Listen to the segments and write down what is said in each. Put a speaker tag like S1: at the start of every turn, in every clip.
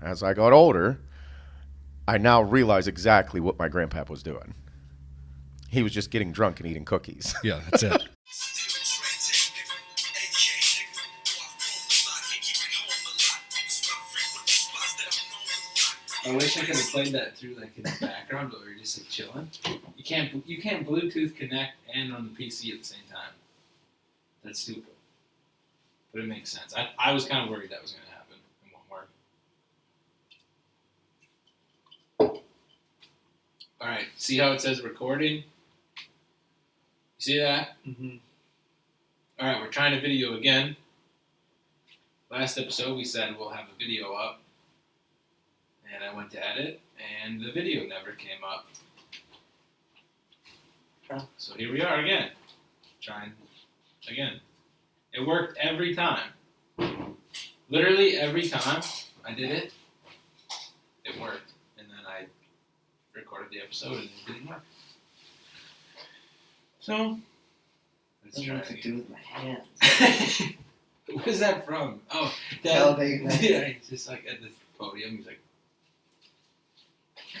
S1: As I got older, I now realize exactly what my grandpap was doing. He was just getting drunk and eating cookies.
S2: Yeah, that's it.
S3: I wish I could have played that through like in the background, but we were just like chilling. You can't Bluetooth connect and run the PC at the same time. That's stupid. But it makes sense. I was kind of worried that was going to happen. It won't work. All right. See how it says recording? You see that?
S4: Mm-hmm.
S3: All right. We're trying to video again. Last episode we said we'll have a video up. And I went to edit, and the video never came up. So here we are again. Trying again. It worked every time. Literally every time I did it, it worked. And then I recorded the episode, and it didn't work. So, let's try
S4: What to do with my hands.
S3: What is that from? Oh,
S4: Tell Dave that.
S3: yeah, he's just like at the podium. He's like,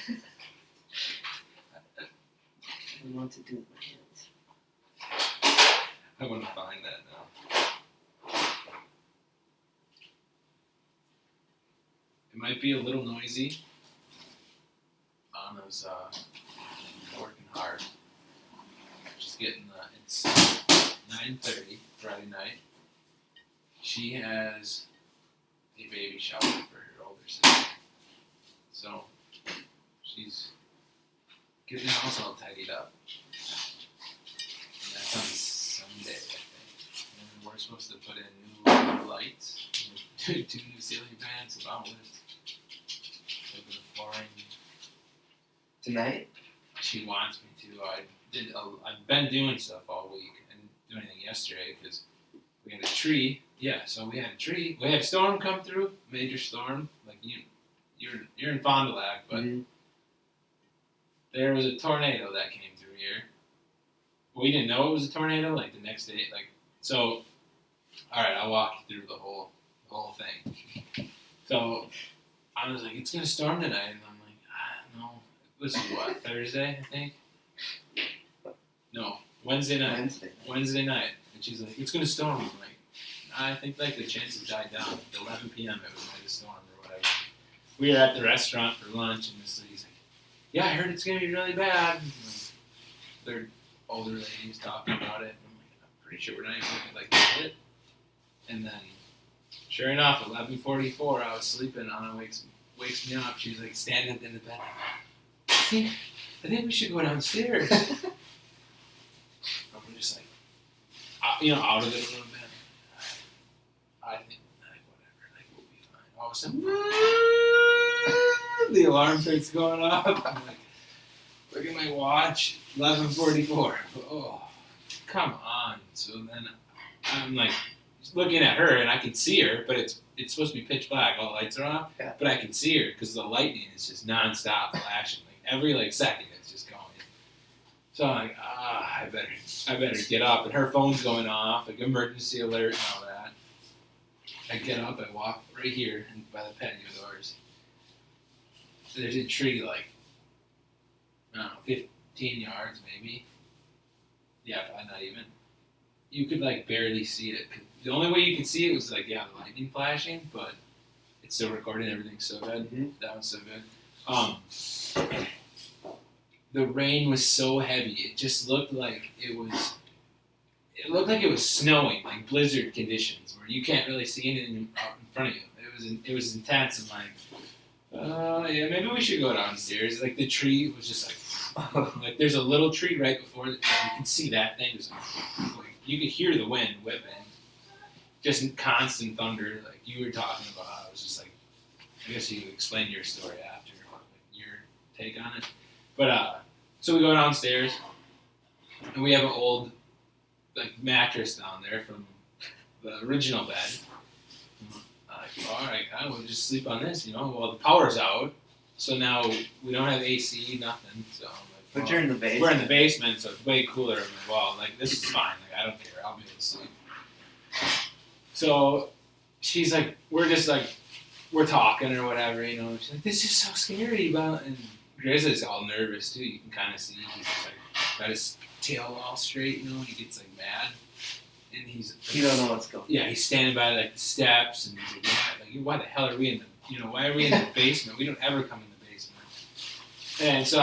S4: I don't know what to do with my hands.
S3: I want to find that now. It might be a little noisy. Anna's working hard. She's getting it's 9:30 Friday night. She has a baby shower for her older sister. So she's getting the house all tidied up. And that's on Sunday, I think. And we're supposed to put in new lights, two new ceiling fans, some outlets, over the flooring.
S4: Tonight?
S3: She wants me to. I've been doing stuff all week. I didn't do anything yesterday because we had a tree. Yeah, so we had a tree. We had a storm come through, major storm. Like you're in Fond du Lac, but there was a tornado that came through here. We didn't know it was a tornado. Like the next day, so. All right, I'll walk you through the whole thing. So I was like, it's gonna storm tonight, and I'm like, no. This is what, Thursday, I think. No, Wednesday night. Wednesday night, and she's like, it's gonna storm. I'm like, I think like the chances died down. At 11 p.m. it was like a storm or whatever. We were at the restaurant for lunch, and this lady's like, yeah, I heard it's gonna be really bad. And they're older ladies talking about it. And I'm like, I'm pretty sure we're not even gonna get it. And then, sure enough, 11:44, I was sleeping. Anna wakes me up. She's like standing in the bed. I think we should go downstairs. I'm just like, out of it a little bit. I think, whatever, we'll be fine. All of a sudden, the alarm starts going off. I'm like, look at my watch, 11:44. Oh, come on. So then I'm like looking at her, and I can see her, but it's supposed to be pitch black. All the lights are off, but I can see her because the lightning is just nonstop flashing. Every second, it's just going. So I'm like, I better get up. And her phone's going off, like emergency alert and all that. I get up, I walk right here by the patio doors. There's a tree I don't know, 15 yards maybe. Yeah, probably not even. You could barely see it. The only way you could see it was the lightning flashing, but it's still recording. Everything's so good.
S4: Mm-hmm.
S3: That one's so good. The rain was so heavy. It just looked like it was. It looked like it was snowing, like blizzard conditions, where you can't really see anything out in front of you. It was intense. And yeah, maybe we should go downstairs. The tree was just there's a little tree right before you can see that thing. Just you could hear the wind whipping, just constant thunder, like you were talking about. I was just I guess you could explain your story after, your take on it. But so we go downstairs, and we have an old mattress down there from the original bed. All right, I will just sleep on this, Well, the power's out, so now we don't have AC, nothing. So I'm
S4: but you're in the basement.
S3: We're in the basement, so it's way cooler. I'm like, well, this is fine. I don't care. I'll be able to sleep. So she's like, we're just we're talking or whatever, you know. She's like, "This is so scary," and Grizzly's all nervous too. You can kind of see he's just, like got his tail all straight, you know. He gets like mad, and he's
S4: You don't know what's going on.
S3: yeah, he's standing by like the steps, and he's why the hell are we in the why are we in the basement? We don't ever come in the basement. And so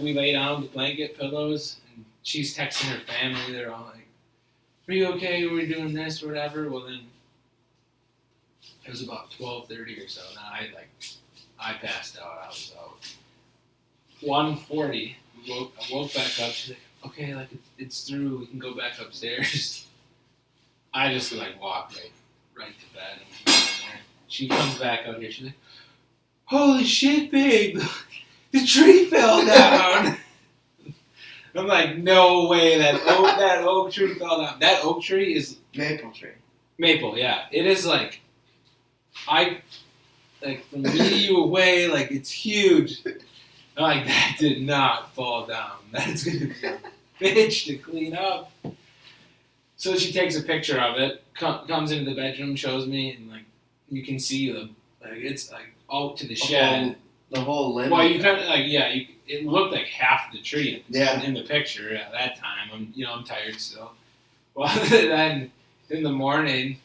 S3: we lay down with blanket pillows, and she's texting her family. They're all like, "Are you okay? We're doing this or whatever." Well, then it was about 12:30 or so. Now I passed out. I was out. 1:40. I woke back up. She's like, "Okay, like it's through. We can go back upstairs." I just like walk right to bed. And she comes back out here. She's like, "Holy shit, babe! The tree fell down." I'm like, "No way! That oak tree fell down. That oak tree is
S4: Maple tree.
S3: maple. Yeah, it is like from me away, like it's huge. I'm like, that did not fall down. That's gonna be a bitch to clean up." So she takes a picture of it, comes into the bedroom, shows me, and like you can see it's like out to the shed.
S4: The whole limb.
S3: Well, you kind of it looked like half the tree
S4: Yeah.
S3: in the picture at that time. I'm tired still. Well, then in the morning,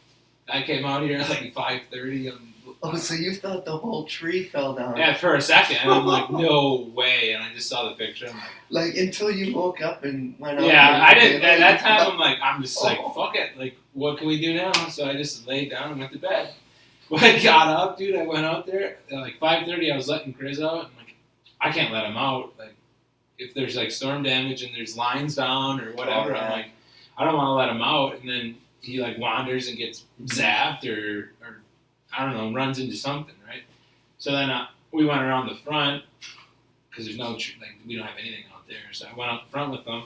S3: I came out here at like 5:30.
S4: Oh, so you thought the whole tree fell down?
S3: Yeah, for a second, and I'm like, no way, and I just saw the picture. I'm
S4: Like until you woke up and went out.
S3: yeah, I didn't. At that time, I'm just like,
S4: Oh.
S3: fuck it. Like, what can we do now? So I just laid down and went to bed. When I got up, dude, I went out there at like 5:30. I was letting Chris out. I'm like, I can't let him out. Like, if there's like storm damage and there's lines down or whatever,
S4: Oh, yeah.
S3: I'm like, I don't want to let him out. And then he like wanders and gets zapped or I don't know, runs into something, right? So then we went around the front because there's no we don't have anything out there. So I went out the front with them.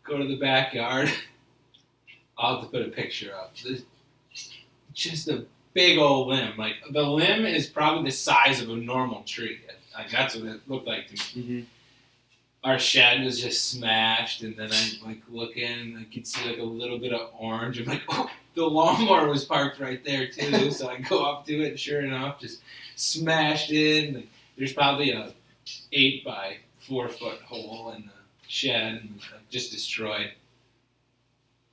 S3: Go to the backyard. I'll have to put a picture up. Just a big old limb. Like the limb is probably the size of a normal tree. Like that's what it looked like to me.
S4: Mm-hmm.
S3: Our shed was just smashed, and then I like look in, and I could see like a little bit of orange. I'm like, oh, the lawnmower was parked right there too. So I go up to it, and sure enough, just smashed in. Like, there's probably a 8 by 4 foot hole in the shed, and like, just destroyed.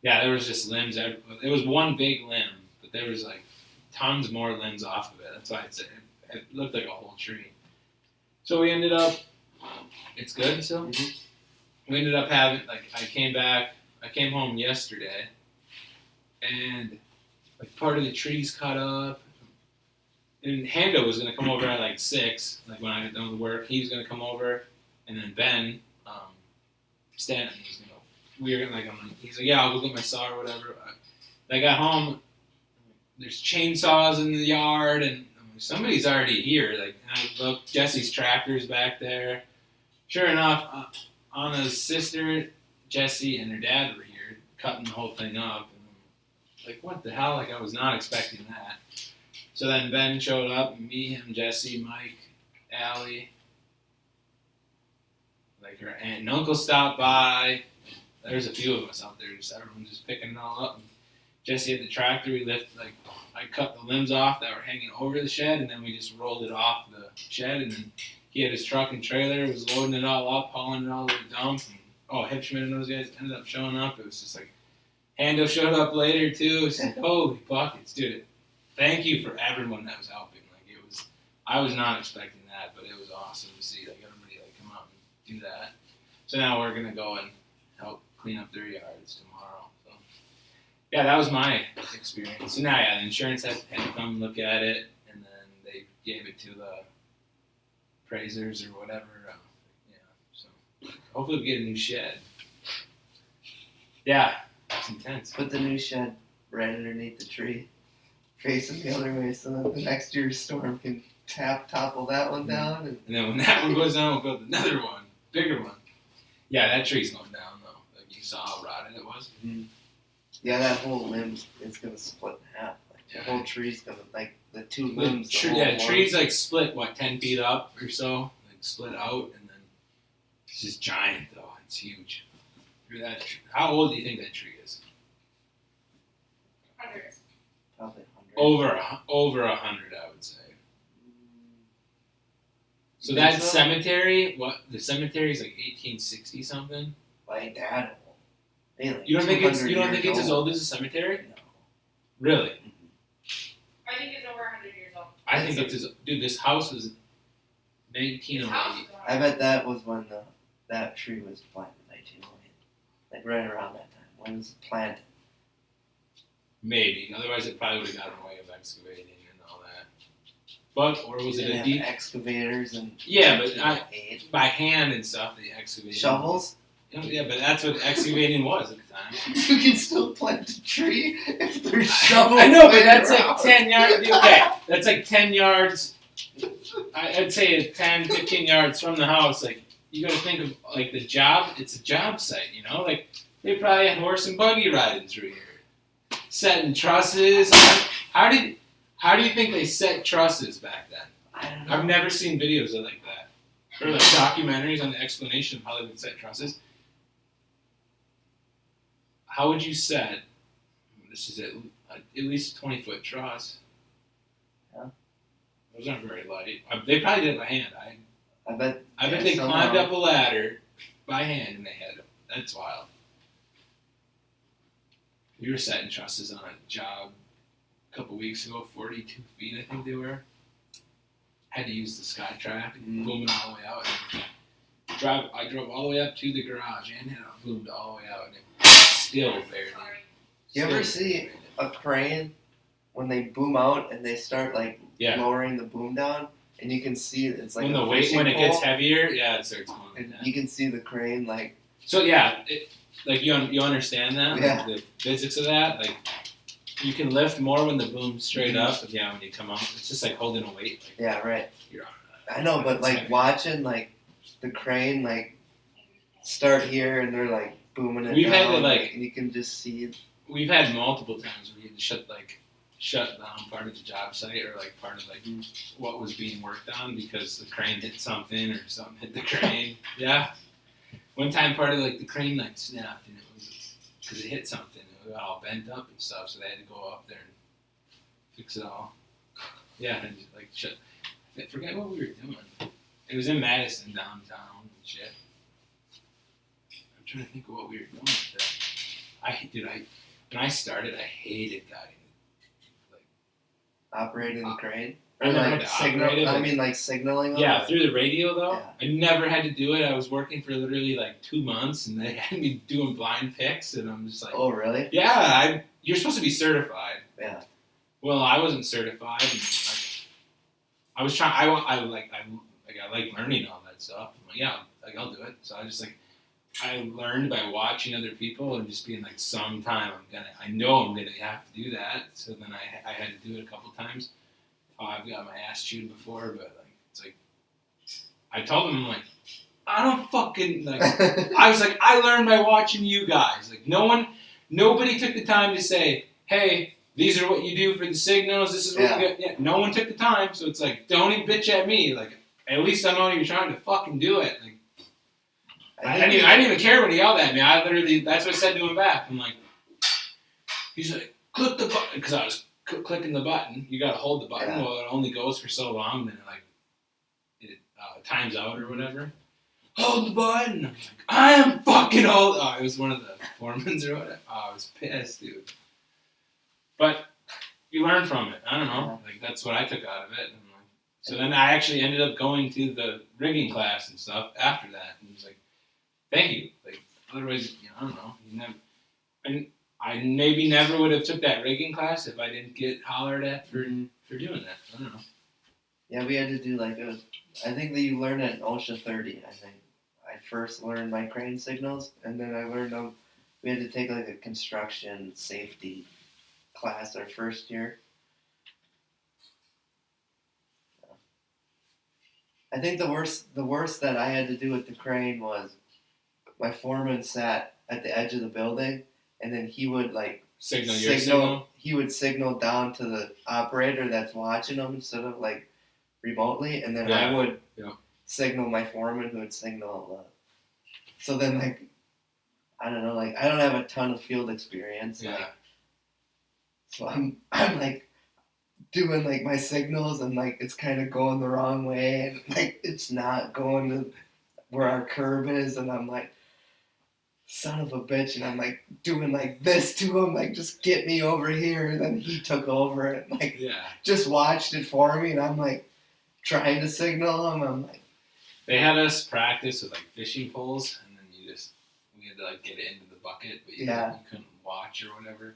S3: Yeah, there was just limbs. It was one big limb, but there was like tons more limbs off of it. That's why it looked like a whole tree. So we ended up. It's good, so we ended up having I came home yesterday, and like part of the tree's cut up. And Hando was gonna come over at like 6, like when I got done with work. He was gonna come over, and then Ben, Stanton, was gonna. He's like, yeah, I'll go get my saw or whatever. I got home. There's chainsaws in the yard, and I'm like, somebody's already here. Like, and I look, Jesse's tractor's back there. Sure enough, Anna's sister, Jesse, and her dad were here, cutting the whole thing up. And I'm like, what the hell? Like, I was not expecting that. So then Ben showed up, and me, him, Jesse, Mike, Allie, like her aunt and uncle stopped by. There's a few of us out there, just everyone just picking it all up. And Jesse had the tractor. We I cut the limbs off that were hanging over the shed, and then we just rolled it off the shed. And then he had his truck and trailer, was loading it all up, hauling it all to the dump. And, Hipschman and those guys ended up showing up. It was just like, Hando showed up later too. It's like, holy buckets, dude! Thank you for everyone that was helping. I was not expecting that, but it was awesome to see everybody come out and do that. So now we're gonna go and help clean up their yards tomorrow. So yeah, that was my experience. So now the insurance had to come look at it, and then they gave it to the appraisers or whatever. So hopefully we get a new shed. Yeah, it's intense.
S4: Put the new shed right underneath the tree, facing the other way, so that the next year's storm can topple that one down. And
S3: then when that one goes down, we'll build another one, bigger one. Yeah, that tree's going down though. Like you saw how rotted it was.
S4: Mm-hmm. Yeah, that whole limb is gonna split in half. The whole tree's gonna the two limbs.
S3: The tree's split 10 feet up or so, split out, and then it's just giant though. It's huge. How old do you think that tree is?
S4: Probably 100.
S3: Over 100, I would say. So
S4: You
S3: that
S4: think so?
S3: cemetery, the cemetery is like 1860 something.
S4: Like that old. Really?
S3: You don't think it's
S4: 200 years
S3: as old as a cemetery?
S4: No.
S3: Really?
S2: I think it's over 100 years old.
S3: I think it's dude. This house was
S2: This house
S3: 1908.
S2: is
S4: I bet that was when that tree was planted in 1908. Like right around that time. When it was planted.
S3: Maybe. Otherwise, it probably would have gotten away with excavating and all that. But or was
S4: They
S3: it
S4: didn't
S3: a
S4: have
S3: deep?
S4: excavators and
S3: Yeah, but
S4: 1908.
S3: by hand and stuff. They excavated.
S4: Shovels?
S3: Yeah, but that's what excavating was at the time.
S4: You can still plant a tree if there's shovels.
S3: I know, but
S4: laying
S3: that's
S4: around.
S3: like 10 yards. Okay, that's like 10 yards. I'd say 10, 15 yards from the house. Like, you gotta think of, like, the job. It's a job site, you know? Like, they probably had horse and buggy riding through here. Setting trusses. How do you think they set trusses back then?
S4: I don't know.
S3: I've never seen videos of like that. Or like documentaries on the explanation of how they would set trusses. How would you set, this is at least a 20-foot truss.
S4: Yeah.
S3: Those aren't very light. They probably did it by hand.
S4: I bet.
S3: I bet
S4: yeah,
S3: they
S4: somehow.
S3: climbed up a ladder by hand and they had them. That's wild. We were setting trusses on a job a couple weeks ago, 42 feet I think they were. Had to use the sky track and boom it all the way out. And I drove all the way up to the garage and it boomed all the way out and it still barely.
S4: You ever
S3: still
S4: see
S3: barely.
S4: a crane when they boom out and they start like
S3: Yeah.
S4: lowering the boom down, and you can see it's like
S3: when
S4: a
S3: the weight
S4: fishing
S3: when it gets
S4: pole,
S3: heavier, yeah, it starts going.
S4: and
S3: Like that.
S4: you can see the crane like
S3: So yeah, like you understand that, like,
S4: Yeah.
S3: the physics of that. Like you can lift more when the boom's straight up, but yeah, when you come out, it's just like holding a weight. Like,
S4: yeah right.
S3: you're on
S4: I know, but
S3: It's
S4: like
S3: heavy.
S4: watching like the crane like start here and they're like booming it
S3: We've had
S4: down,
S3: to, like-
S4: and you can just see it.
S3: We've had multiple times where we had to shut down part of the job site or like part of like what was being worked on because the crane hit something or something hit the crane. Yeah. One time part of like the crane like snapped and it was because it hit something and it got all bent up and stuff, so they had to go up there and fix it all. Yeah, and just, like shut. I forget what we were doing. It was in Madison downtown and shit. I'm trying to think of what we were doing with that. When I started, I hated guiding.
S4: Operating the crane.
S3: I
S4: Or
S3: never
S4: like
S3: had to operate it,
S4: I
S3: but-
S4: mean like signaling them,
S3: Yeah,
S4: or-
S3: through the radio though.
S4: Yeah.
S3: I never had to do it. I was working for literally like 2 months, and they had me doing blind picks, and I'm just like,
S4: Oh really?
S3: yeah, you're supposed to be certified.
S4: Yeah.
S3: Well, I wasn't certified, and I was trying. I like learning all that stuff. I'm like, yeah, like I'll do it. So I learned by watching other people and just being like, sometime I know I'm gonna have to do that. So then I had to do it a couple times. I've got my ass chewed before, but like it's like I told them, I'm like, I don't fucking like. I was like, I learned by watching you guys. Like nobody took the time to say, hey, these are what you do for the signals. This is what you get. Yeah, no one took the time, so it's like, don't even bitch at me. Like at least I know you're trying to fucking do it. Like I didn't even care when he yelled at me. I literally, that's what I said to him back. I'm like, he's like, click the button, because I was clicking the button. You got to hold the button.
S4: Yeah.
S3: Well, it only goes for so long, then it times out or whatever. Hold the button. I'm like, I am fucking hold. Oh, it was one of the foremans or whatever. Oh, I was pissed, dude. But you learn from it. I don't know. Like that's what I took out of it. And like, so then I actually ended up going to the rigging class and stuff after that, and it was like, thank you. Like otherwise, I don't know. And I maybe never would have took that rigging class if I didn't get hollered at for doing that. I don't know.
S4: Yeah, we had to do like I think that you learn it in OSHA 30. I think I first learned my crane signals, and then I learned them. We had to take like a construction safety class our first year. I think the worst that I had to do with the crane was my foreman sat at the edge of the building, and then he would like
S3: Signal your signal.
S4: He would signal down to the operator that's watching him instead of like remotely, and then
S3: Yeah.
S4: I would
S3: Yeah.
S4: signal my foreman who would signal. So then like I don't know, like I don't have a ton of field experience.
S3: Yeah.
S4: Like, so I'm like doing like my signals and like it's kind of going the wrong way and like it's not going to where our curve is and I'm like, son of a bitch, and I'm like doing like this to him, like just get me over here, and then he took over and like just watched it for me, and I'm like trying to signal him. I'm like,
S3: they had us practice with like fishing poles, and then we had to like get it into the bucket, but you couldn't watch or whatever.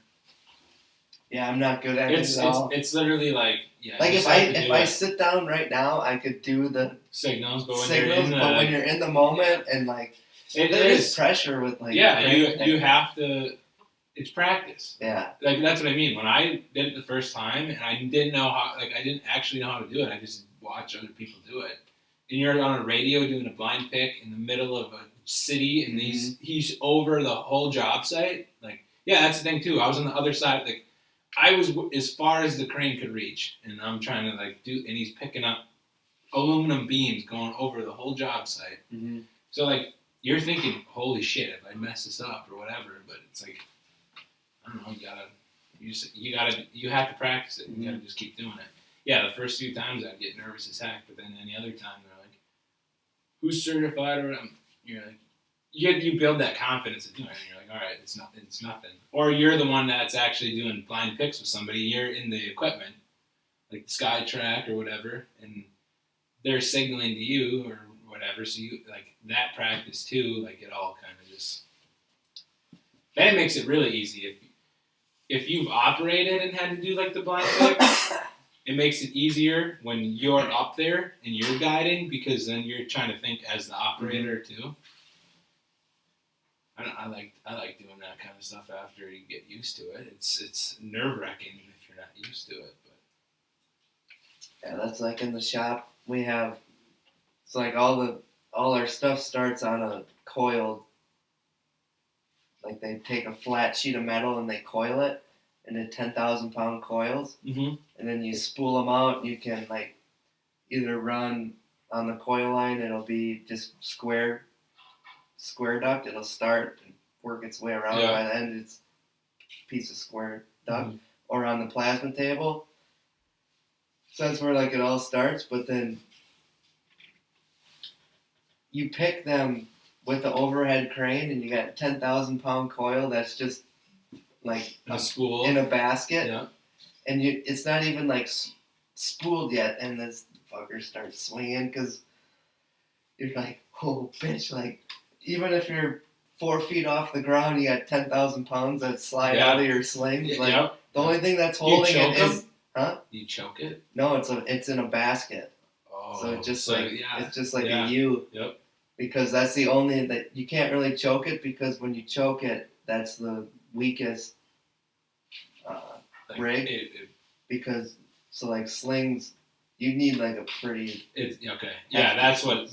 S4: Yeah, I'm not good at it at all.
S3: It's literally like
S4: like if I sit down right now, I could do the
S3: signals, but
S4: when you're in the moment and like. There is pressure with like
S3: you have to. It's practice.
S4: Yeah,
S3: like that's what I mean. When I did it the first time, and I didn't know how, like I didn't actually know how to do it. I just watched other people do it. And you're on a radio doing a blind pick in the middle of a city, and he's over the whole job site. Like that's the thing too. I was on the other side. Like I was as far as the crane could reach, and I'm trying to like do, and he's picking up aluminum beams going over the whole job site.
S4: Mm-hmm.
S3: So like. You're thinking, holy shit, if I mess this up or whatever, but it's like, I don't know, you have to practice it. You gotta just keep doing it. Yeah, the first few times I'd get nervous as heck, but then any other time they're like, who's certified or whatever? You're like, you build that confidence of doing it, and you're like, all right, it's nothing. Or you're the one that's actually doing blind picks with somebody, you're in the equipment, like the SkyTrack or whatever, and they're signaling to you or whatever, so you like that practice too, like it all kind of just then it makes it really easy if you've operated and had to do like the blind pick. It makes it easier when you're up there and you're guiding, because then you're trying to think as the operator too. I like doing that kind of stuff after you get used to it. It's nerve-wracking if you're not used to it, but
S4: that's like in the shop we have. It's like all our stuff starts on a coiled, like they take a flat sheet of metal and they coil it into 10,000 pound coils, and then you spool them out. You can like either run on the coil line, it'll be just square duct. It'll start and work its way around. By the end, it's a piece of square duct, or on the plasma table. So that's where like it all starts, but then. You pick them with the overhead crane, and you got a 10,000 pound coil that's just like
S3: a spool
S4: in a basket, and it's not even like spooled yet, and this fucker starts swinging because you're like, oh bitch! Like even if you're 4 feet off the ground, you got 10,000 pounds that slide out of your slings. Like the only thing that's holding it is,
S3: You choke it?
S4: No, it's in a basket.
S3: Oh,
S4: so it's just like a U.
S3: Yep.
S4: Because that's the only that you can't really choke it, because when you choke it, that's the weakest rig. Because like slings, you need like a pretty.
S3: It's okay. Yeah, that's what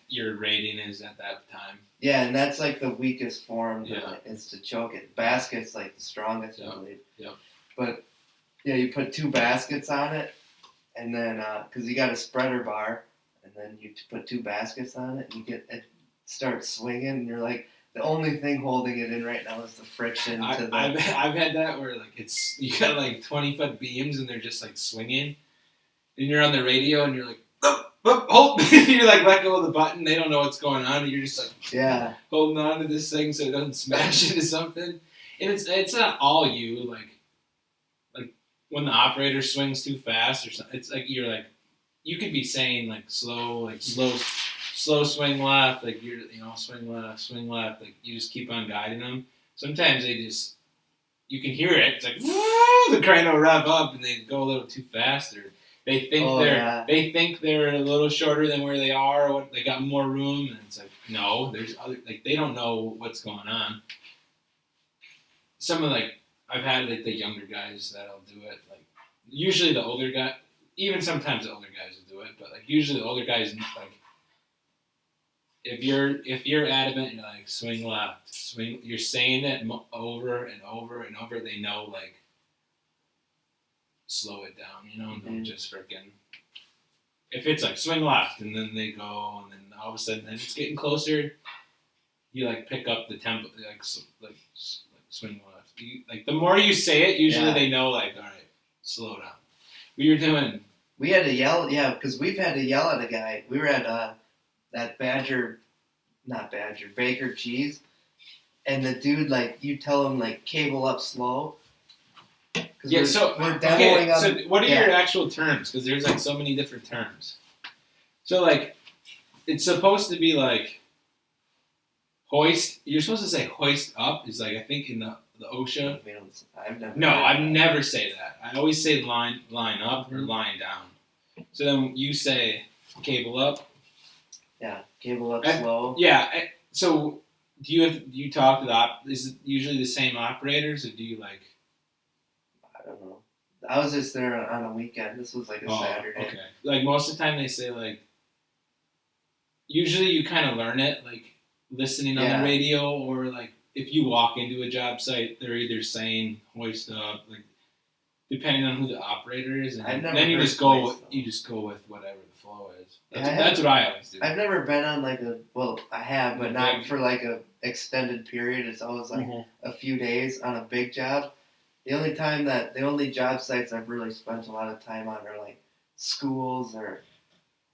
S3: your rating is at that time.
S4: Yeah, and that's like the weakest form is to choke it. Basket's like the strongest, I believe.
S3: Yep.
S4: But you put 2 baskets on it, and then because you got a spreader bar. And then you put 2 baskets on it, and it starts swinging, and you're like, the only thing holding it in right now is the friction.
S3: I've had that where like you got like 20-foot beams, and they're just like swinging, and you're on the radio, and you're like, hold, you're like let go of the button. They don't know what's going on, and you're just like holding on to this thing so it doesn't smash into something. And it's not all you like when the operator swings too fast or something. It's like you're like. You could be saying like slow swing left, like you're swing left, like you just keep on guiding them. Sometimes you can hear it. It's like the crane will rev up and they go a little too fast, or they think they're a little shorter than where they are, or they got more room, and it's like no, there's other like they don't know what's going on. Some of like I've had like the younger guys that'll do it, like usually the older guy. Even sometimes the older guys will do it, but like usually the older guys like if you're adamant, you're like swing left, swing. You're saying it over and over and over. They know like slow it down, Don't just freaking. If it's like swing left and then they go and then all of a sudden then it's getting closer, you like pick up the tempo like swing left. Like the more you say it, usually they know like all right, slow down. We were doing.
S4: We had to yell, because we've had to yell at a guy. We were at that Baker Cheese, and the dude, like, you tell him, like, cable up slow.
S3: Yeah,
S4: we're demoing
S3: so what are
S4: yeah.
S3: your actual terms? Because there's, like, so many different terms. So, like, it's supposed to be, like, hoist. You're supposed to say hoist up. Is like, I think, in the OSHA. I've never say that. I always say line up or line down. So then you say cable up.
S4: Yeah, cable up slow.
S3: Yeah. So do you talk to is it usually the same operators, or do you like?
S4: I don't know. I was just there on a weekend. This was like a Saturday.
S3: Okay. Like most of the time they say like. Usually you kind of learn it like listening on the radio, or like if you walk into a job site, they're either saying hoist up, like depending on who the operator is, and then you just go with whatever the flow is. That's what I always do.
S4: I've never been on like I have, but not for like a extended period. It's always like a few days on a big job. The only job sites I've really spent a lot of time on are like schools or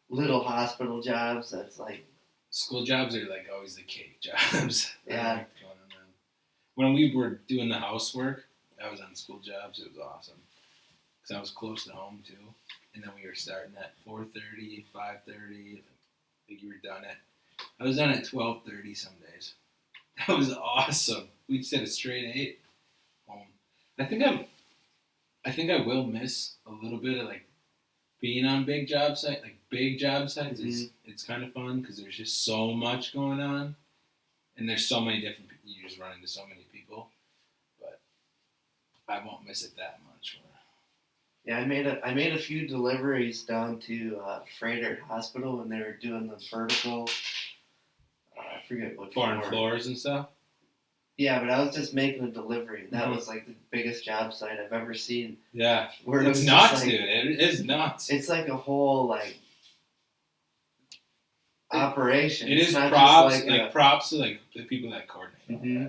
S4: little hospital jobs. That's like
S3: school jobs are like always the cake jobs.
S4: Yeah.
S3: When we were doing the housework, I was on school jobs. It was awesome because I was close to home too. And then we were starting at 4:30, 5:30. I think you were done at. I was done at 12:30 some days. That was awesome. We just did a straight 8 home. I think I will miss a little bit of like being on big job sites. Like big job sites, it's kind of fun because there's just so much going on, and there's so many different. You just run into so many people, but I won't miss it that much.
S4: Yeah, I made a few deliveries down to Freighter Hospital when they were doing the vertical. I forget what
S3: foreign floors and stuff.
S4: Yeah, but I was just making a delivery. That was like the biggest job site I've ever seen.
S3: Yeah,
S4: it's
S3: nuts, dude. It is nuts.
S4: It's like a whole like operation.
S3: It is
S4: not
S3: props,
S4: just like
S3: props to like the people that coordinate.
S4: Mm-hmm.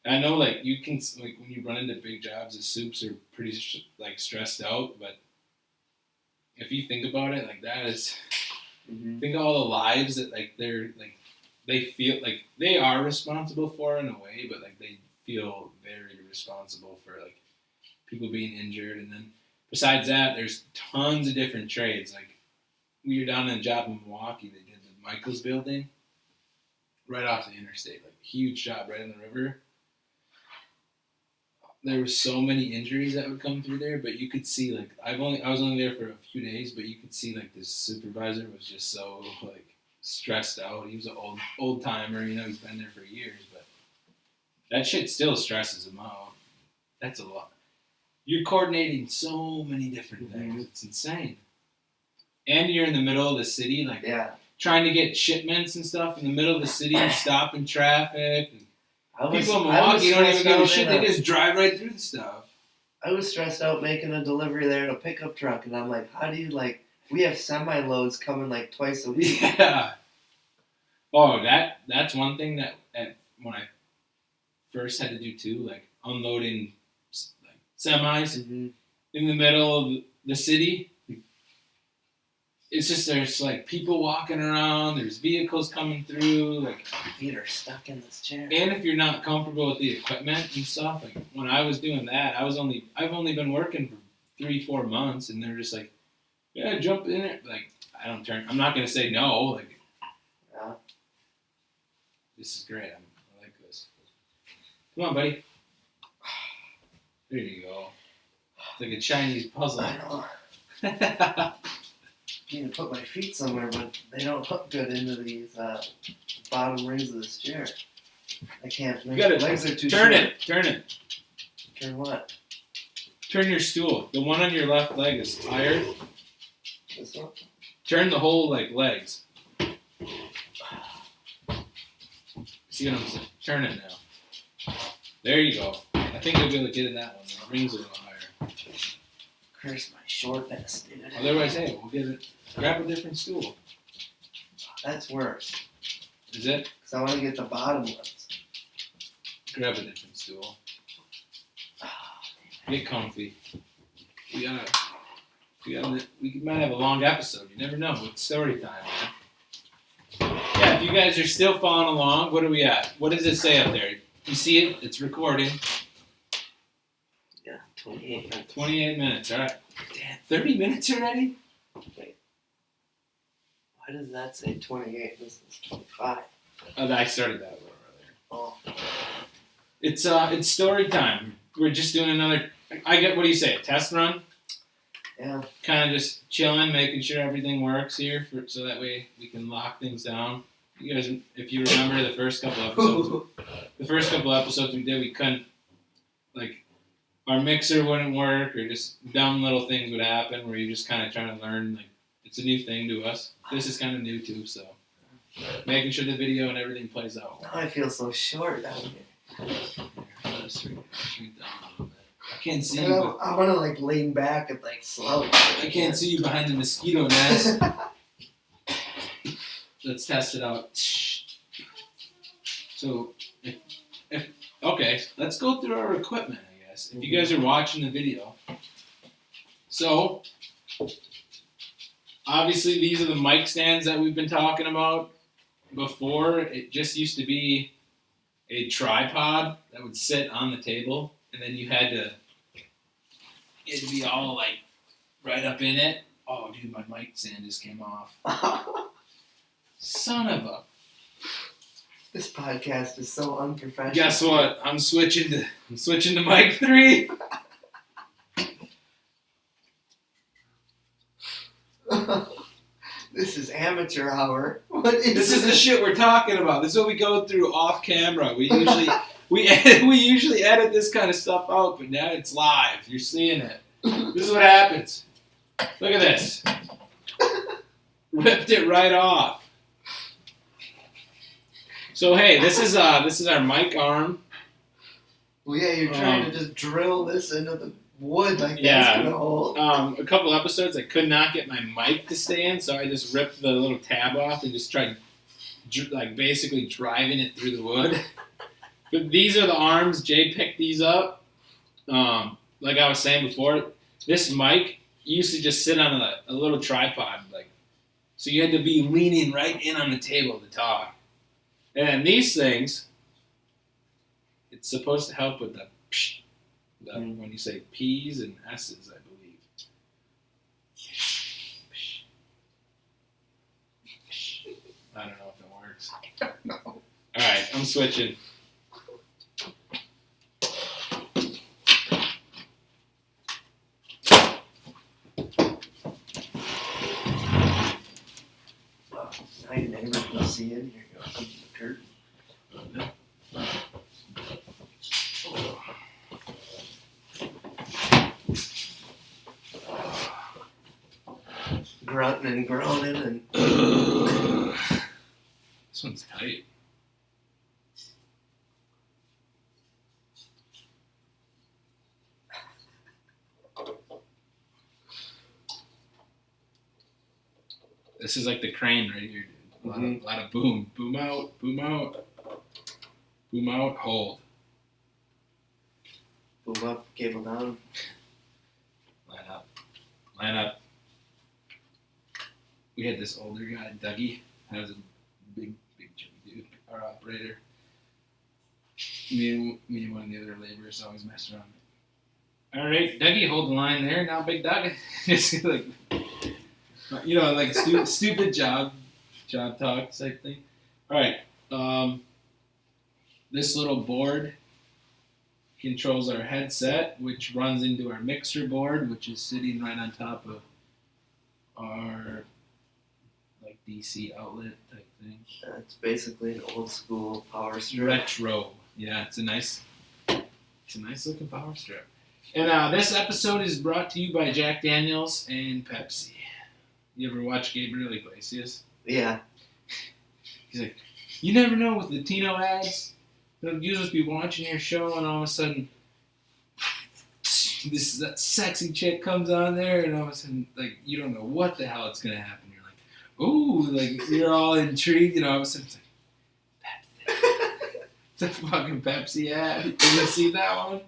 S3: I know, like you can like when you run into big jobs, the soups are pretty like stressed out. But if you think about it, like that is, think of all the lives that like they're like they feel like they are responsible for in a way, but like they feel very responsible for like people being injured. And then besides that, there's tons of different trades. Like we were down in a job in Milwaukee. They did the Michaels building right off the interstate, like huge job right in the river. There were so many injuries that would come through there, but you could see like I was only there for a few days, but you could see like this supervisor was just so like stressed out. He was an old timer, you know, he's been there for years, but that shit still stresses him out. That's a lot. You're coordinating so many different things. It's insane. And you're in the middle of the city, like trying to get shipments and stuff in the middle of the city, stopping traffic. People in Milwaukee don't even give a shit. They just drive right through the stuff.
S4: I was stressed out making a delivery there in a pickup truck, and I'm like, how do you like? We have semi-loads coming like twice a week.
S3: Yeah. Oh, that's one thing that when I first had to do too, like unloading like semis in the middle of the city. It's just there's like people walking around, there's vehicles coming through, like
S4: my feet are stuck in this chair.
S3: And if you're not comfortable with the equipment and stuff, like when I was doing that, I've only been working for 3-4 months, and they're just like, yeah, jump in it. Like I'm not gonna say no. Like, this is great. I like this. Come on, buddy. There you go. It's like a Chinese puzzle.
S4: I know. I need to put my feet somewhere, but they don't hook good into these bottom rings of this chair. I can't.
S3: You gotta
S4: legs are too
S3: turn
S4: short.
S3: it. Turn it.
S4: Turn what?
S3: Turn your stool. The one on your left leg is tired.
S4: This one?
S3: Turn the whole legs. See what I'm saying? Turn it now. There you go. I think you'll be able to get in that one. The rings are a little higher.
S4: Curse my shortness, dude.
S3: Otherwise, hey, we'll get it. Grab a different stool.
S4: That's worse.
S3: Is it?
S4: Because I want to get the bottom ones.
S3: Grab a different stool. Get comfy. We gotta We might have a long episode. You never know. It's story time, man. Yeah, if you guys are still following along, what are we at? What does it say up there? You see it? It's recording.
S4: Yeah, 28 minutes.
S3: 28 minutes. All right. Damn, 30 minutes already?
S4: Wait. Why does that say 28? This is 25.
S3: Oh, I started that a little earlier.
S4: Oh.
S3: It's story time. We're just doing another. What do you say? A test run?
S4: Yeah.
S3: Kind of just chilling, making sure everything works here, so that way we can lock things down. You guys, if you remember the first couple episodes we did, we couldn't, like, our mixer wouldn't work, or just dumb little things would happen where you're just kind of trying to learn. Like, it's a new thing to us. This is kind of new too, so making sure the video and everything plays out.
S4: Now I feel so short down here.
S3: Let's shrink down a little bit. I can't see
S4: I
S3: you.
S4: want to like lean back and like slouch.
S3: I can't see you behind the mosquito nest. Let's test it out. So, okay, let's go through our equipment, I guess. If you guys are watching the video. So, obviously these are the mic stands that we've been talking about before. It just used to be a tripod that would sit on the table, and then you had to, it'd be all like right up in it. Oh, dude, my mic stand just came off. Son of a.
S4: This podcast is so unprofessional.
S3: Guess what? I'm switching to mic 3.
S4: This is amateur hour.
S3: This is the shit we're talking about. This is what we go through off camera. We usually edit this kind of stuff out, but now it's live. You're seeing it. This is what happens. Look at this. Ripped it right off. So hey, this is our mic arm.
S4: Well, yeah, you're trying to just drill this into the wood like
S3: Yeah.
S4: that's gonna hold.
S3: A couple episodes I could not get my mic to stay in, so I just ripped the little tab off and just tried like basically driving it through the wood. But these are the arms. Jay picked these up. Like I was saying before, this mic used to just sit on a little tripod, like, so you had to be leaning right in on the table to talk. And then these things, it's supposed to help with the when you say P's and S's, I believe. I don't know if it works.
S4: I don't know.
S3: All right, I'm switching.
S4: Now your neighbor can see in here. Go up to the curtain. Grunting and groaning and.
S3: This one's tight. This is like the crane right here, dude. A lot of boom. Boom out, boom out. Boom out, hold.
S4: Boom up, cable down.
S3: Line up. Line up. We had this older guy, Dougie, has a big chubby dude, our operator. Me and one of the other laborers always mess around. All right, Dougie, hold the line there. Now, Big Doug, just like, you know, like stupid job talk type thing. All right, this little board controls our headset, which runs into our mixer board, which is sitting right on top of our like DC outlet type thing.
S4: It's basically an old school power strip.
S3: Retro. Yeah, it's a nice looking power strip. And this episode is brought to you by Jack Daniels and Pepsi. You ever watch Gabriel Iglesias?
S4: Yeah.
S3: He's like, you never know with Latino ads. You'll just be watching your show and all of a sudden that sexy chick comes on there and all of a sudden, like, you don't know what the hell it's going to happen. You're like, ooh, like, you're all intrigued and all of a sudden it's like, Pepsi. It's a fucking Pepsi ad. Did you see that one?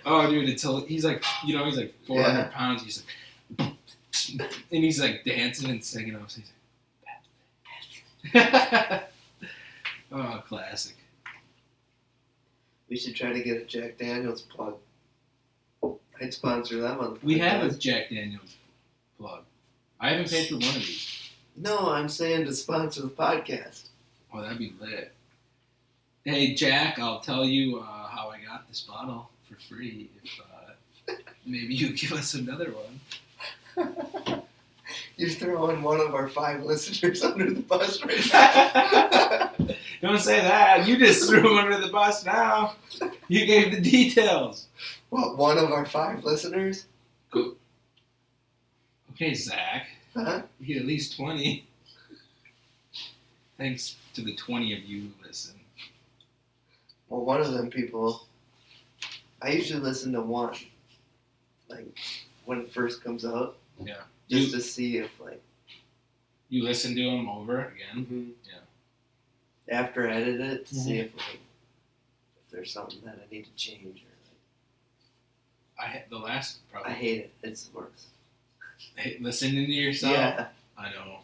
S3: Oh, dude, he's like, you know, he's like 400 pounds. He's like, And he's like dancing and singing off. He's like, oh, classic.
S4: We should try to get a Jack Daniels plug. I'd sponsor them on the podcast.
S3: We have a Jack Daniels plug. I haven't paid for one of these.
S4: No, I'm saying to sponsor the podcast.
S3: Oh, that'd be lit. Hey, Jack, I'll tell you how I got this bottle for free if maybe you give us another one.
S4: You're throwing one of our 5 listeners under the bus right now.
S3: Don't say that. You just threw him under the bus now. You gave the details.
S4: What, one of our 5 listeners?
S3: Go. Okay, Zach.
S4: Huh?
S3: You get at least 20. Thanks to the 20 of you who listen.
S4: Well, one of them people, I usually listen to one, like, when it first comes out.
S3: Yeah.
S4: Just to see if, like...
S3: You listen to them over again?
S4: Mm-hmm.
S3: Yeah.
S4: After I edit it, to see if, like, if there's something that I need to change or, like...
S3: The last, probably.
S4: I hate it. It's the worst.
S3: Listening to yourself?
S4: Yeah.
S3: I know.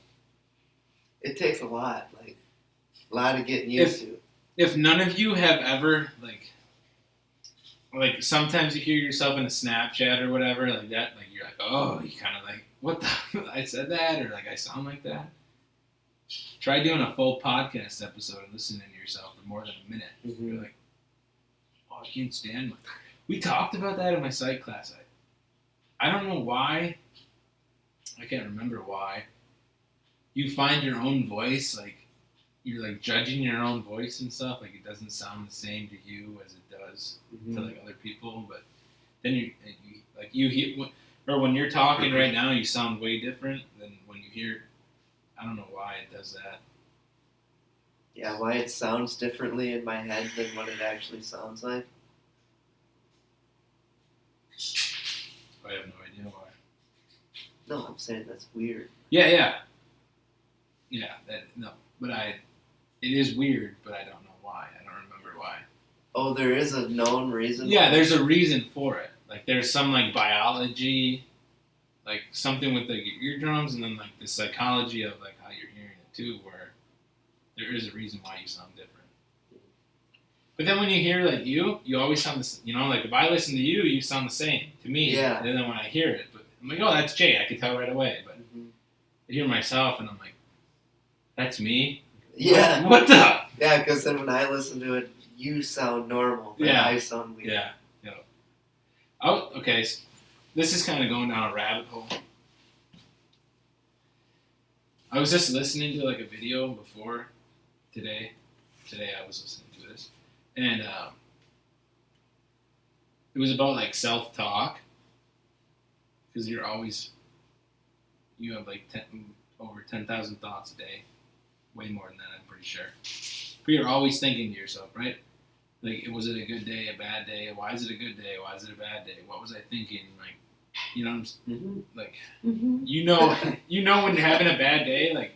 S4: It takes a lot, like, a lot of getting used to.
S3: If none of you have ever, like sometimes you hear yourself in a Snapchat or whatever, like that, like you're like, oh, you kind of like, what the, I said that, or like I sound like that. Try doing a full podcast episode and listening to yourself for more than a minute.
S4: Mm-hmm.
S3: You're like, oh, I can't stand my... We talked about that in my psych class. I don't know why. I can't remember why. You find your own voice, like, you're like judging your own voice and stuff, like it doesn't sound the same to you as it does to like other people, but then you hear, or when you're talking right now, you sound way different than when you hear. I don't know why it does that.
S4: Yeah, why it sounds differently in my head than what it actually sounds like.
S3: I have no idea why.
S4: No, I'm saying that's weird.
S3: Yeah. But it is weird, but I don't know why. I don't remember why.
S4: Oh, there is a known reason?
S3: Yeah, there's a reason for it. Like, there's some, like, biology, like, something with, like, your eardrums, and then, like, the psychology of, like, how you're hearing it, too, where there is a reason why you sound different. But then when you hear, like, you always sound the same. You know, like, if I listen to you, you sound the same to me.
S4: Yeah.
S3: And then when I hear it, but I'm like, oh, that's Jay. I can tell right away. But I hear myself, and I'm like, that's me?
S4: Yeah.
S3: What the?
S4: Yeah, because then when I listen to it, you sound normal, but
S3: Yeah.
S4: I sound weird.
S3: Yeah. Oh, okay. So this is kind of going down a rabbit hole. I was just listening to like a video before today. Today I was listening to this, and it was about like self-talk, because you have like over 10,000 thoughts a day, way more than that, I'm pretty sure. But you're always thinking to yourself, right? Like, was it a good day, a bad day? Why is it a good day? Why is it a bad day? What was I thinking? Like, you know, like, you know when you're having a bad day, like,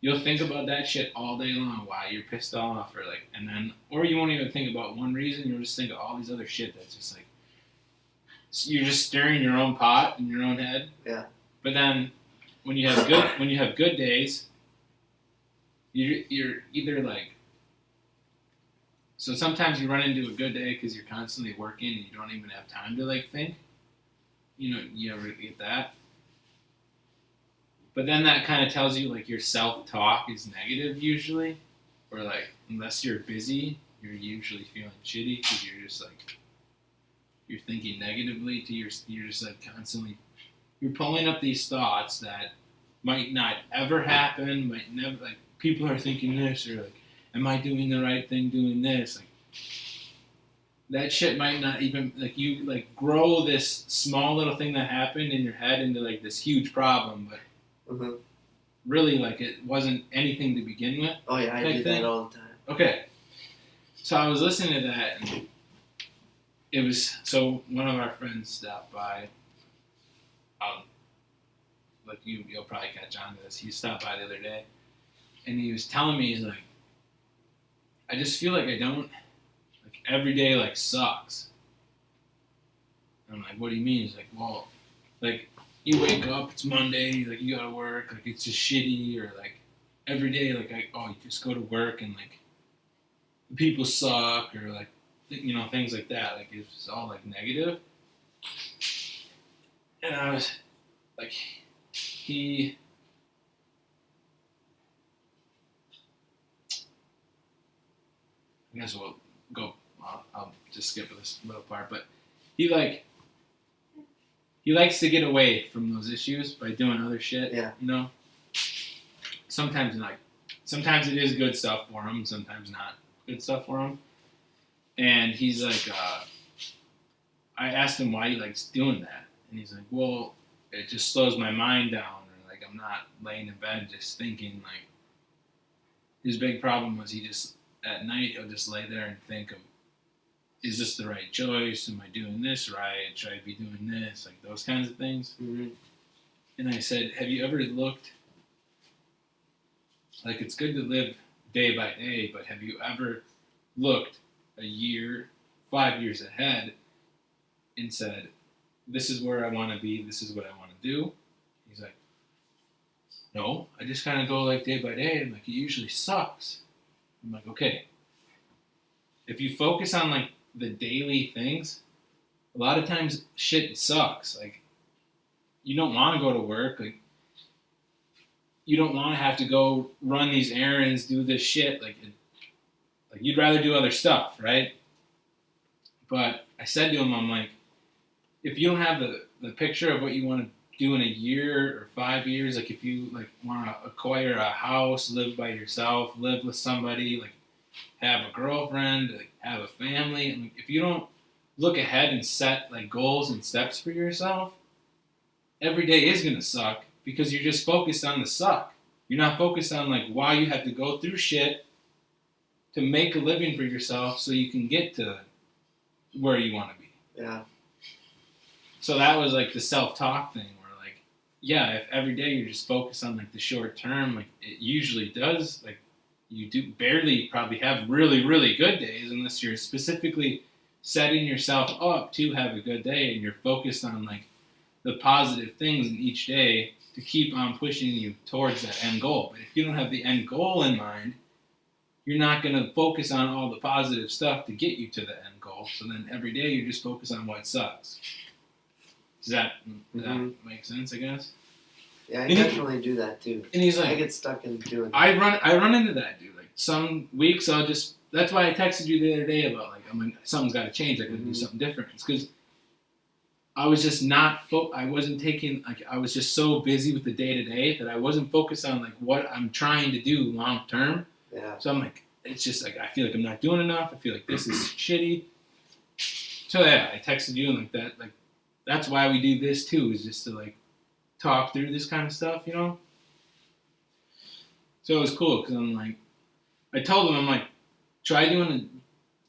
S3: you'll think about that shit all day long, why you're pissed off, or like, and then, or you won't even think about one reason, you'll just think of all these other shit that's just like, you're just stirring your own pot in your own head.
S4: Yeah.
S3: But then, when you have good days, you're either like, so sometimes you run into a good day because you're constantly working and you don't even have time to like think. You know, you ever get that? But then that kind of tells you like your self-talk is negative usually, or like unless you're busy, you're usually feeling shitty because you're just like, you're thinking negatively to you're just like constantly, you're pulling up these thoughts that might not ever happen, might never, like, people are thinking this, or like, am I doing the right thing doing this? Like, that shit might not even, like, you, like, grow this small little thing that happened in your head into, like, this huge problem, but really, like, it wasn't anything to begin with.
S4: Oh, yeah, I do that all the time.
S3: Okay. So I was listening to that, and it was, so one of our friends stopped by, like, you'll probably catch on to this. He stopped by the other day, and he was telling me, he's like, I just feel like I don't, like, every day, like, sucks. And I'm like, what do you mean? He's like, well, like, you wake up, it's Monday, like you gotta work, like it's just shitty, or like every day, like you just go to work and like the people suck, or like things like that. Like it's just all like negative. And I was like, I guess we'll go. I'll just skip this little part, but he likes to get away from those issues by doing other shit.
S4: Yeah.
S3: Sometimes it is good stuff for him, sometimes not good stuff for him. And he's like, I asked him why he likes doing that, and he's like, well, it just slows my mind down, or like I'm not laying in bed just thinking. Like his big problem was he just at night he'll just lay there and think of, is this the right choice? Am I doing this right? Should I be doing this? Like those kinds of things.
S4: Mm-hmm.
S3: And I said, have you ever looked, like it's good to live day by day, but have you ever looked a year, 5 years ahead and said, this is where I want to be, this is what I want to do? He's like, no, I just kind of go like day by day, and like it usually sucks. I'm like, okay. If you focus on like the daily things, a lot of times shit sucks. Like you don't want to go to work. Like you don't want to have to go run these errands, do this shit. Like you'd rather do other stuff, right? But I said to him, I'm like, if you don't have the picture of what you want to do in a year or 5 years, like if you like want to acquire a house, live by yourself, live with somebody, like have a girlfriend, like have a family, and if you don't look ahead and set like goals and steps for yourself, every day is gonna suck because you're just focused on the suck. You're not focused on like why you have to go through shit to make a living for yourself so you can get to where you want to be.
S4: Yeah.
S3: So that was like the self-talk thing where like, yeah, if every day you're just focused on like the short term, like it usually does, like you do barely probably have really, really good days unless you're specifically setting yourself up to have a good day and you're focused on like the positive things in each day to keep on pushing you towards that end goal. But if you don't have the end goal in mind, you're not going to focus on all the positive stuff to get you to the end goal. So then every day you're just focused on what sucks. Does that make sense, I guess?
S4: Yeah, I definitely do that too.
S3: And he's like,
S4: I get stuck in doing that.
S3: I run into that, dude. Like some weeks I'll just, that's why I texted you the other day about like, I'm like, something's got to change. I got to do something different. It's because I was just not, I wasn't taking, like, I was just so busy with the day to day that I wasn't focused on like what I'm trying to do long term.
S4: Yeah.
S3: So I'm like, it's just like, I feel like I'm not doing enough. I feel like this is shitty. So yeah, I texted you and like that, like, that's why we do this too, is just to like talk through this kind of stuff, you know? So it was cool because I'm like, I told him, I'm like, try doing a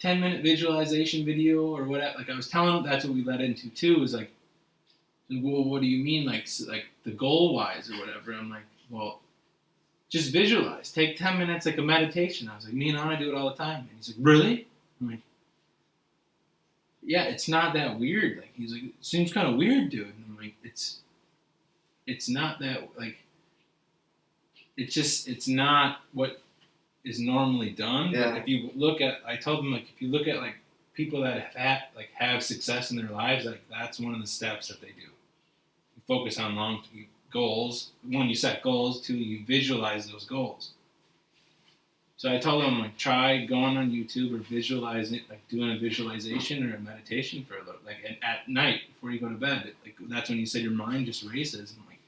S3: 10-minute visualization video or whatever. Like I was telling him that's what we led into too, is like, well, what do you mean? Like the goal wise or whatever. I'm like, well, just visualize. Take 10 minutes like a meditation. I was like, me and Anna do it all the time. And he's like, really? I'm like, yeah, it's not that weird. Like he's like, it seems kind of weird, dude. And I'm like, it's not that, like, it's not what is normally done.
S4: Yeah.
S3: But if you look at, I told him, like, if you look at like people that have success in their lives, like that's one of the steps that they do. You focus on long goals. One, you set goals. Two, you visualize those goals. So I told him, like, try going on YouTube or visualizing, like doing a visualization or a meditation for a little, like at night before you go to bed. Like that's when you said your mind just races. And like,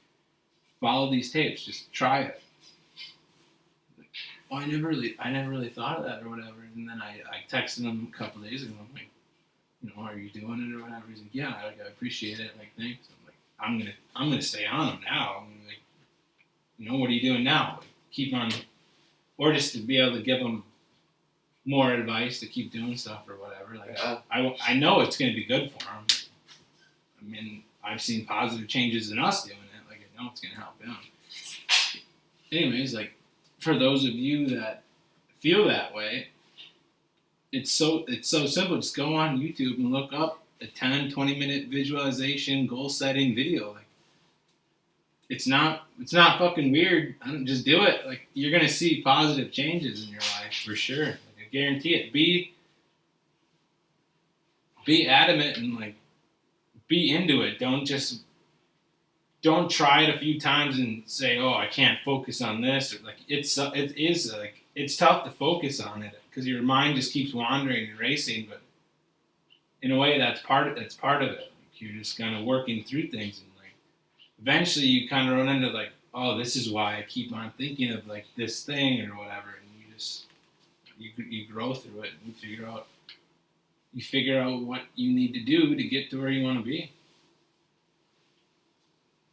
S3: follow these tapes, just try it. Like, oh, I never really thought of that or whatever. And then I texted him a couple days ago. I'm like, you know, are you doing it or whatever? He's like, yeah, I appreciate it. Like, thanks. I'm like, I'm gonna stay on him now. I'm like, you know, what are you doing now? Like, keep on. Or just to be able to give them more advice to keep doing stuff or whatever. Like I know it's going to be good for them. I mean, I've seen positive changes in us doing it. Like I know it's going to help them. Anyways, like for those of you that feel that way, it's so simple. Just go on YouTube and look up a 10, 20-minute visualization goal setting video. Like it's not fucking weird. Just do it. Like, you're gonna see positive changes in your life for sure. Like, I guarantee it. Be adamant and like be into it. Don't try it a few times and say, "Oh, I can't focus on this." Or like it's tough to focus on it because your mind just keeps wandering and racing. But in a way, that's part of it. Like, you're just kind of working through things, and like eventually you kind of run into like, "Oh, this is why I keep on thinking of like this thing or whatever," and you grow through it and you figure out what you need to do to get to where you want to be.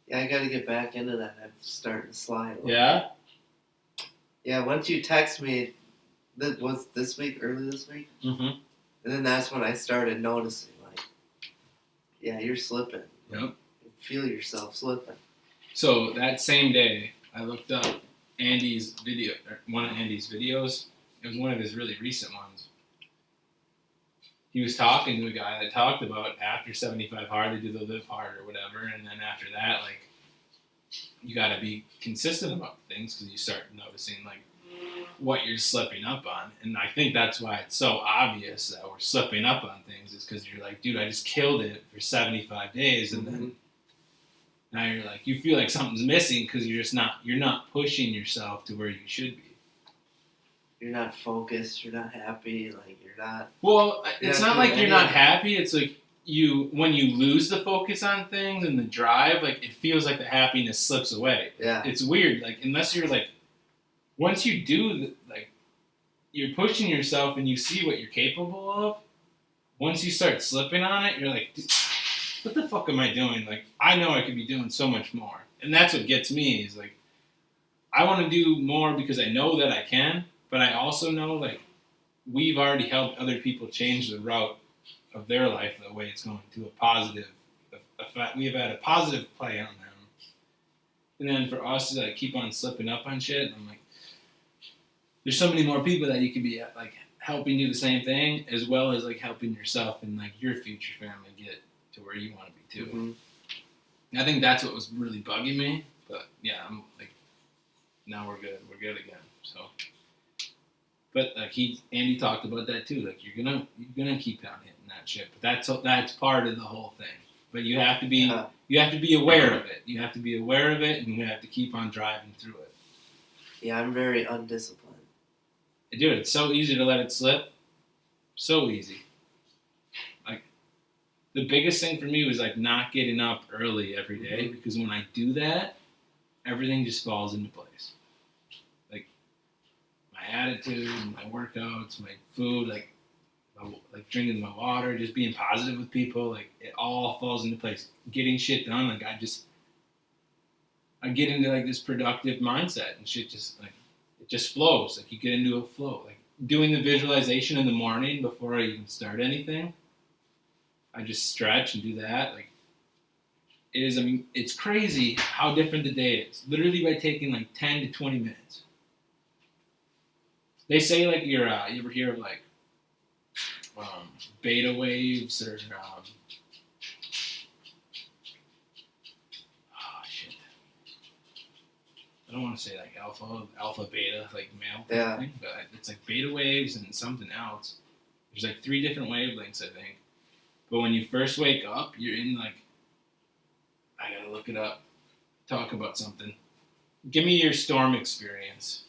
S4: Yeah, I got to get back into that. I'm starting to slide. A little
S3: Yeah.
S4: bit. Yeah, once you text me, that was early this week,
S3: Mm-hmm.
S4: and then that's when I started noticing, like, yeah, you're slipping.
S3: Yep.
S4: You feel yourself slipping.
S3: So that same day, I looked up Andy's video, or one of Andy's videos. It was one of his really recent ones. He was talking to a guy that talked about after 75 hard, they do the live hard or whatever, and then after that, like, you got to be consistent about things because you start noticing like what you're slipping up on, and I think that's why it's so obvious that we're slipping up on things is because you're like, dude, I just killed it for 75 days, and then now you're like, you feel like something's missing because you're not pushing yourself to where you should be.
S4: You're not focused. You're not happy. Like, you're not.
S3: Well, it's not like you're not
S4: anything.
S3: happy. It's like when you lose the focus on things and the drive, like it feels like the happiness slips away.
S4: Yeah.
S3: It's weird. Like, unless you're like, once you do, like, you're pushing yourself and you see what you're capable of. Once you start slipping on it, you're like, what the fuck am I doing? Like, I know I could be doing so much more. And that's what gets me is like, I want to do more because I know that I can, but I also know like we've already helped other people change the route of their life the way it's going to a positive effect. We've had a positive play on them. And then for us to like keep on slipping up on shit, I'm like, there's so many more people that you could be like helping do the same thing, as well as like helping yourself and like your future family get to where you want to be too.
S4: Mm-hmm.
S3: And I think that's what was really bugging me. But yeah, I'm like, now we're good. We're good again. So, but like Andy talked about that too. Like you're gonna keep on hitting that shit. But that's part of the whole thing. But you have to be aware of it. You have to be aware of it, and you have to keep on driving through it.
S4: Yeah, I'm very undisciplined.
S3: Dude, it's so easy to let it slip. So easy. Like, the biggest thing for me was like not getting up early every day, because when I do that, everything just falls into place. Like my attitude, my workouts, my food, like drinking my water, just being positive with people, like it all falls into place. Getting shit done, like I get into like this productive mindset, and shit just like it just flows. Like you get into a flow. Like doing the visualization in the morning before I even start anything, I just stretch and do that. Like it is. I mean, it's crazy how different the day is. Literally by taking like 10 to 20 minutes. They say like you ever hear of like beta waves or I don't want to say like alpha, beta, like male thing, but it's like beta waves and something else. There's like 3 different wavelengths, I think. But when you first wake up, you're in like, I gotta look it up, talk about something. Give me your storm experience.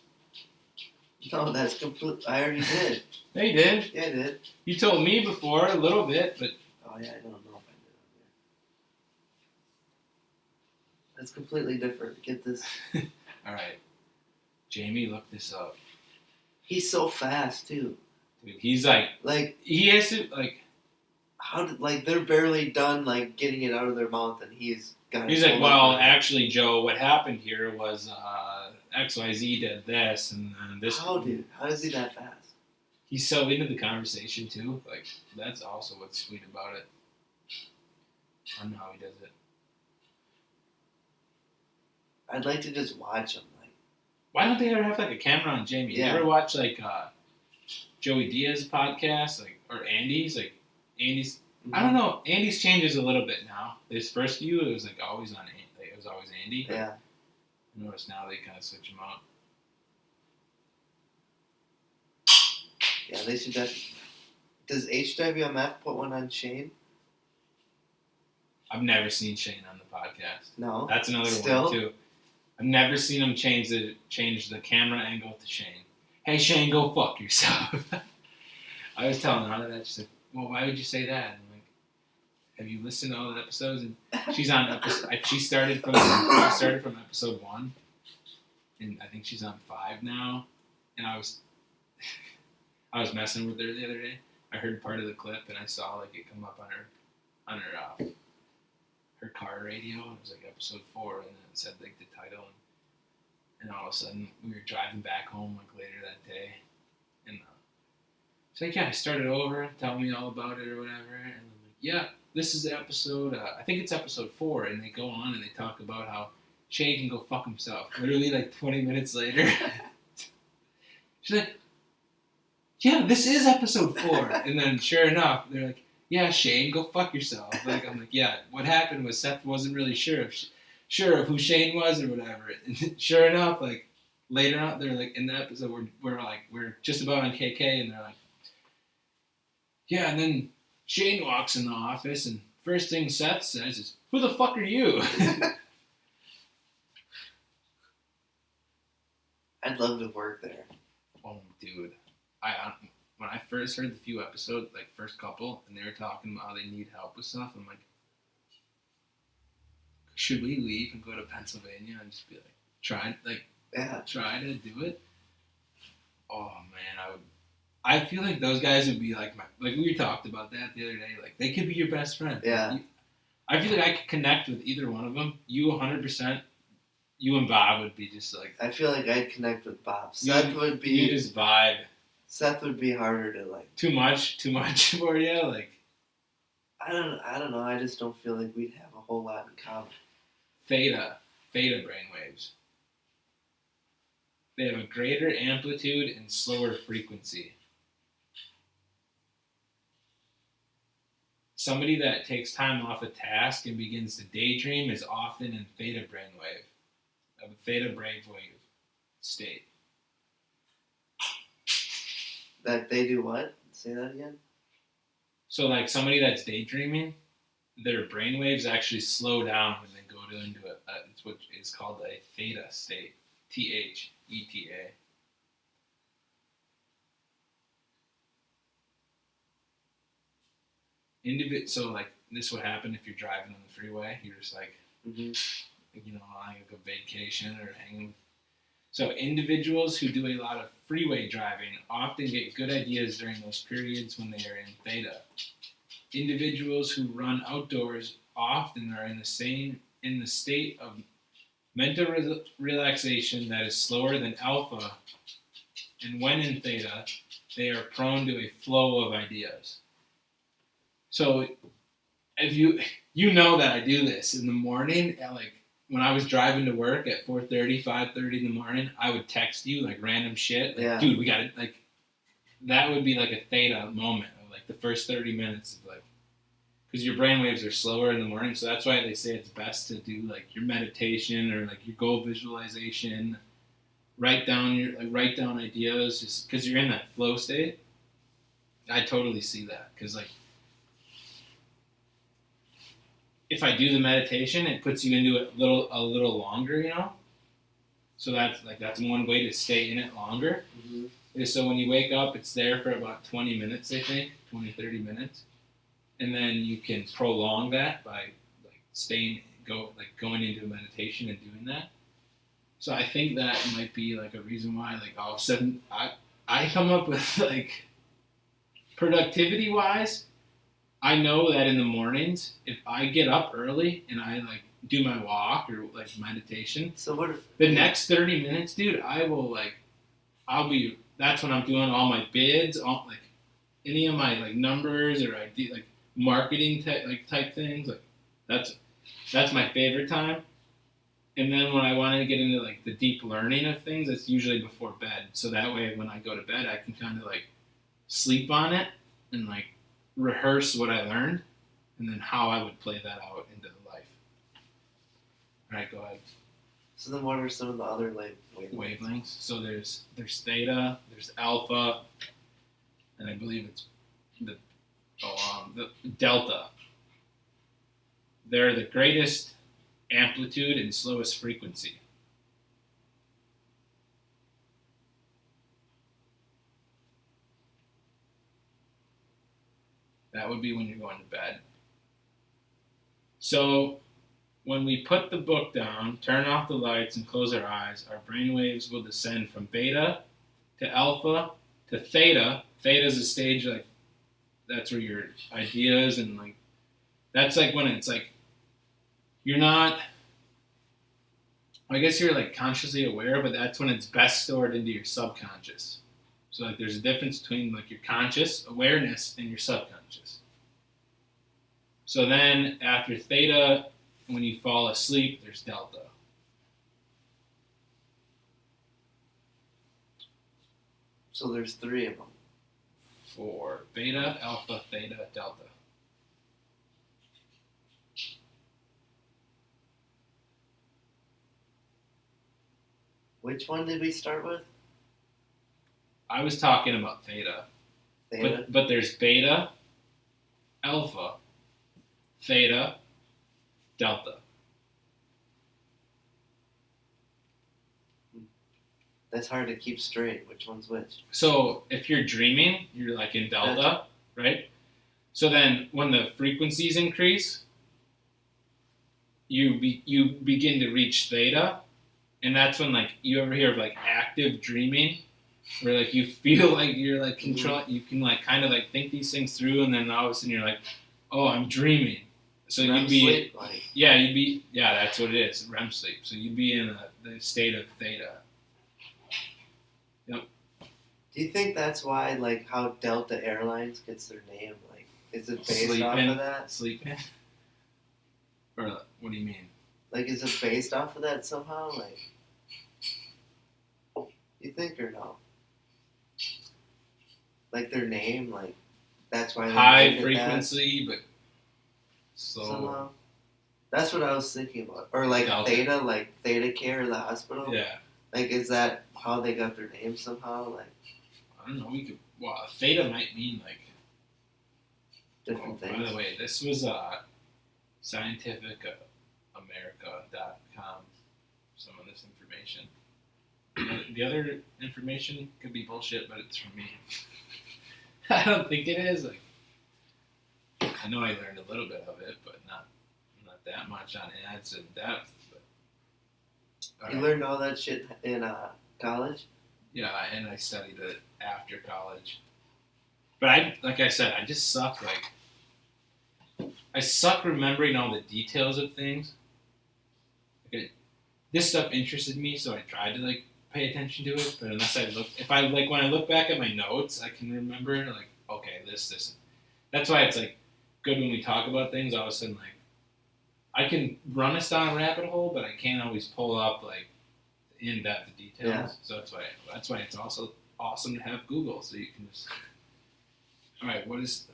S4: No, that's complete. I already did.
S3: Yeah, you did.
S4: Yeah, I did.
S3: You told me before a little bit, but.
S4: Oh yeah, I don't know if I did on there. That's completely different. Get this.
S3: All right, Jamie, look this up.
S4: He's so fast too.
S3: Dude, he's like he has to like.
S4: How did they're barely done like getting it out of their mouth, and he's got.
S3: He's like, well, actually, Joe, what happened here was XYZ did this, and this.
S4: How, dude? How is he that fast?
S3: He's so into the conversation too. Like that's also what's sweet about it. I don't know how he does it.
S4: I'd like to just watch him. Like,
S3: why don't they ever have like a camera on Jamie?
S4: Yeah.
S3: You ever watch like Joey Diaz podcast, like or Andy's? Like Andy's, I don't know. Andy's changes a little bit now. His first few, it was like always on was always Andy.
S4: Yeah.
S3: I noticed now they kind of switch him out.
S4: Yeah, they should definitely. Does HWMF put one on Shane?
S3: I've never seen Shane on the podcast.
S4: No.
S3: That's another
S4: Still?
S3: one too. I've never seen him change the camera angle to Shane. Hey Shane, go fuck yourself. I was telling Anna that. She's like, well, why would you say that? And I'm like, have you listened to all the episodes? And she's on episode. She started from episode 1, and I think she's on 5 now. And I was messing with her the other day. I heard part of the clip, and I saw like it come up on her car radio, and it was like episode 4, and then it said like the title, and all of a sudden we were driving back home like later that day, and she's like, yeah, I started over, tell me all about it or whatever, and I'm like, yeah, this is the episode, I think it's episode 4, and they go on and they talk about how Shane can go fuck himself. Literally like 20 minutes later, she's like, yeah, this is episode 4, and then sure enough, they're like, yeah, Shane, go fuck yourself. Like, I'm like, yeah, what happened was Seth wasn't really sure of who Shane was or whatever. And sure enough, like, later on, they're like, in the episode, we're just about on KK, and they're like, yeah, and then Shane walks in the office, and first thing Seth says is, who the fuck are you?
S4: I'd love to work there.
S3: Oh, dude. When I first heard the few episodes, like first couple, and they were talking about how they need help with stuff, I'm like, should we leave and go to Pennsylvania and just be like, try to do it? Oh man, I feel like those guys would be like we talked about that the other day. Like they could be your best friend.
S4: Yeah.
S3: I feel like I could connect with either one of them. You 100%. You and Bob would be just like.
S4: I feel like I'd connect with Bob.
S3: You just vibe.
S4: Seth would be harder to like.
S3: Too much for you, like.
S4: I don't know. I just don't feel like we'd have a whole lot in common.
S3: Theta brainwaves. They have a greater amplitude and slower frequency. Somebody that takes time off a task and begins to daydream is often in theta brainwave, a theta brainwave state.
S4: That they do what? Say that again?
S3: So like somebody that's daydreaming, their brainwaves actually slow down when they go into it's what is called a theta state. THETA. So like this would happen if you're driving on the freeway. You're just like, on like a vacation or hanging. So individuals who do a lot of freeway driving often get good ideas during those periods when they are in theta. Individuals who run outdoors often are in the state of mental relaxation that is slower than alpha, and when in theta, they are prone to a flow of ideas. So if you know that I do this in the morning, like when I was driving to work at 4:30, 5:30 in the morning, I would text you like random shit. Like, dude, we got it. Like that would be like a theta moment of like the first 30 minutes of like, because your brainwaves are slower in the morning. So that's why they say it's best to do like your meditation or like your goal visualization. Write down ideas just because you're in that flow state. I totally see that because like, if I do the meditation, it puts you into it a little longer, So that's one way to stay in it longer. Mm-hmm. So when you wake up, it's there for about 20 minutes, I think, 20, 30 minutes. And then you can prolong that by going into meditation and doing that. So I think that might be like a reason why like all of a sudden I come up with like productivity wise, I know that in the mornings, if I get up early and I like do my walk or like meditation, the next 30 minutes, dude, that's when I'm doing all my bids, like any of my like numbers or idea, like marketing type things. Like that's my favorite time. And then when I want to get into like the deep learning of things, it's usually before bed. So that way when I go to bed, I can kind of like sleep on it and like rehearse what I learned and then how I would play that out into life. Alright, go ahead.
S4: So then, what are some of the other
S3: Wavelengths. So there's theta, there's alpha, and I believe it's the delta. They're the greatest amplitude and slowest frequency. That would be when you're going to bed. So when we put the book down, turn off the lights, and close our eyes, our brain waves will descend from beta to alpha to theta. Theta is a stage like that's where your ideas and like that's like when it's like you're not. I guess you're like consciously aware, but that's when it's best stored into your subconscious. So like there's a difference between like your conscious awareness and your subconscious. So then after theta, when you fall asleep, there's delta.
S4: So there's 3 of them.
S3: For beta, alpha, theta, delta.
S4: Which one did we start with?
S3: I was talking about theta.
S4: Theta?
S3: But there's beta, alpha, theta, delta.
S4: That's hard to keep straight. Which one's which?
S3: So if you're dreaming, you're like in delta, right? So then when the frequencies increase, you begin to reach theta, and that's when like you ever hear of like active dreaming, where like you feel like you're like control, you can like kind of like think these things through, and then all of a sudden you're like, oh, I'm dreaming. So
S4: REM
S3: you'd be
S4: sleep, like,
S3: that's what it is, REM sleep. So you'd be in the state of theta.
S4: do you think that's why, like, how Delta Airlines gets their name? Like, is it based off
S3: Sleeping?
S4: of that?
S3: Sleeping? Or what do you mean?
S4: Like, is it based off of that somehow? Like, you think or no? Like their name, like that's why they
S3: High
S4: named it
S3: frequency, but
S4: that
S3: slow.
S4: somehow. That's what I was thinking about. Or like
S3: Delta.
S4: Theta, like Theta Care, the hospital.
S3: Yeah.
S4: Like, is that how they got their name somehow? Like
S3: I don't know. Theta might mean like
S4: different things.
S3: By the way, this was scientificamerica.com. Some of this information. The other information could be bullshit, but it's from me. I don't think it is. Like, I know I learned a little bit of it, but not that much on ads in depth. But,
S4: You learned all that shit in college?
S3: Yeah, and I studied it after college. But like I said, I just suck. Like, I suck remembering all the details of things. Okay, this stuff interested me, so I tried to like pay attention to it. But when I look back at my notes, I can remember like, okay, this. That's why it's like good when we talk about things. All of a sudden, like, I can run us down a rabbit hole, but I can't always pull up like in-depth details.
S4: Yeah.
S3: So that's why it's also awesome to have Google, so you can just. All right, what is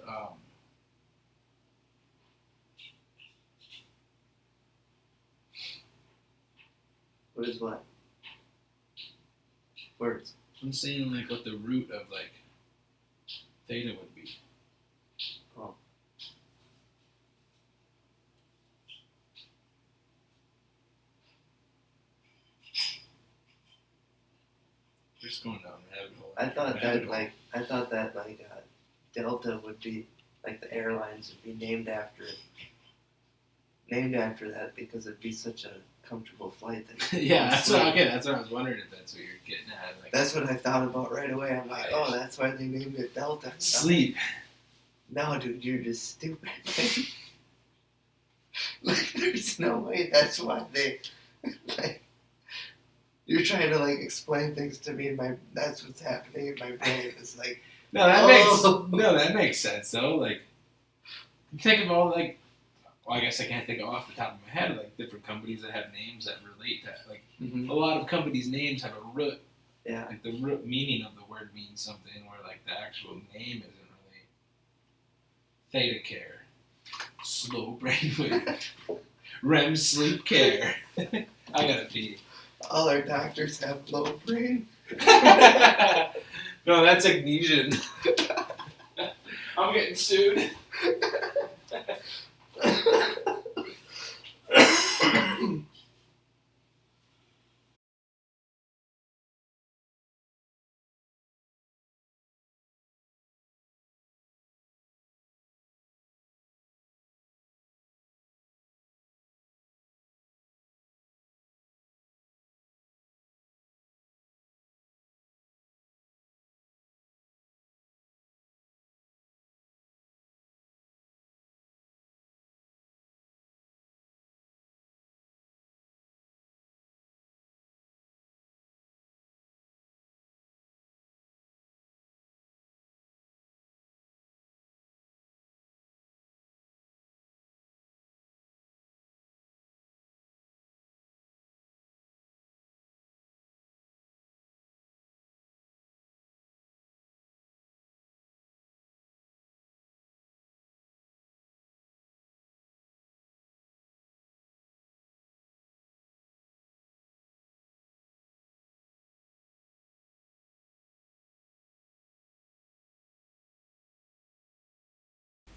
S4: What is what? Words.
S3: I'm saying like what the root of like theta would be.
S4: Oh.
S3: Just going down a rabbit hole.
S4: I thought that Delta would be like the airlines would be named after that because it'd be such a comfortable flight. That
S3: Yeah, that's what I was wondering if that's what you're getting at. Like,
S4: that's what I thought about right away. I'm like, oh, that's why they named it Delta.
S3: sleep.
S4: No, dude, you're just stupid. Like, there's no way that's why they. Like, you're trying to like explain things to me, that's what's happening in my brain. It's like,
S3: that makes sense though. Like, think of all like. Well, I guess I can't think of off the top of my head like different companies that have names that relate to like a lot of companies' names have a root.
S4: Yeah.
S3: Like the root meaning of the word means something, where like the actual name isn't really. Theta Care, slow brainwave, REM sleep care. I gotta pee.
S4: All our doctors have low brain.
S3: No, that's Agnesian. I'm getting sued.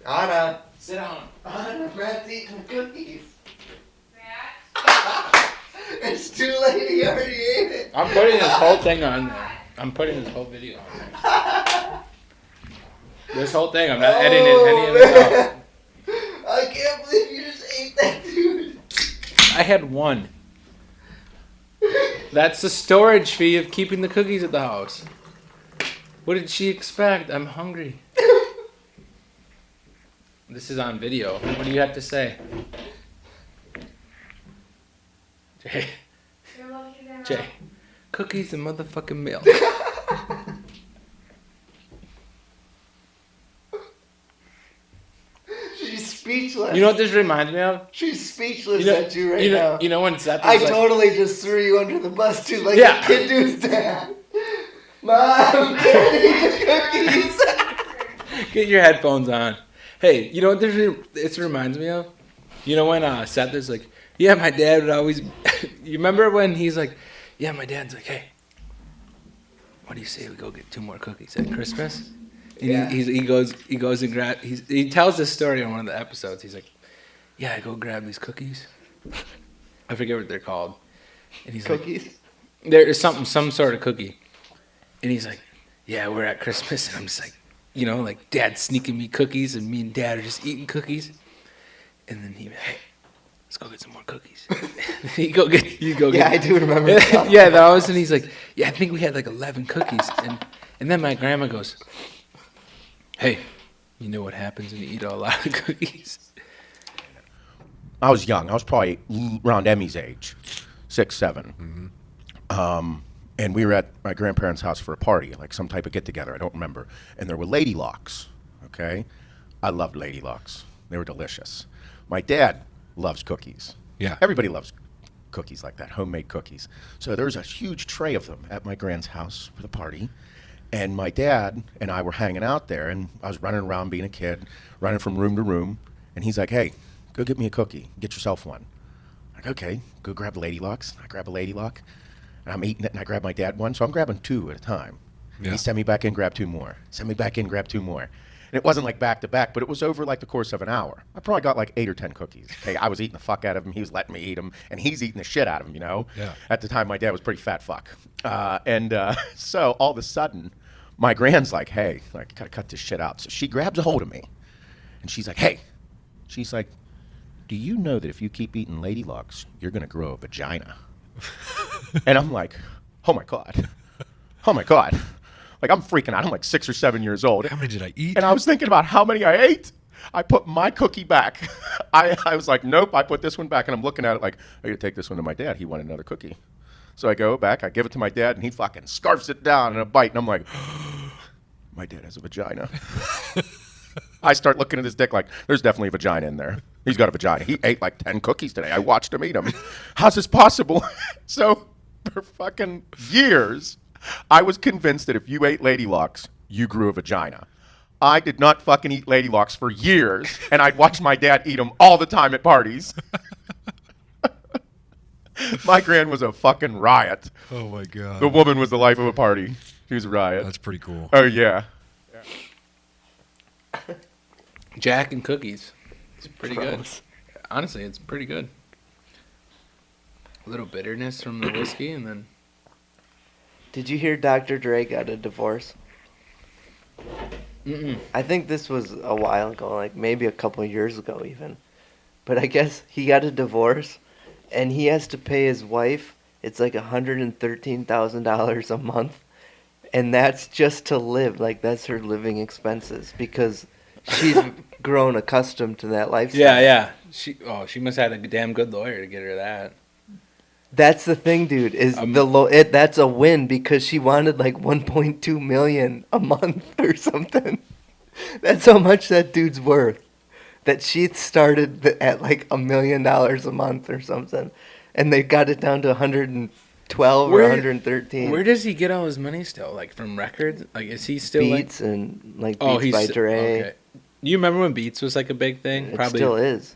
S4: Anna.
S3: Sit down.
S4: Anna, Matt's eating cookies.
S2: Matt?
S4: It's too late. He already ate it.
S3: I'm putting this whole thing on there. I'm putting this whole video on there. This whole thing. I'm not editing any of this out.
S4: I can't believe you just ate that, dude.
S3: I had one. That's the storage fee of keeping the cookies at the house. What did she expect? I'm hungry. This is on video. What do you have to say? Jay.
S2: You're lucky they're not.
S3: Jay. Cookies and motherfucking milk.
S4: She's speechless.
S3: You know what this reminds me of?
S4: She's speechless at you right now.
S3: You know when Seth
S4: I
S3: was like,
S4: totally just threw you under the bus too, like
S3: Yeah.
S4: a kid to his dad. Mom, cookies.
S3: get your headphones on. Hey, you know what this reminds me of? You know when Seth is like, yeah, my dad would always... You remember when he's like, yeah, my dad's like, hey, what do you say we go get 2 more cookies at Christmas? And
S4: Yeah.
S3: he goes and grab... He tells this story on one of the episodes. He's like, yeah, I go grab these cookies. I forget what they're called. And he's
S4: Cookies?
S3: like, there's some sort of cookie. And he's like, yeah, we're at Christmas. And I'm just like, you know, like Dad's sneaking me cookies and me and Dad are just eating cookies. And then he, hey, let's go get some more cookies. you go get.
S4: Yeah, I do remember that.
S3: Yeah, that was, and he's like, yeah, I think we had like 11 cookies. And then my grandma goes, hey, you know what happens when you eat a lot of cookies?
S1: I was young. I was probably around Emmy's age, 6, 7. And we were at my grandparents' house for a party, like some type of get-together. I don't remember. And there were Lady Locks, okay? I loved Lady Locks. They were delicious. My dad loves cookies.
S5: Yeah.
S1: Everybody loves cookies like that, homemade cookies. So there was a huge tray of them at my grand's house for the party. And my dad and I were hanging out there, and I was running around being a kid, running from room to room. And he's like, hey, go get me a cookie. Get yourself one. I'm like, okay, go grab Lady Locks. I grab a Lady Lock. And I'm eating it, and I grab my dad one. So I'm grabbing 2 at a time.
S5: Yeah.
S1: He sent me back in, grab 2 more. Send me back in, grab 2 more. And it wasn't like back to back, but it was over like the course of an hour. I probably got like 8 or 10 cookies. Okay, I was eating the fuck out of them. He was letting me eat them, and he's eating the shit out of them. You know.
S5: Yeah.
S1: At the time, my dad was pretty fat fuck. So all of a sudden, my grand's like, "Hey, like, gotta cut this shit out." So she grabs a hold of me, and she's like, "Hey," she's like, "Do you know that if you keep eating Lady Locks, you're gonna grow a vagina?" And I'm like, "Oh my god, oh my god." Like, I'm freaking out. I'm like 6 or 7 years old.
S5: How many did I eat?
S1: And I was thinking about how many I ate. I put my cookie back. I was like, nope, I put this one back. And I'm looking at it like, I gotta take this one to my dad. He wanted another cookie. So I go back, I give it to my dad, and he fucking scarfs it down in a bite. And I'm like, my dad has a vagina. I start looking at his dick like, there's definitely a vagina in there. He's got a vagina. He ate like 10 cookies today. I watched him eat them. How's this possible? So for fucking years, I was convinced that if you ate Lady Locks, you grew a vagina. I did not fucking eat Lady Locks for years, and I'd watch my dad eat them all the time at parties. My grand was a fucking riot.
S5: Oh my god.
S1: The woman was the life of a party. She was a riot.
S5: That's pretty cool.
S1: Oh yeah.
S3: Jack and cookies. It's pretty good.
S4: Gross.
S3: Honestly, it's pretty good. A little bitterness from the whiskey, and then
S4: Did you hear Dr. Dre got a divorce? I think this was a while ago, like maybe a couple of years ago even. But I guess he got a divorce, and he has to pay his wife. It's like $113,000 a month, and that's just to live. Like that's her living expenses because she's grown accustomed to that lifestyle.
S3: yeah. She must have had a damn good lawyer to get her that.
S4: That's the thing, dude. Is that's a win because she wanted like 1.2 million a month or something. That's how much that dude's worth. That she started at like $1 million a month or something, and they got it down to 112 or 113.
S3: Where does he get all his money still? Like from records? Like is he still
S4: Beats and like Beats
S3: he's
S4: by Dre.
S3: Okay. You remember when Beats was like a big thing?
S4: It still is,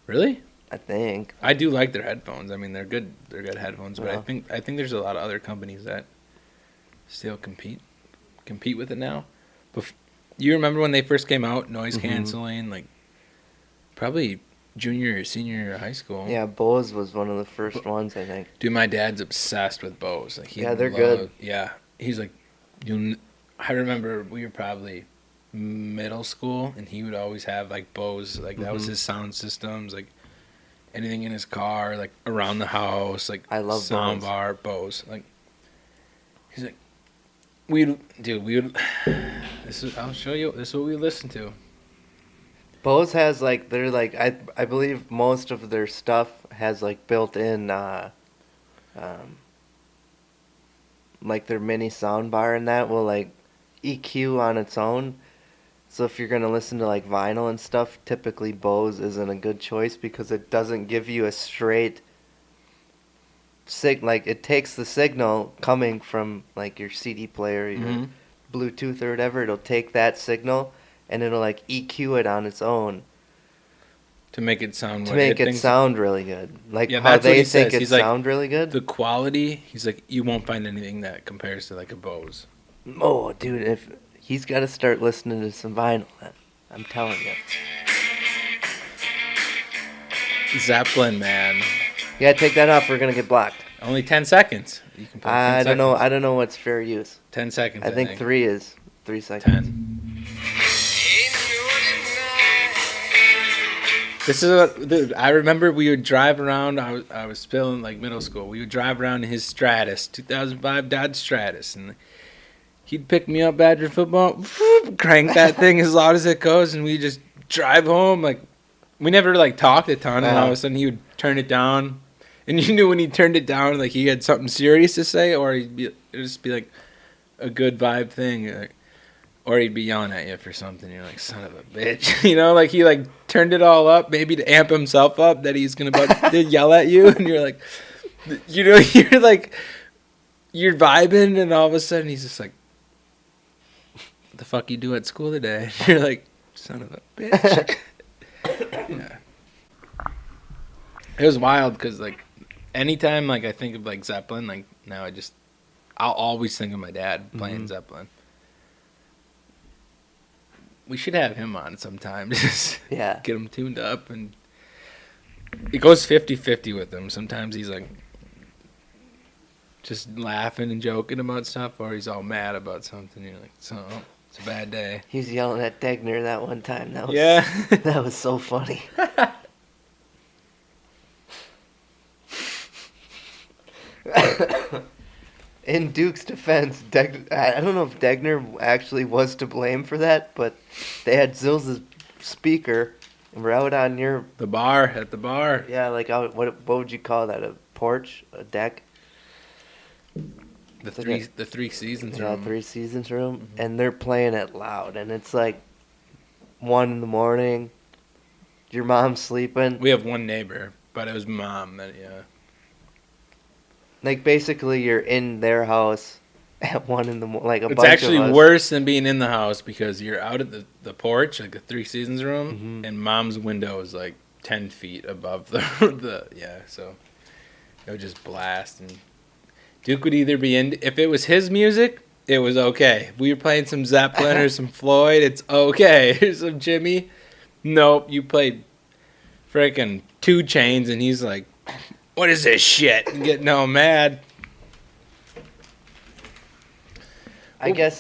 S3: Really?
S4: I think.
S3: I do like their headphones. I mean, they're good. They're good headphones. But
S4: Yeah.
S3: I think there's a lot of other companies that still compete with it now. You remember when they first came out, noise canceling, like probably junior or senior year of high school.
S4: Yeah, Bose was one of the first ones, I think.
S3: Dude, my dad's obsessed with Bose. Like
S4: Yeah, they're good.
S3: Yeah, he's like, I remember we were probably middle school, and he would always have like Bose. Like that was his sound systems. Like anything in his car, like around the house, like
S4: I love
S3: soundbar, Bose. Like he's like, we would. I'll show you. This is what we listen to.
S4: Bose has like they're like I believe most of their stuff has like built in like their mini sound bar and that will like EQ on its own. So if you're gonna listen to like vinyl and stuff, typically Bose isn't a good choice because it doesn't give you a straight like it takes the signal coming from like your CD player, your Bluetooth or whatever, it'll take that signal and it'll like EQ it on its own
S3: To make it sound
S4: sound really good. Like
S3: Yeah,
S4: how
S3: that's what
S4: they
S3: he
S4: think
S3: says.
S4: it
S3: He's like,
S4: sound really good.
S3: the quality. He's like, you won't find anything that compares to like a Bose.
S4: Oh, dude, if he's got to start listening to some vinyl, then I'm telling you.
S3: Zeppelin, man.
S4: You gotta take that off. We're gonna get blocked.
S3: Only 10 seconds. You can put 10
S4: I don't know.
S3: seconds.
S4: I don't know what's fair use.
S3: 10 seconds.
S4: I think 3 is 3 seconds.
S3: 10. This is what, dude, I remember we would drive around. I was still in like middle school. We would drive around in his Stratus, 2005 Dodge Stratus, and he'd pick me up after football, crank that thing as loud as it goes, and we just drive home. Like we never like talked a ton, and all of a sudden he would turn it down, and you knew when he turned it down, like he had something serious to say, or it'd just be like a good vibe thing. Like, or he'd be yelling at you for something. You're like, son of a bitch. You know, like he like turned it all up, maybe to amp himself up that he's going to yell at you. And you're like, you know, you're like, you're vibing. And all of a sudden he's just like, what the fuck you do at school today? And you're like, son of a bitch. Yeah. It was wild because like anytime like I think of like Zeppelin, like now I'll always think of my dad playing Zeppelin. We should have him on sometime. Just
S4: Yeah.
S3: get him tuned up. And it goes 50-50 with him. Sometimes he's like just laughing and joking about stuff, or he's all mad about something. You're like, so it's a bad day.
S4: He was yelling at Degner that one time. That was,
S3: Yeah.
S4: that was so funny. In Duke's defense, I don't know if Degner actually was to blame for that, but they had Zill's speaker, and we're out on your
S3: At the bar.
S4: yeah, like out, what would you call that? A porch, a deck?
S3: The three seasons
S4: Yeah,
S3: room.
S4: 3 seasons room, and they're playing it loud, and it's like 1 a.m. Your mom's sleeping.
S3: We have one neighbor, but it was mom. Yeah.
S4: Like basically, you're in their house at 1 a.m. Like a
S3: It's
S4: bunch
S3: actually
S4: of us.
S3: worse than being in the house because you're out at the porch, like the 3 seasons room,
S4: Mhm.
S3: and mom's window is like 10 feet above the yeah. So
S5: It would just blast, and Duke would either be in. If it was his music, it was okay. If we were playing some Zeppelin or some Floyd, it's okay. Some Jimmy. Nope, you played freaking 2 Chainz, and he's like, "What is this shit?" And getting all mad.
S2: I guess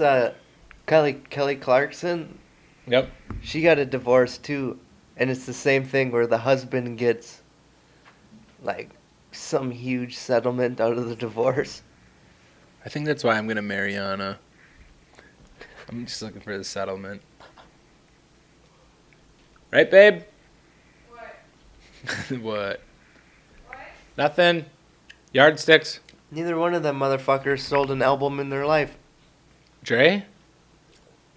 S2: Kelly Clarkson,
S5: Yep.
S2: she got a divorce too, and it's the same thing where the husband gets like some huge settlement out of the divorce.
S5: I think that's why I'm gonna marry Anna. I'm just looking for the settlement. Right, babe? What? What? Nothing. Yardsticks.
S2: Neither one of them motherfuckers sold an album in their life.
S5: Dre?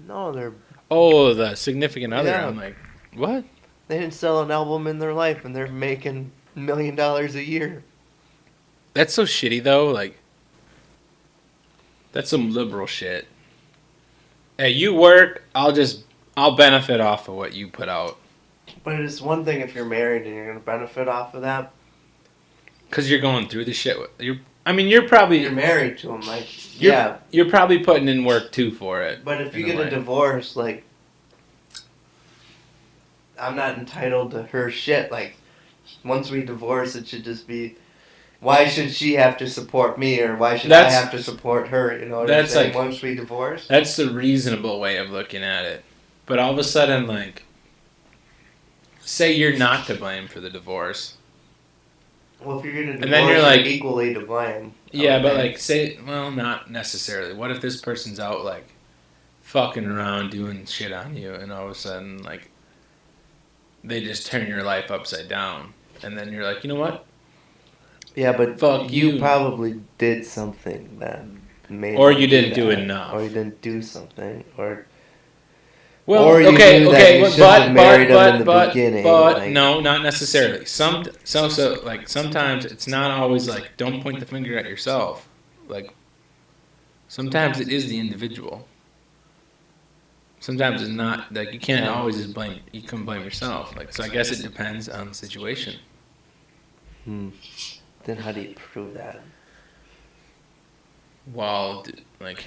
S2: No,
S5: Oh, the significant other.
S2: Yeah.
S5: I'm like, what?
S2: they didn't sell an album in their life, and they're making $1 million a year.
S5: That's so shitty though. Like, that's some liberal shit. Hey, you work. I'll benefit off of what you put out.
S2: But it's one thing if you're married and you're gonna benefit off of that.
S5: Cause you're going through the shit. You're probably
S2: You're married to them, like yeah.
S5: You're probably putting in work too for it.
S2: But if you
S5: in a
S2: get a
S5: way.
S2: divorce, like, I'm not entitled to her shit. Like, once we divorce, it should just be, why should she have to support me, or why should I have to support her? You know what I'm
S5: that's
S2: saying?
S5: like-
S2: Once we divorce.
S5: That's the reasonable way of looking at it. But all of a sudden, like, say you're not to blame for the divorce.
S2: Well, if you're gonna divorce,
S5: And then you're like-
S2: equally to blame.
S5: Yeah, but
S2: Okay.
S5: like, say, well, not necessarily. What if this person's out, like, fucking around doing shit on you, and all of a sudden, like, they just turn your life upside down, and then you're like, you know what?
S2: Yeah, but
S5: Fuck
S2: you
S5: you.
S2: probably did something that made.
S5: Or
S2: them
S5: you didn't do
S2: that.
S5: enough.
S2: Or you didn't do something, or
S5: Well,
S2: Or you
S5: okay,
S2: knew that
S5: okay,
S2: you
S5: but
S2: shouldn't have married him in the beginning, like-
S5: no, not necessarily. Like sometimes it's not always like don't point the finger at yourself. Like sometimes it is the individual. Sometimes it's not like you can't always just blame. You can blame yourself. Like so, I guess it depends on the situation.
S2: then how do you prove that?
S5: Well, like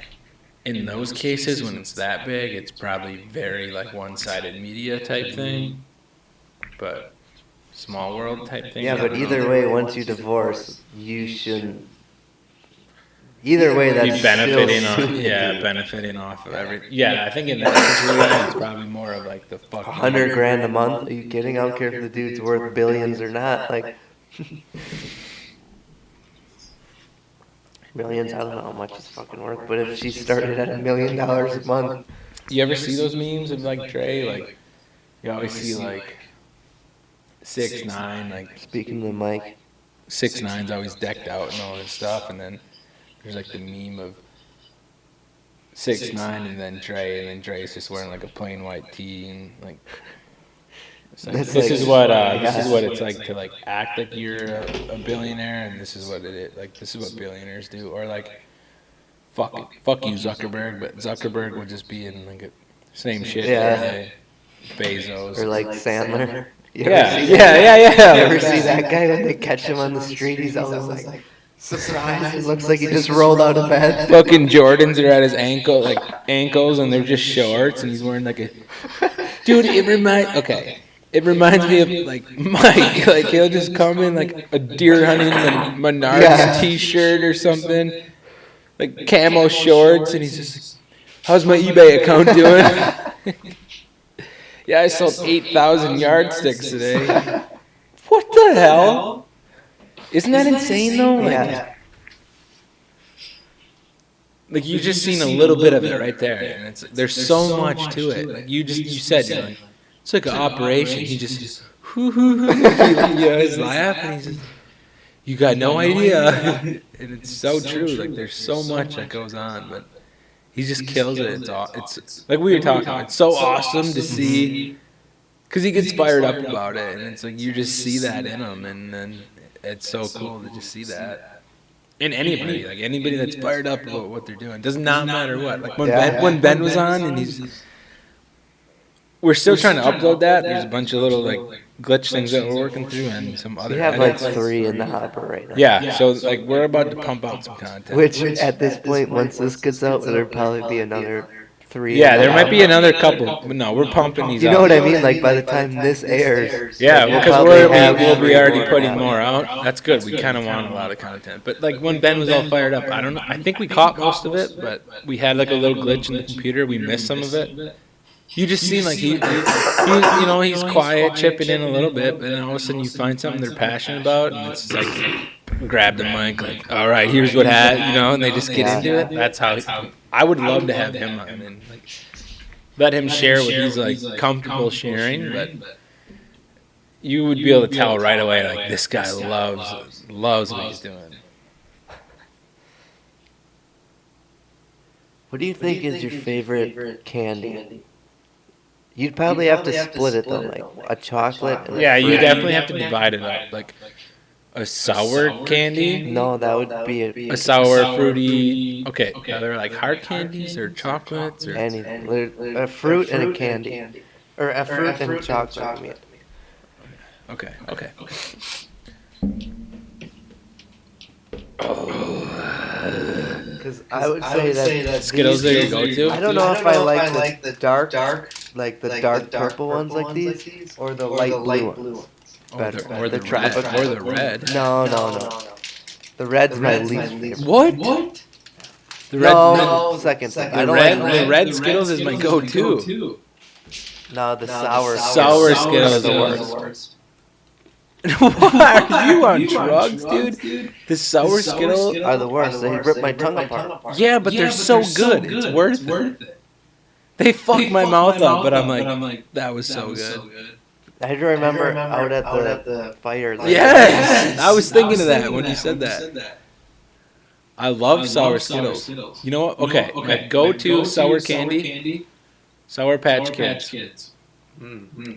S5: in those cases when it's that big, it's probably very like one-sided media type thing. But small world type thing.
S2: Yeah,
S5: I
S2: but
S5: don't know.
S2: either way, once you divorce, you shouldn't. Either way, that's
S5: Be benefiting
S2: still
S5: on, yeah, benefiting off of every. Yeah, I think in that situation, it's probably more of like the fucking.
S2: $100,000 a month? Are you kidding? I don't care if the dude's worth billions or not. Like, millions. I don't know how much it's fucking worth. But if she started at $1 million a month,
S5: You ever see those memes of like Dre? Like, you always see like 6ix9ine, like
S2: speaking to the mic,
S5: 6ix9ine's always decked out and all this stuff, and then there's like the meme of 6ix9ine and then Dre's just wearing like a plain white tee and like. It's like,
S2: That's
S5: this
S2: like-
S5: is what
S2: yeah.
S5: it's like to like act like you're a billionaire, and this is what it is. Like this is what billionaires do, or like fuck you Zuckerberg, but Zuckerberg would just be in like a same shit.
S2: Yeah.
S5: every day. Bezos.
S2: or like Sandler. You ever
S5: Yeah,
S2: see
S5: yeah,
S2: that?
S5: yeah, yeah.
S2: You ever see that guy when they catch him on the street? He's always like surprised. It looks like he just rolled out of bed.
S5: Fucking Jordans are at his ankles, and they're just shorts, and he's wearing like a. Dude, it reminds me of like Mike. Like he'll just come in like a deer hunting Menards
S2: Yeah.
S5: T-shirt or something, like camo shorts, and he's just, "How's my eBay account doing?" Yeah, I sold 8,000 yardsticks today. What the hell? Isn't that insane though? Like,
S2: Yeah.
S5: like you just seen a little bit of it right there, and there's so much to it. Like you said, you're like, it's like an operation. He just, he's laughing. He's just, you got no idea, and it's so true. Like there's so much that goes on, but he just kills it. It's like we were talking about. It's so awesome to see, because he gets fired up about it, and it's like you just see that in him, and then it's so cool to just see that. In anybody, like anybody that's fired up about what they're doing, does not matter what. Like when
S2: Yeah.
S5: Ben was on, and he's We're still trying to upload that. There's a bunch of little like glitch things that we're working through and some other.
S2: We have like
S5: edits.
S2: 3 in the hopper right now.
S5: Yeah, so like we're about to pump out some content.
S2: Which at this point, once this gets out, there'll probably be another 3.
S5: Yeah, there might be another couple. But no, we're pumping these
S2: You
S5: out.
S2: know what I mean? Like by the time this airs.
S5: Yeah,
S2: we'll
S5: because
S2: probably have
S5: we'll be
S2: 3
S5: already
S2: more
S5: putting
S2: out.
S5: more out. That's good. We kind of want a lot of content. But like when Ben was all fired up, I don't know. I think we caught most of it, but we had like a little glitch in the computer. We missed some of it. You just seem like he you know, he's quiet, chipping in a little bit, but then all of a sudden you find something they're passionate about, and it's like grab the mic, like, all right, here's what you know, and they just get into it. That's how I would love to have him on and like let him share what he's like comfortable sharing, but you would be able to tell right away, like this guy loves what he's doing.
S2: What do you think is your favorite candy? You'd probably have to split it though, like a chocolate. And
S5: Yeah,
S2: a
S5: you
S2: fruit.
S5: definitely have to divide it up, like a sour candy.
S2: No, that would be
S5: A sour, fruity. Okay, now they're like hard candies or chocolates or.
S2: anything. A fruit and a candy, or a fruit and a chocolate. I mean.
S5: Okay.
S2: Because I would say that
S5: Skittles are your go-to?
S2: I don't know if I like the dark, like the dark purple ones like these, or the light blue ones. Better.
S5: Or the
S2: tropical.
S5: red. Or the red.
S2: No. The red's my least favorite.
S5: What? The red.
S2: No, second. I don't like
S5: The red Skittles is my go-to.
S2: No, the sour.
S5: Sour Skittles are the worst. What? Are you on drugs, dude? The sour Skittles
S2: are the worst. They rip my tongue apart.
S5: Yeah, but they're so good. It's worth it. They fuck my mouth up, but I'm like, that was so good.
S2: I remember out at the fire.
S5: Yes, I was thinking of that when you said that. I love sour Skittles. You know what? Okay, my go-to sour candy, Sour Patch Kids.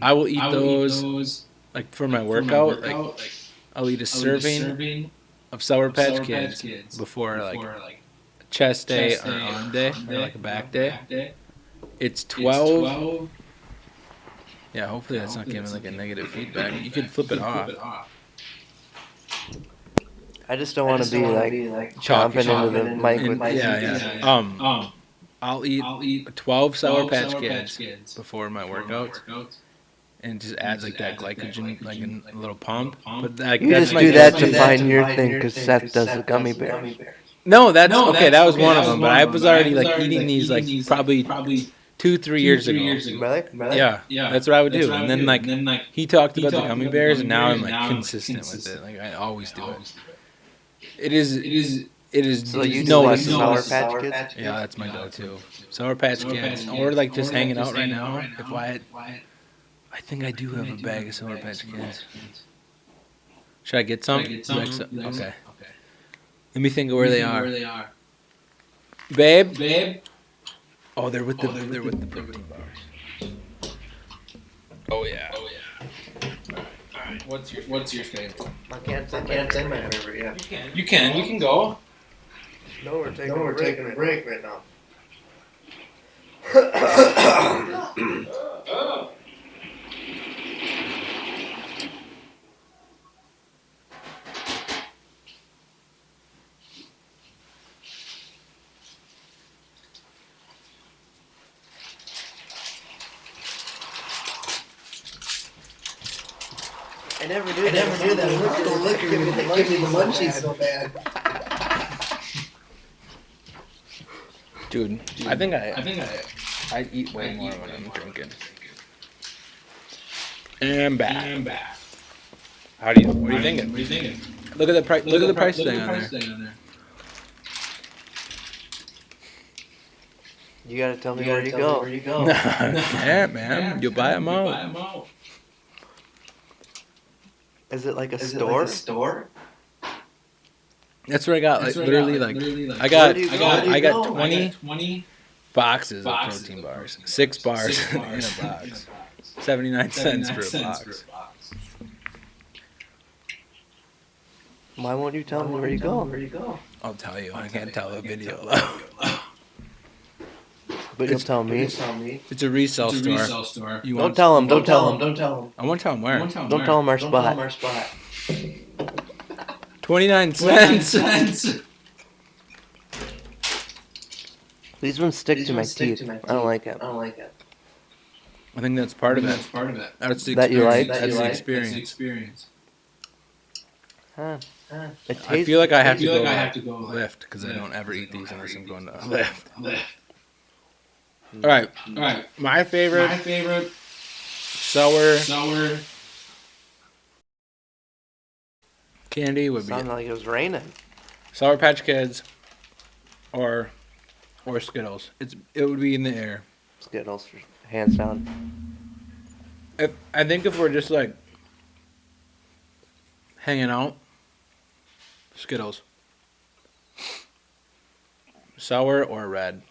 S5: I will eat those like for my workout. Like I'll eat a serving of Sour Patch Kids before like a chest day or arm day or like a back day. It's 12. Yeah, hopefully that's not giving like a negative feedback. You can flip it off.
S2: I just don't want to be like chomping into the mic with my
S5: I'll eat 12 Sour Patch Kids before my workouts, and just adds like that glycogen, like a little pump. But that,
S2: you just do that to find your thing because Seth does the gummy bears.
S5: No, that's okay. That was one of them. But I was already like eating these like probably 2-3 years ago.
S2: Really?
S5: Yeah, that's what I would do. And then like he talked about the gummy bears, and now I'm like consistent with it. Like I always do it. It is.
S2: So you
S5: no,
S2: like Sour Patch Kids?
S5: Yeah, that's my go-to. Sour Patch Kids, or like just hanging out right now. If I think I do have a bag of Sour Patch Kids. Should I get some? Okay. Let me think of where they are. Babe. Oh, they're with the protein bars. Oh yeah. Alright. What's your favorite?
S2: I can't say my favorite yet.
S5: You can go.
S2: No, we're taking a break right now. I never knew that. Look at me, give me the munchies so bad.
S5: Dude, I think I eat way more when I'm drinking. And back. What are you thinking? Look at the price. Look at the price thing on there.
S2: You gotta tell me where you go.
S5: Yeah, man. You buy them out.
S2: Is it like a store?
S5: That's what I got. Like literally, like I got 20 boxes of protein bars. 6 bars in a box. 79 cents for a box.
S2: Why won't you tell me where you go?
S5: I'll tell you. I can't tell the video though.
S2: But you'll tell me.
S5: It's a resale store. You
S2: Don't tell him. Don't tell him.
S5: I won't tell him where.
S2: Don't tell him our spot.
S5: 29 cents.
S2: These ones stick to my teeth. I don't like it.
S5: I think that's part of it. That's the
S2: That you like?
S5: experience. That's the
S3: That's the
S5: experience.
S2: Huh. It tastes,
S5: I feel like I have to
S3: go
S5: lift because I don't ever eat these unless I'm going to lift. All right. My favorite sour candy would be
S2: sounded like it was raining.
S5: Sour Patch Kids or Skittles. It would be in the air.
S2: Skittles, hands down.
S5: I think if we're just like hanging out, Skittles. Sour or red.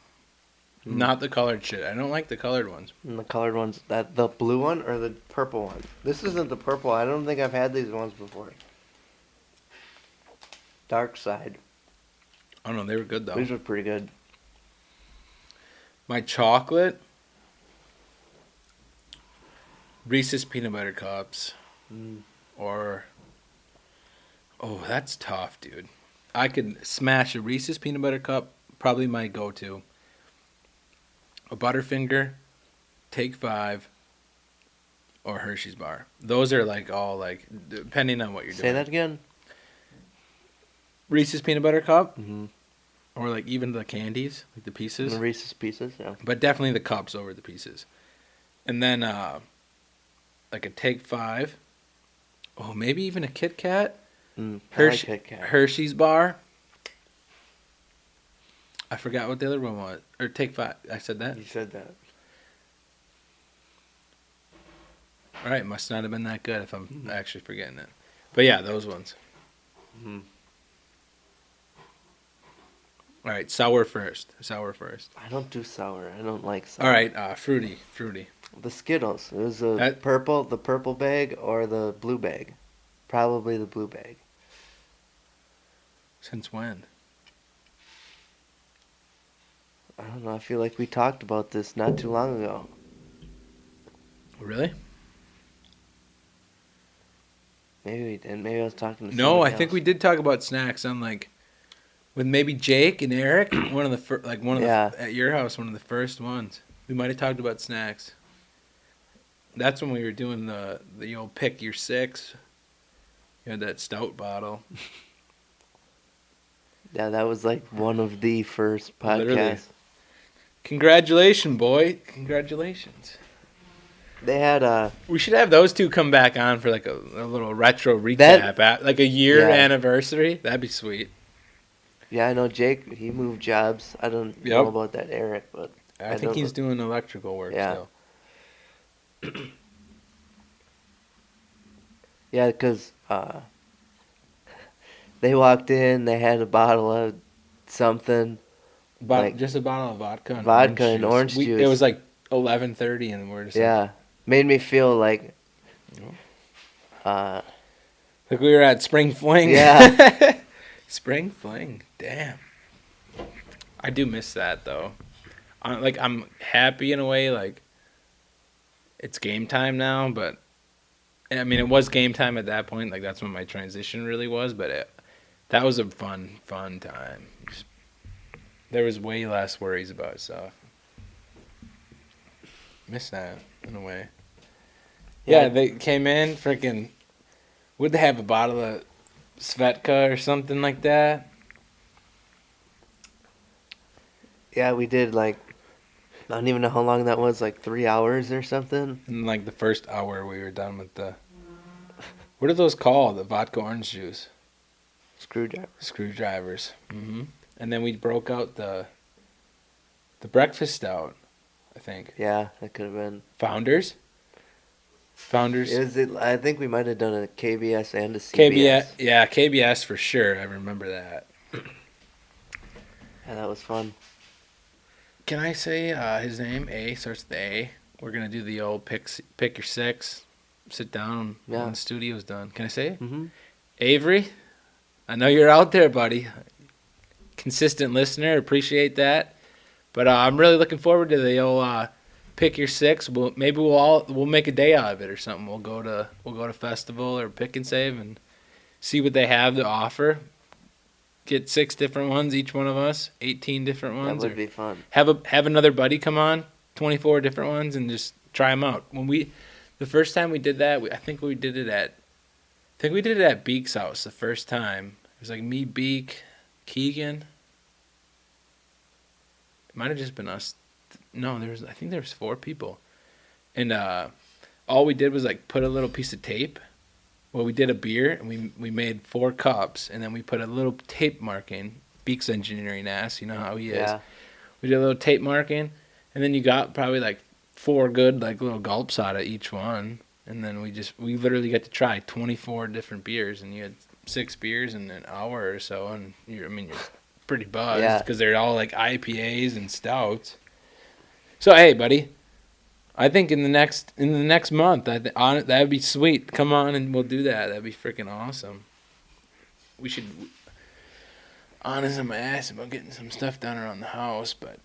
S5: Not the colored shit. I don't like the colored ones.
S2: And the colored ones, the blue one or the purple one? This isn't the purple. I don't think I've had these ones before. Dark Side.
S5: I don't know. They were good though.
S2: These were pretty good.
S5: My chocolate. Reese's Peanut Butter Cups. Or... Oh, that's tough, dude. I could smash a Reese's Peanut Butter Cup. Probably my go-to. A Butterfinger. Take 5. Or Hershey's Bar. Those are like all like... Depending on what you're doing.
S2: Say that again?
S5: Reese's Peanut Butter Cup.
S2: Mm-hmm.
S5: Or like even the candies. Like the pieces.
S2: The Reese's Pieces, yeah.
S5: But definitely the cups over the pieces. And then like a Take 5. Oh, maybe even a Kit Kat.
S2: I like Kit Kat.
S5: Hershey's Bar. I forgot what the other one was. Or Take 5. I said that?
S2: You said that.
S5: All right, must not have been that good if I'm actually forgetting it. But yeah, those ones.
S2: Mm-hmm.
S5: All right, sour first.
S2: I don't do sour. I don't like sour.
S5: All right, fruity.
S2: The Skittles. It was the purple bag or the blue bag. Probably the blue bag.
S5: Since when?
S2: I don't know. I feel like we talked about this not too long ago.
S5: Really?
S2: Maybe we didn't. Maybe I was talking to
S5: No,
S2: somebody
S5: I think
S2: else.
S5: we did talk about snacks on like with maybe Jake and Eric. One of the at your house, one of the first ones. We might have talked about snacks. That's when we were doing the old pick your 6. You had that stout bottle.
S2: Yeah, that was like one of the first podcasts.
S5: Literally. Congratulations, boy. Congratulations.
S2: They had
S5: We should have those two come back on for like a little retro recap, like a year anniversary. That'd be sweet.
S2: Yeah, I know Jake. He moved jobs. I don't know about that Eric, but
S5: I think he's doing electrical work still.
S2: Yeah, because they walked in. They had a bottle of something.
S5: Just a bottle of vodka
S2: and orange juice.
S5: It was like 11:30, and we're just
S2: made me feel like
S5: like we were at Spring Fling.
S2: Yeah.
S5: Spring Fling. Damn. I do miss that though. I'm happy in a way. Like it's game time now, but I mean it was game time at that point. Like that's when my transition really was. But that was a fun time. There was way less worries about stuff. Miss that in a way. Yeah, they came in freaking. Would they have a bottle of Svedka or something like that?
S2: Yeah, we did like. I don't even know how long that was. Like 3 hours or something.
S5: And like the first hour, we were done with the. What are those called? The vodka orange juice. Screwdrivers. Mm-hmm. And then we broke out the breakfast stout, I think.
S2: Yeah, that could have been.
S5: Founders.
S2: I think we might have done a KBS and a CBS.
S5: KBS for sure. I remember that.
S2: Yeah, that was fun.
S5: Can I say his name? A starts with A. We're gonna do the old pick your 6. Sit down when the studio's done. Can I say it?
S2: Mm-hmm.
S5: Avery, I know you're out there, buddy. Consistent listener, appreciate that. But I'm really looking forward to the old pick your six. We'll make a day out of it or something. We'll go to festival or pick and save and see what they have to offer. Get 6 different ones, each one of us, 18 different ones.
S2: That would be fun.
S5: Have another buddy come on, 24 different ones, and just try them out. The first time we did that, I think we did it at Beak's house the first time. It was like me, Beak, Keegan. It might have just been us. No, I think there was 4 people, and all we did was like put a little piece of tape. Well, we did a beer, and we made 4 cups, and then we put a little tape marking. Beak's engineering ass, you know how he is.
S2: Yeah.
S5: We did a little tape marking, and then you got probably like 4 good like little gulps out of each one, and then we literally got to try 24 different beers, and you had 6 beers in an hour or so, and you're pretty buzzed because they're all like IPAs and stouts. So hey, buddy. I think in the next month, that'd be sweet. Come on and we'll do that. That'd be freaking awesome. We should. Honest, I'm ass about getting some stuff done around the house, but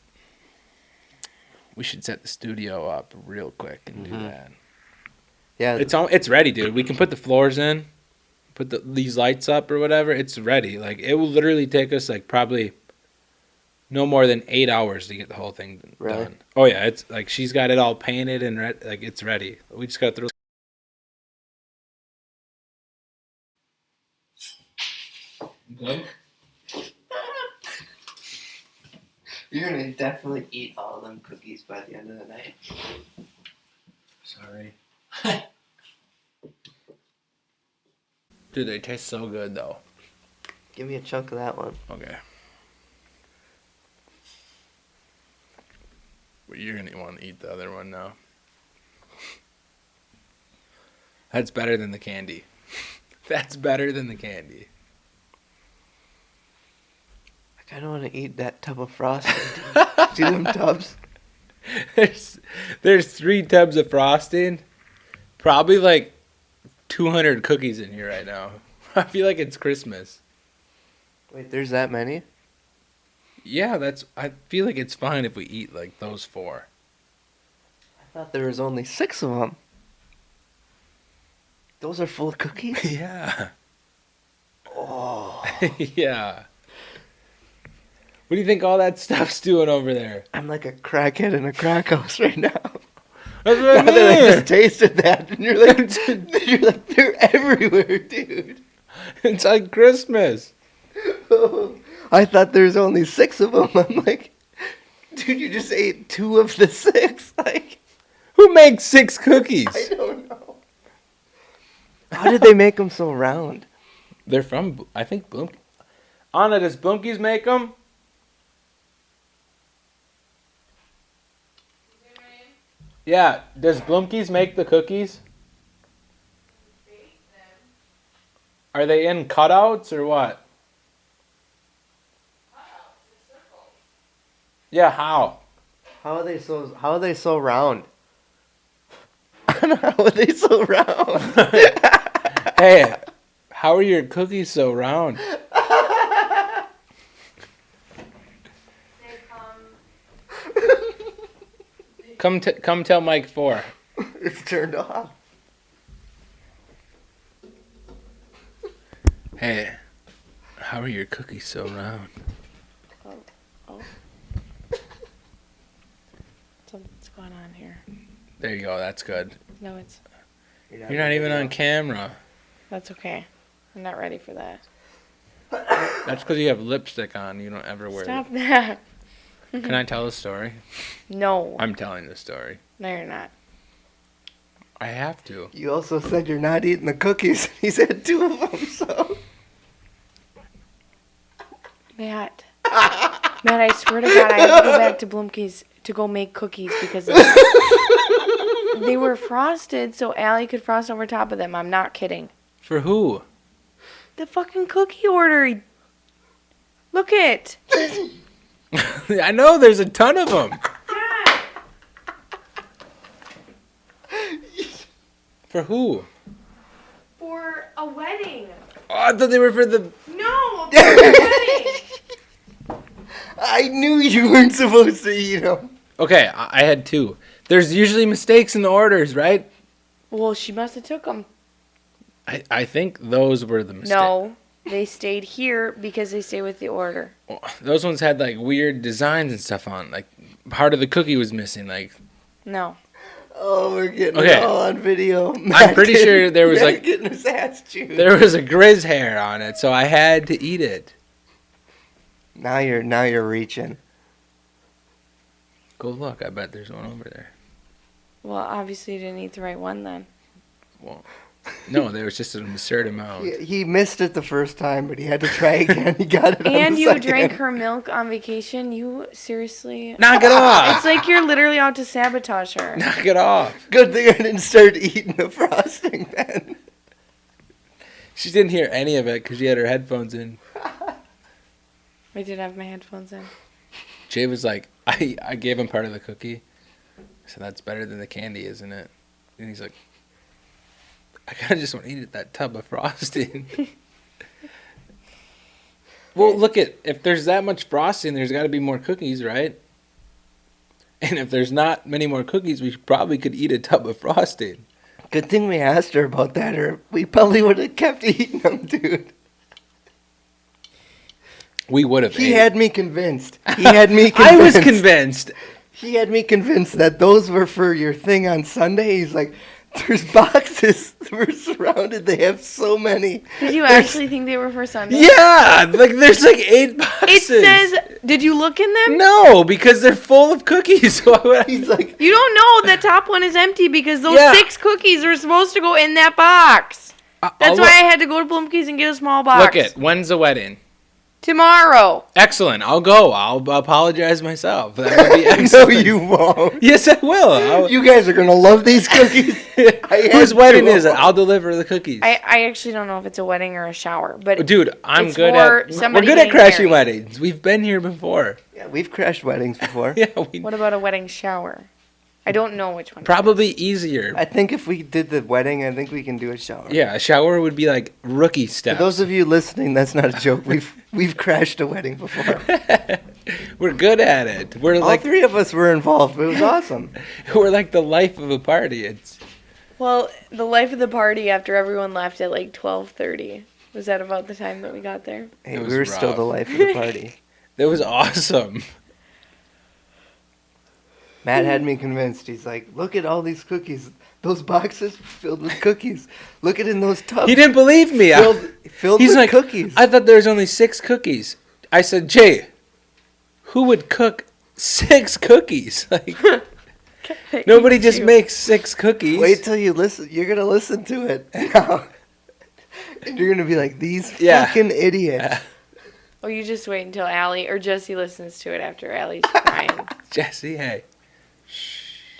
S5: we should set the studio up real quick and do that.
S2: Yeah,
S5: it's ready, dude. We can put the floors in, put these lights up or whatever. It's ready. Like it will literally take us like probably no more than 8 hours to get the whole thing done. Oh yeah, it's like she's got it all painted and like it's ready. We just got to throw.
S3: Good.
S2: you're gonna definitely eat all of them cookies by the end of the night.
S5: Sorry. Dude, they taste so good though.
S2: Give me a chunk of that one.
S5: Okay. Well, you're gonna want to eat the other one now. That's better than the candy. That's better than the candy.
S2: I kind of want to eat that tub of frosting. See them tubs?
S5: There's 3 tubs of frosting. Probably like 200 cookies in here right now. I feel like it's Christmas.
S2: Wait, there's that many?
S5: Yeah, I feel like it's fine if we eat like those 4.
S2: I thought there was only 6 of them. Those are full of cookies?
S5: Yeah.
S2: Oh.
S5: Yeah. What do you think all that stuff's doing over there?
S2: I'm like a crackhead in a crack house right now.
S5: That's what I
S2: Now that I
S5: mean.
S2: just tasted that, and you're like, they're everywhere, dude.
S5: It's like Christmas.
S2: I thought there was only 6 of them. I'm like, dude, you just ate 2 of the 6. Like,
S5: Who makes 6 cookies?
S2: I don't know. How did they make them so round?
S5: They're from, I think, Bloom. Anna, does Bloomkie's make them? Yeah, does Bloomkie's make the cookies? Are they in cutouts or what? Yeah, how?
S2: How are they so round? How are they so round?
S5: Hey, how are your cookies so round? Come tell Mike 4.
S2: It's turned off.
S5: Hey, how are your cookies so round?
S6: Oh. What's going on here?
S5: There you go, that's good.
S6: No, it's.
S5: You're not even on camera.
S6: That's okay. I'm not ready for that.
S5: That's because you have lipstick on. You don't ever wear
S6: Stop that.
S5: Can I tell a story?
S6: No.
S5: I'm telling the story.
S6: No, you're not.
S5: I have to.
S2: You also said you're not eating the cookies. He said 2 of them, so.
S6: Matt, I swear to God, I have to go back to Bloomkie's to go make cookies because they were frosted so Allie could frost over top of them. I'm not kidding.
S5: For who?
S6: The fucking cookie order. Look it.
S5: I know, there's a ton of them. For who?
S6: For a wedding.
S5: Oh, I thought they were for the...
S6: No, for a wedding.
S2: I knew you weren't supposed to eat them.
S5: Okay, I had 2. There's usually mistakes in the orders, right?
S6: Well, she must have took them.
S5: I think those were the mistakes.
S6: No, they stayed here because they stay with the order.
S5: Those ones had like weird designs and stuff on. Like part of the cookie was missing. Like
S6: No.
S2: Oh, we're getting
S5: Okay.
S2: it all on video.
S5: I'm pretty sure there was like
S2: getting his ass chewed.
S5: there was a grizz hair on it, so I had to eat it.
S2: Now you're reaching.
S5: Go look. I bet there's one over there.
S6: Well, obviously you didn't eat the right one then.
S5: Well, no, there was just an absurd amount.
S2: He missed it the first time, but he had to try again. He got it on
S6: And
S2: the
S6: you
S2: second.
S6: drank her milk on vacation. You seriously?
S5: Knock it off!
S6: It's like you're literally out to sabotage her.
S5: Knock it off!
S2: Good thing I didn't start eating the frosting then.
S5: She didn't hear any of it because she had her headphones in.
S6: I did have my headphones in.
S5: Jay was like, I gave him part of the cookie. I said, that's better than the candy, isn't it? And he's like, I kind of just want to eat that tub of frosting. Well, look if there's that much frosting, there's got to be more cookies, right? And if there's not many more cookies, we probably could eat a tub of frosting.
S2: Good thing we asked her about that, or we probably would have kept eating them, dude.
S5: We would have.
S2: He had me convinced. He had me convinced.
S5: I was convinced.
S2: He had me convinced that those were for your thing on Sunday. He's like, there's boxes. We're surrounded. They have so many.
S6: Did you actually think they were for Sunday?
S5: Yeah, like there's like 8 boxes.
S6: It says, did you look in them?
S5: No, because they're full of cookies. Why would I-
S2: He's like,
S6: You don't know the top one is empty because those
S5: Yeah.
S6: 6 cookies are supposed to go in that box. That's why I had to go to Blumke's and get a small box.
S5: Look it. When's the wedding?
S6: Tomorrow.
S5: Excellent. I'll go. I'll apologize myself. That would be
S2: no,
S5: excellent.
S2: you won't.
S5: Yes, I will.
S2: You guys are going to love these cookies.
S5: Whose wedding is it? I'll deliver the cookies.
S6: I actually don't know if it's a wedding or a shower, but
S5: Dude, I'm
S6: it's
S5: good
S6: for
S5: at. We're
S6: somebody
S5: good at
S6: getting
S5: crashing
S6: married.
S5: weddings. We've been here before.
S2: Yeah, we've crashed weddings before.
S5: Yeah, we
S6: What about a wedding shower? I don't know which one.
S5: probably easier.
S2: I think if we did the wedding, I think we can do a shower.
S5: Yeah, a shower would be like rookie
S2: For
S5: steps.
S2: those of you listening, that's not a joke. We've crashed a wedding before.
S5: We're good at it. We're
S2: All
S5: like
S2: 3 of us were involved. It was awesome.
S5: we're like the life of a party. It's
S6: Well, the life of the party after everyone left at like 12:30. Was that about the time that we got there?
S2: Hey,
S5: It
S2: we
S5: was
S2: were still
S5: rough.
S2: the life of the party.
S5: It was awesome.
S2: Matt had me convinced. He's like, look at all these cookies. Those boxes filled with cookies. Look at in those tubs.
S5: He didn't believe me.
S2: Filled
S5: He's
S2: with
S5: like,
S2: cookies.
S5: I thought there was only 6 cookies. I said, Jay, who would cook 6 cookies? Like nobody just makes 6 cookies.
S2: Wait till you listen. You're going to listen to it. And you're going to be like, these
S5: Yeah.
S2: fucking idiots.
S5: Yeah.
S6: Oh, you just wait until Allie or Jesse listens to it after Allie's crying.
S5: Jesse, hey,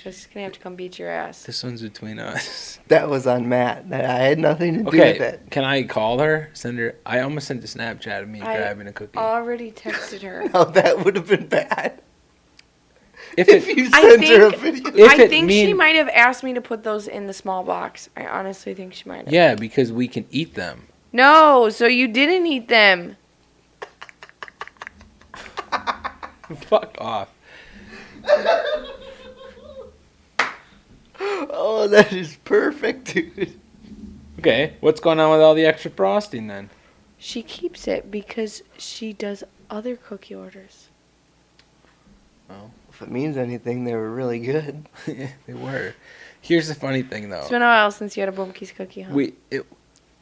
S6: Jesse's gonna have to come beat your ass.
S5: this one's between us.
S2: That was on Matt. I had nothing to do with
S5: Okay,
S2: it.
S5: can I call her? Send her. I almost sent a Snapchat of me
S6: I
S5: grabbing a cookie.
S6: already texted her.
S2: No, that would have been bad.
S5: If
S2: If
S5: it,
S2: you
S6: I
S2: sent her a
S6: think-
S2: video.
S5: If
S6: I
S5: it
S6: think she
S5: mean-
S6: might have asked me to put those in the small box. I honestly think she might have.
S5: yeah, because we can eat them.
S6: No, so you didn't eat them.
S5: Fuck off.
S2: Oh, that is perfect, dude.
S5: Okay, what's going on with all the extra frosting then?
S6: She keeps it because she does other cookie orders.
S2: If it means anything, they were really good.
S5: They were. Here's the funny thing though.
S6: It's been a while since you had a Blumke's cookie, huh?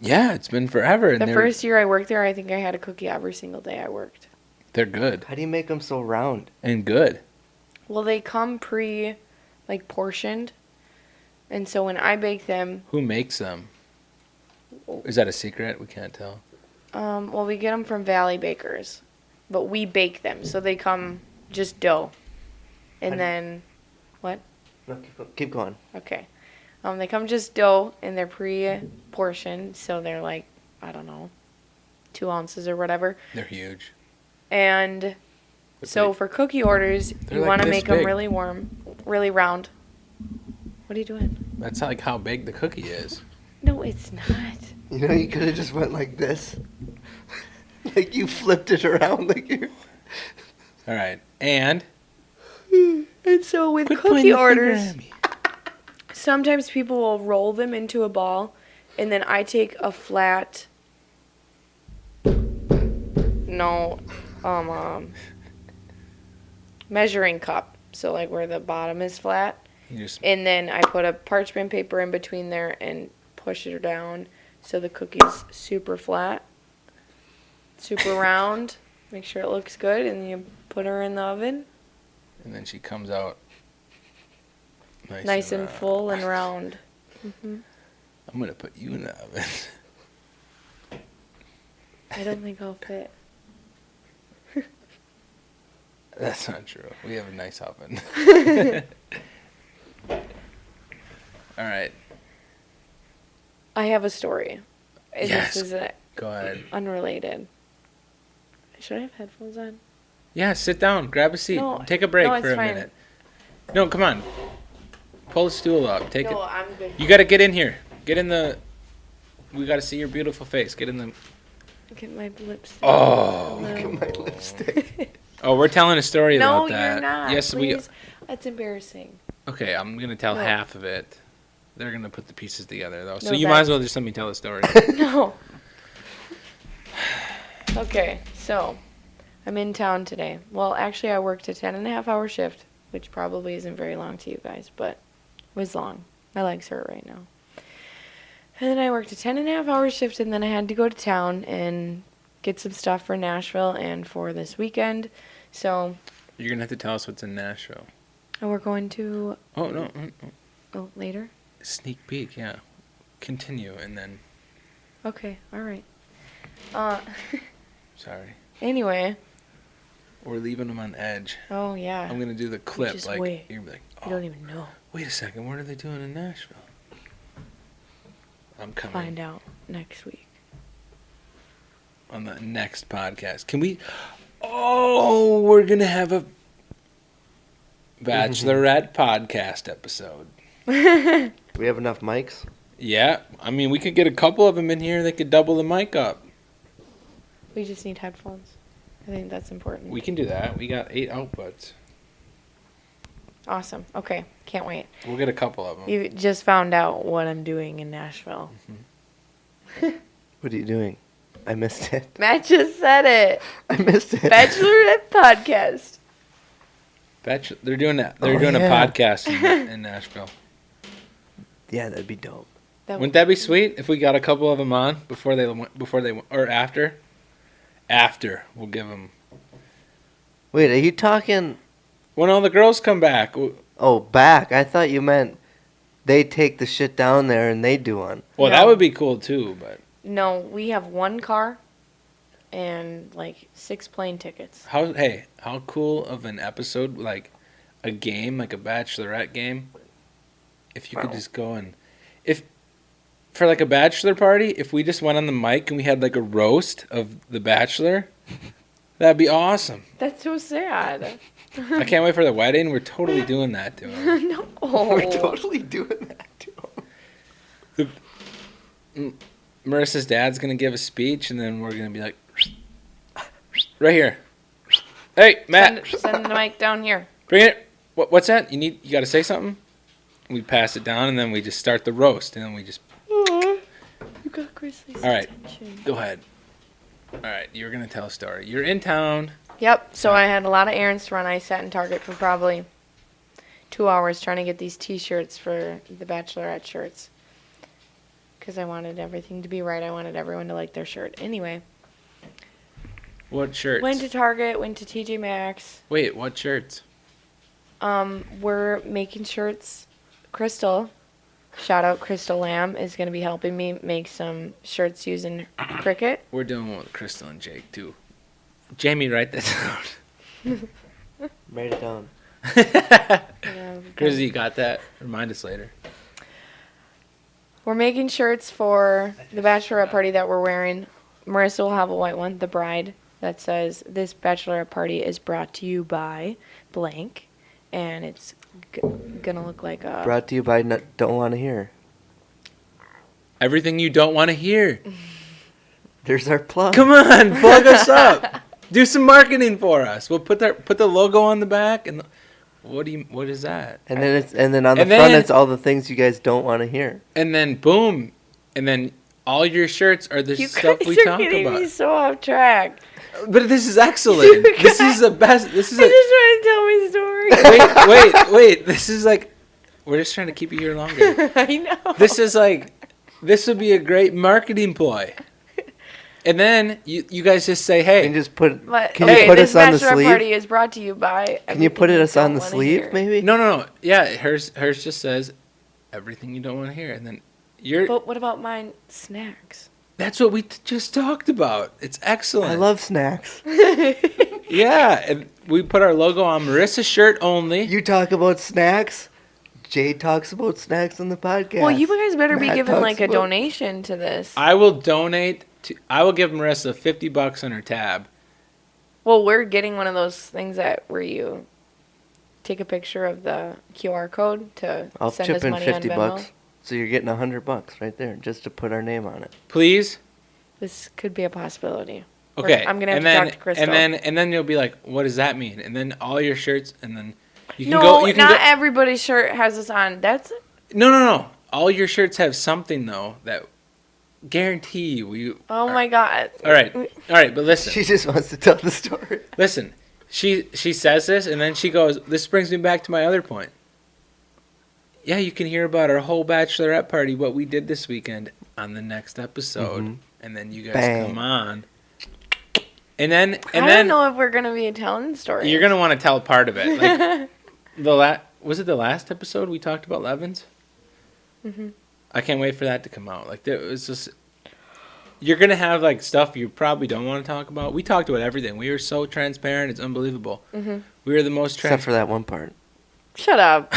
S5: Yeah, it's been forever. And
S6: The first year I worked there, I think I had a cookie every single day I worked.
S5: they're good
S2: How do you make them so round?
S5: and good.
S6: Well, they come portioned. And so when I bake them,
S5: Who makes them? Is that a secret? We can't tell.
S6: well, we get them from Valley Bakers. But we bake them. So they come just dough. And then,
S2: No, keep going.
S6: okay. They come just dough and they're pre-portioned. So they're like, I don't know, 2 ounces or whatever.
S5: They're huge.
S6: And
S5: But
S6: so for cookie orders,
S5: They're
S6: you
S5: like
S6: want to
S5: this
S6: make them
S5: big.
S6: really warm, really round. What are you doing?
S5: That's like how big the cookie is.
S6: No, it's not.
S2: You know, you could have just went like this. Like you flipped it around like you're...
S5: All right. And
S6: so with
S5: quit
S6: cookie
S5: pointing the finger
S6: orders,
S5: at me.
S6: sometimes people will roll them into a ball, and then I take a flat. Measuring cup. So like where the bottom is flat, and then I put a parchment paper in between there and push it down so the cookie's super flat, super round. Make sure it looks good, and you put her in the oven.
S5: And then she comes out
S6: Nice and full and round.
S5: I'm gonna put you in the oven.
S6: I don't think I'll fit.
S5: That's not true. We have a nice oven. All right.
S6: I have a story.
S5: Yes.
S6: This is
S5: Go ahead.
S6: unrelated. Should I have headphones on?
S5: Yeah, sit down. Grab a seat.
S6: No,
S5: Take a break
S6: no,
S5: for
S6: it's
S5: a
S6: fine.
S5: minute. No, come on. Pull the stool up. Take it.
S6: I'm good.
S5: You got to get in here. Get in the... We got to see your beautiful face. Get in the...
S6: Get my lipstick.
S5: Oh.
S6: No.
S2: Look at my lipstick.
S5: Oh, we're telling a story
S6: No,
S5: about that.
S6: you're not.
S5: Yes,
S6: please. That's embarrassing.
S5: Okay, I'm going to tell
S6: No.
S5: half of it. They're going to put the pieces together, though. So
S6: No,
S5: you might as
S6: that's-
S5: well just let me tell the story.
S6: No. Okay, so I'm in town today. Well, actually, I worked a 10.5-hour shift, which probably isn't very long to you guys, but it was long. My legs hurt right now. And then I worked a 10.5-hour shift, and then I had to go to town and get some stuff for Nashville and for this weekend. So,
S5: You're going to have to tell us what's in Nashville.
S6: and we're going to,
S5: Oh, no.
S6: later?
S5: Sneak peek, yeah. Continue, and then...
S6: Okay, all right.
S5: Sorry.
S6: Anyway.
S5: We're leaving them on edge.
S6: Oh, yeah.
S5: I'm going to do the clip.
S6: Just
S5: like
S6: wait.
S5: You're gonna be like,
S6: I don't even know.
S5: wait a second. What are they doing in Nashville? I'm coming
S6: Find out next week.
S5: on the next podcast. Can we... Oh, we're going to have a Bachelorette podcast episode.
S2: We have enough mics?
S5: Yeah. I mean, we could get a couple of them in here. They could double the mic up.
S6: We just need headphones. I think that's important.
S5: We can do that. We got 8 outputs.
S6: Awesome. Okay. Can't wait.
S5: We'll get a couple of them.
S6: You just found out what I'm doing in Nashville.
S2: What are you doing? I missed it.
S6: Matt just said it.
S2: I missed it.
S6: Bachelorette podcast.
S5: They're doing that. They're
S2: Oh,
S5: doing
S2: yeah.
S5: a podcast in Nashville.
S2: Yeah, that'd be dope.
S5: Wouldn't that be sweet if we got a couple of them on before they or after? After we'll give them
S2: Wait, are you talking...
S5: when all the girls come back.
S2: Oh, back. I thought you meant they take the shit down there and they do one.
S5: Well,
S6: No.
S5: that would be cool too, but
S6: No, we have one car and like 6 plane tickets.
S5: how cool of an episode, like a game, like a Bachelorette game. If you could just go and if for like a bachelor party, if we just went on the mic and we had like a roast of the Bachelor, that'd be awesome.
S6: That's so sad.
S5: I can't wait for the wedding. We're totally doing that to him.
S6: No.
S2: We're totally doing that to them.
S5: Marissa's dad's gonna give a speech, and then we're gonna be like, right here. Hey, Matt,
S6: Send the mic down here.
S5: bring it. What's that? You got to say something? We pass it down, and then we just start the roast, and then we just
S6: You got Grizzly's
S5: All right.
S6: attention.
S5: go ahead. All right, you're gonna tell a story. You're in town.
S6: Yep. So I had a lot of errands to run. I sat in Target for probably 2 hours trying to get these T-shirts for the Bachelorette shirts. Because I wanted everything to be right. I wanted everyone to like their shirt. Anyway,
S5: What shirts?
S6: went to Target, went to TJ Maxx.
S5: Wait, what shirts?
S6: We're making shirts. Crystal, shout out Crystal Lamb, is going to be helping me make some shirts using Cricut.
S5: We're doing one with Crystal and Jake too. Jamie, write that down.
S2: Write it down.
S5: Grizzly, you got that? Remind us later.
S6: We're making shirts for the bachelorette party that we're wearing. Marissa will have a white one, the bride, that says, "This bachelorette party is brought to you by blank." And it's gonna look like a...
S2: Brought to you by Don't Want to Hear.
S5: Everything you don't want to hear.
S2: There's our plug.
S5: Come on, plug us up. Do some marketing for us. We'll put the logo on the back and what is that?
S2: And then on the front it's all the things you guys don't want to hear.
S5: And then boom, and then all your shirts are the stuff we talk
S6: You guys are getting
S5: about.
S6: me so off track.
S5: But this is excellent. This is the best. This is.
S6: I just want to tell my story.
S5: Wait. This is like, we're just trying to keep you here longer.
S6: I know.
S5: This is like, this would be a great marketing ploy. And then you guys just say, hey.
S2: Can you just put?
S6: But,
S2: Can you put us on the
S6: This bachelorette
S2: sleeve?
S6: party is brought to you by.
S2: Can you put us on the
S6: Everything You Don't
S2: sleeve,
S6: Wanna
S2: maybe?
S5: No. Yeah, hers just says everything you don't want to hear, and then
S6: Hear. But what about mine? Snacks.
S5: That's what we just talked about. It's excellent.
S2: I love snacks.
S5: Yeah, and we put our logo on Marissa's shirt only.
S2: You talk about snacks. Jay talks about snacks on the podcast.
S6: Well, you guys better be
S2: Matt
S6: giving
S2: talks
S6: like a
S2: about-
S6: donation to this.
S5: I will donate I will give Marissa $50 on her tab.
S6: Well, we're getting one of those things where you take a picture of the QR code to
S2: I'll
S6: send
S2: chip
S6: us
S2: in
S6: money
S2: $50,
S6: on Venmo.
S2: so you're getting $100 right there just to put our name on it.
S5: Please.
S6: This could be a possibility.
S5: Okay.
S6: I'm gonna have to talk to Crystal.
S5: And then you'll be like, what does that mean? And then all your shirts, and then you can
S6: No,
S5: go. You can
S6: not
S5: go,
S6: everybody's shirt has this on. That's
S5: No. All your shirts have something though that guarantee you.
S6: oh my god.
S5: All right. But listen.
S2: She just wants to tell the story.
S5: Listen, she says this, and then she goes, this brings me back to my other point. Yeah, you can hear about our whole bachelorette party, what we did this weekend, on the next episode.
S2: Mhm.
S5: And then you guys
S2: Bang.
S5: come on. And then
S6: I don't know if we're gonna be telling stories.
S5: you're going to want to tell part of it. Like, was it the last episode we talked about Levins?
S6: Mhm.
S5: I can't wait for that to come out. Like, it was just... You're going to have, like, stuff you probably don't want to talk about. We talked about everything. We were so transparent. It's unbelievable.
S6: Mhm.
S5: We were the most
S2: Except for
S5: transparent.
S2: that one part.
S6: Shut up.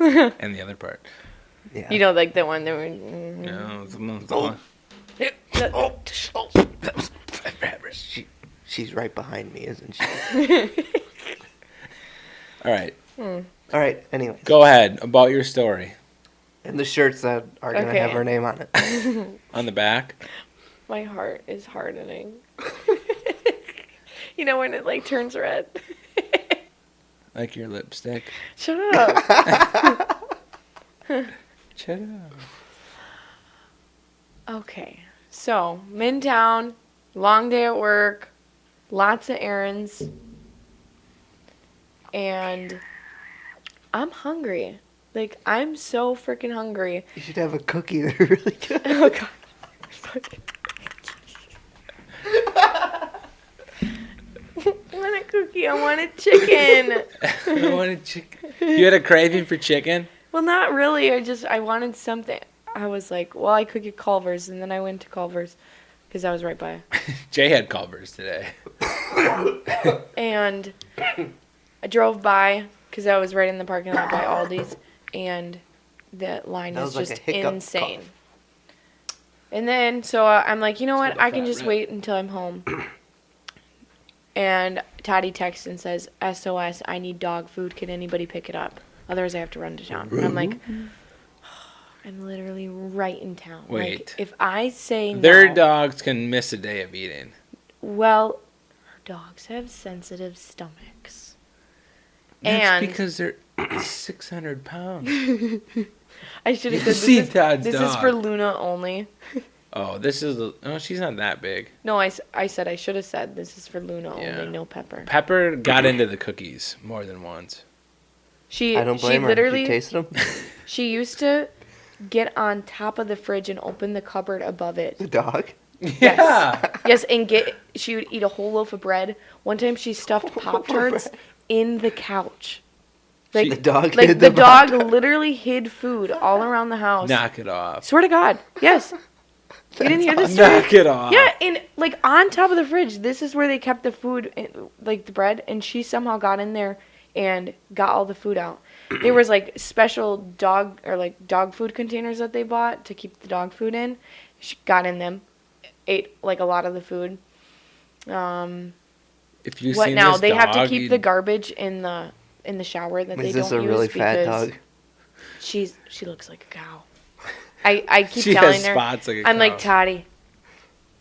S5: And the other part.
S2: Yeah.
S6: You know, like the one that were.
S5: No,
S2: She's right behind me, isn't she?
S5: All right.
S2: All right, anyways.
S5: Go ahead about your story.
S2: And the shirts that are going to
S6: Okay.
S2: have her name on it.
S5: On the back.
S6: My heart is hardening. You know when it like turns red.
S5: Like your lipstick.
S6: Shut up.
S5: Shut up.
S6: Okay, so Midtown, long day at work, lots of errands, and I'm hungry. Like, I'm so freaking hungry.
S2: You should have a cookie. They're really good.
S6: Oh, God. I want a cookie. I want a chicken.
S5: I wanted chicken. You had a craving for chicken?
S6: Well, not really. I wanted something. I was like, well, I could get Culver's, and then I went to Culver's because I was right by.
S5: Jay had Culver's today.
S6: And I drove by because I was right in the parking lot by Aldi's, and the line
S2: That
S6: is
S2: was like
S6: just
S2: a hiccup
S6: insane.
S2: cough.
S6: And then, so I'm like, you know what?
S5: It's called a
S6: I can
S5: fat
S6: just
S5: rip.
S6: wait until I'm home. And Toddy texts and says, SOS, I need dog food. Can anybody pick it up? Otherwise, I have to run to town. And I'm like, I'm literally right in town.
S5: Wait.
S6: Like, if I say
S5: Their
S6: no,
S5: dogs can miss a day of eating.
S6: well, our dogs have sensitive stomachs.
S5: That's
S6: And
S5: because they're 600 pounds.
S6: I should have
S5: You
S6: said
S5: see
S6: this,
S5: Todd's
S6: this is
S5: dog.
S6: for Luna only.
S5: Oh, this is... Oh, she's not that big.
S6: No, I said I should have said this is for Luna
S5: Yeah.
S6: only, no Pepper.
S5: Pepper got into the cookies more than once.
S6: She
S2: I don't blame
S6: she
S2: her.
S6: literally
S2: You tasted them?
S6: she used to get on top of the fridge and open the cupboard above it.
S2: The dog?
S5: Yeah.
S6: Yes, and she would eat a whole loaf of bread. One time she stuffed Pop-Tarts in the couch. Like
S2: The dog
S6: like
S2: hid
S6: the
S2: the
S6: dog
S2: Pop-Tarts.
S6: literally hid food all around the house.
S5: Knock it off.
S6: Swear to God. Yes. You didn't hear this story?
S5: Knock it off.
S6: Yeah, and like on top of the fridge, this is where they kept the food, like the bread, and she somehow got in there and got all the food out. There was like special dog food containers that they bought to keep the dog food in. She got in them, ate like a lot of the food.
S5: If you
S6: What
S5: seen
S6: now?
S5: this
S6: They have to
S5: dog,
S6: keep
S5: you'd-
S6: the garbage in the shower that they
S2: Is
S6: don't
S2: this
S6: use
S2: a really fat
S6: because
S2: dog?
S6: she looks like a cow. I keep
S5: She
S6: telling
S5: has
S6: her.
S5: spots like a
S6: I'm like,
S5: cow.
S6: Toddy,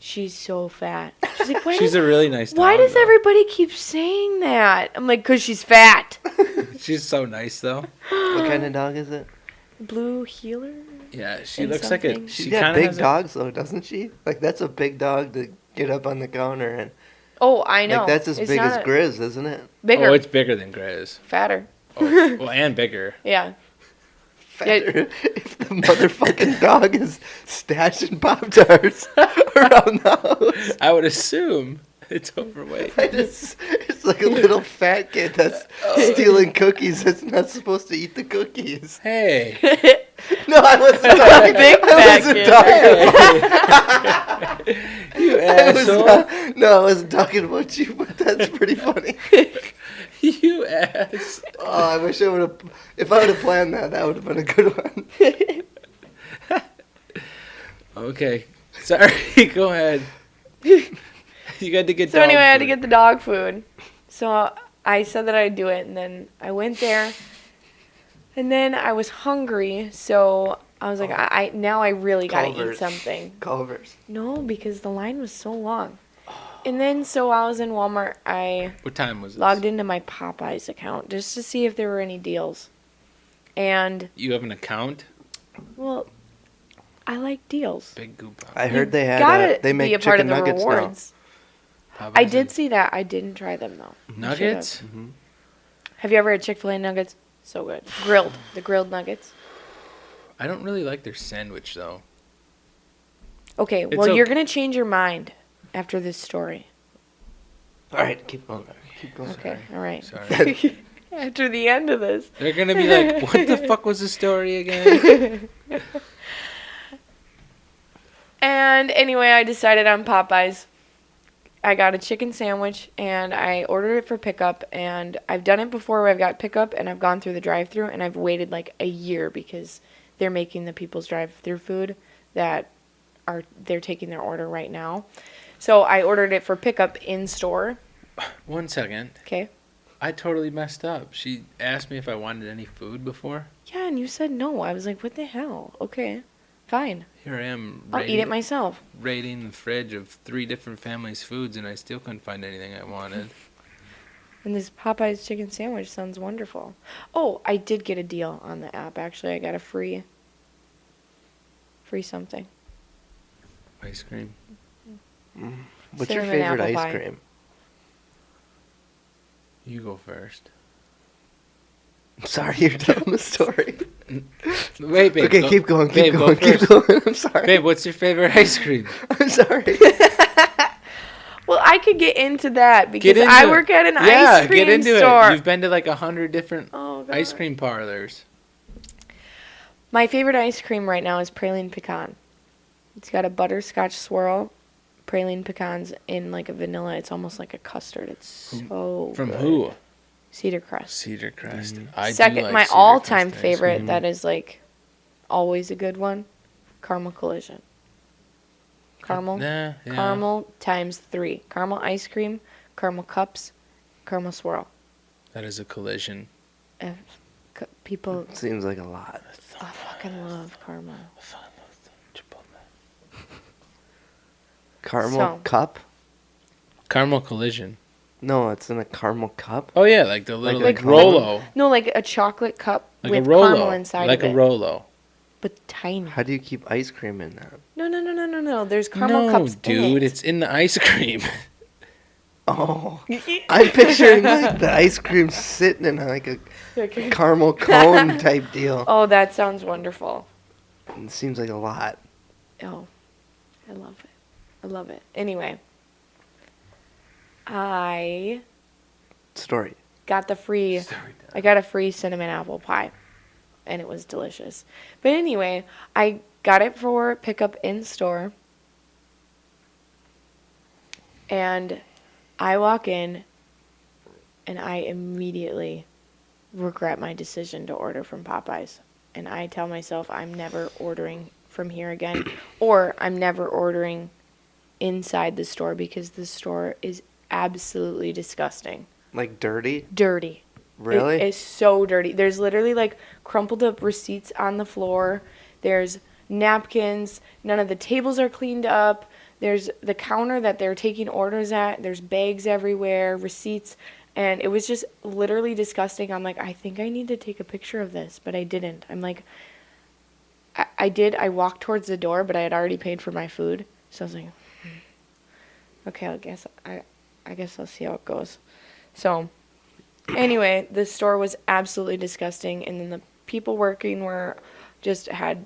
S6: she's so fat. She's like, why,
S5: She's a really nice dog.
S6: why does
S5: though.
S6: everybody keep saying that? I'm like, because she's fat.
S5: She's so nice though.
S4: What kind of dog is it?
S6: Blue healer?
S5: Yeah, she
S6: And
S5: looks like a.
S6: something.
S4: She's
S5: She
S4: got
S5: kind of
S4: big
S5: has
S4: dogs though, doesn't she? Like that's a big dog to get up on the counter and
S6: Oh, I know.
S4: like that's as
S6: It's
S4: big as
S6: not
S4: Grizz, isn't it?
S6: Bigger.
S5: Oh, it's bigger than Grizz.
S6: fatter.
S5: Oh, well, and bigger.
S6: Yeah.
S4: Fatter. If the motherfucking dog is stashing Pop-Tarts around the house.
S5: I would assume it's overweight.
S4: It's like a little fat kid that's stealing cookies that's not supposed to eat the cookies.
S5: Hey.
S4: No, I wasn't talking.
S6: Big
S4: I wasn't
S6: fat kid.
S4: talking.
S5: You
S4: I was
S5: asshole.
S4: no, I wasn't talking about you, but that's pretty funny.
S5: You ass.
S4: Oh, I wish I would have. If I would have planned that, that would have been a good one.
S5: Okay. Sorry. Go ahead. You got to get.
S6: So
S5: dog
S6: anyway, I had to
S5: food.
S6: get the dog food. So I said that I'd do it, and then I went there, and then I was hungry, so I was like, I now I really gotta eat
S4: Culver's.
S6: something.
S4: Culver's.
S6: No, because the line was so long. And then so I was in Walmart. I
S5: What time was it?
S6: logged into my Popeyes account just to see if there were any deals. And
S5: You have an account?
S6: well, I like deals.
S5: Big goop.
S4: I heard they
S6: Gotta
S4: had. They make
S6: be a part of
S4: chicken
S6: the
S4: nuggets
S6: rewards.
S5: Popeyes
S6: I did
S5: and
S6: see that. I didn't try them though.
S5: Nuggets?
S4: now. Mm-hmm.
S6: Have you ever had Chick-fil-A nuggets? So good. Grilled. The grilled nuggets.
S5: I don't really like their sandwich though.
S6: Okay,
S5: It's
S6: well, you're
S5: okay.
S6: going to change your mind after this story.
S4: All right, keep going. Keep going.
S6: Okay, all right.
S5: Sorry.
S6: After the end of this.
S5: They're gonna be like, "What the fuck was the story again?"
S6: And anyway, I decided on Popeyes. I got a chicken sandwich and I ordered it for pickup. And I've done it before where I've got pickup and I've gone through the drive-thru and I've waited like a year because they're making the people's drive-thru food that they're taking their order right now. So I ordered it for pickup in store.
S5: 1 second.
S6: Okay.
S5: I totally messed up. She asked me if I wanted any food before.
S6: Yeah, and you said no. I was like, what the hell? Okay, fine.
S5: Here I am.
S6: I'll eat it myself.
S5: Raiding the fridge of 3 different families' foods, and I still couldn't find anything I wanted.
S6: And this Popeye's chicken sandwich sounds wonderful. Oh, I did get a deal on the app. Actually, I got a free something.
S5: Ice cream.
S4: What's your
S6: Cinnamon
S4: favorite
S6: apple
S4: ice
S6: pie.
S4: cream?
S5: You go first.
S4: Sorry, you're telling the story.
S5: Wait, babe.
S4: Okay,
S5: go-
S4: keep going.
S5: babe,
S4: Keep
S5: go
S4: going. Keep
S5: first.
S4: going. I'm sorry.
S5: Babe, what's your favorite ice cream?
S4: I'm sorry.
S6: Well, I could get into that because
S5: Get into
S6: I
S5: it.
S6: work at an
S5: Yeah,
S6: ice cream
S5: get into
S6: store.
S5: it. You've been to like 100 different
S6: Oh, God.
S5: ice cream parlors.
S6: My favorite ice cream right now is praline pecan. It's got a butterscotch swirl, praline pecans in like a vanilla. It's almost like a custard. It's so
S5: From
S6: good.
S5: who?
S6: Cedar Crest.
S5: Cedar Crest. I do
S6: Second,
S5: like
S6: my
S5: Cedar
S6: all-time
S5: Crest ice
S6: favorite
S5: cream.
S6: that is like always a good one, caramel collision. Caramel,
S5: Nah, yeah.
S6: caramel times 3. Caramel ice cream, caramel cups, caramel swirl.
S5: That is a collision.
S6: People,
S4: Seems like a lot.
S6: I fucking love caramel.
S4: Caramel
S6: So-
S4: cup?
S5: Caramel collision.
S4: No, it's in a caramel cup.
S5: Oh yeah, like the little
S4: Like
S5: like,
S4: a-
S5: Rolo.
S6: No, like a chocolate cup
S5: Like
S6: with
S5: a Rolo.
S6: caramel inside
S5: like
S6: of
S5: a
S6: it,
S5: Rolo.
S6: but tiny.
S4: How do you keep ice cream in that?
S6: No. There's caramel
S5: No,
S6: cups
S5: dude,
S6: in it.
S5: it's in the ice cream.
S4: Oh, I'm picturing like the ice cream sitting in like a caramel cone type deal.
S6: Oh, that sounds wonderful.
S4: It seems like a lot.
S6: Oh, I love it. I love it. Anyway, I
S4: Story.
S6: got I got a free cinnamon apple pie, and it was delicious. But anyway, I got it for pickup in store, and I walk in, and I immediately regret my decision to order from Popeyes. And I tell myself I'm never ordering from here again, or I'm never ordering inside the store because the store is absolutely disgusting.
S4: Like dirty?
S6: Dirty.
S4: Really?
S6: It is so dirty. There's literally like crumpled up receipts on the floor. There's napkins. None of the tables are cleaned up. there's the counter that they're taking orders at. There's bags everywhere, receipts. And it was just literally disgusting. I'm like, I think I need to take a picture of this, but I didn't. I'm like, I did. I walked towards the door, but I had already paid for my food. So I was like, okay, I guess I'll see how it goes. So anyway, the store was absolutely disgusting. And then the people working had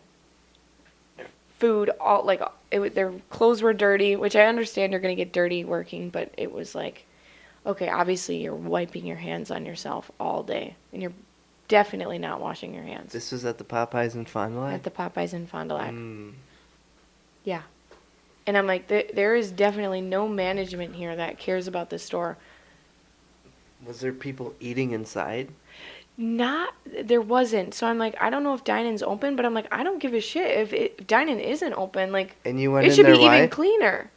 S6: food all like their clothes were dirty, which I understand you're gonna get dirty working, but it was like, okay, obviously you're wiping your hands on yourself all day, and you're definitely not washing your hands.
S2: This was at the Popeyes in Fond du Lac?
S6: At the Popeyes in Fond du Lac. Yeah. And I'm like, there is definitely no management here that cares about this store.
S2: Was there people eating inside?
S6: There wasn't. So I'm like, I don't know if dining's open, but I'm like, I don't give a shit if dining isn't open. Like,
S2: and you went
S6: it
S2: in
S6: should
S2: there,
S6: be
S2: why?
S6: even cleaner.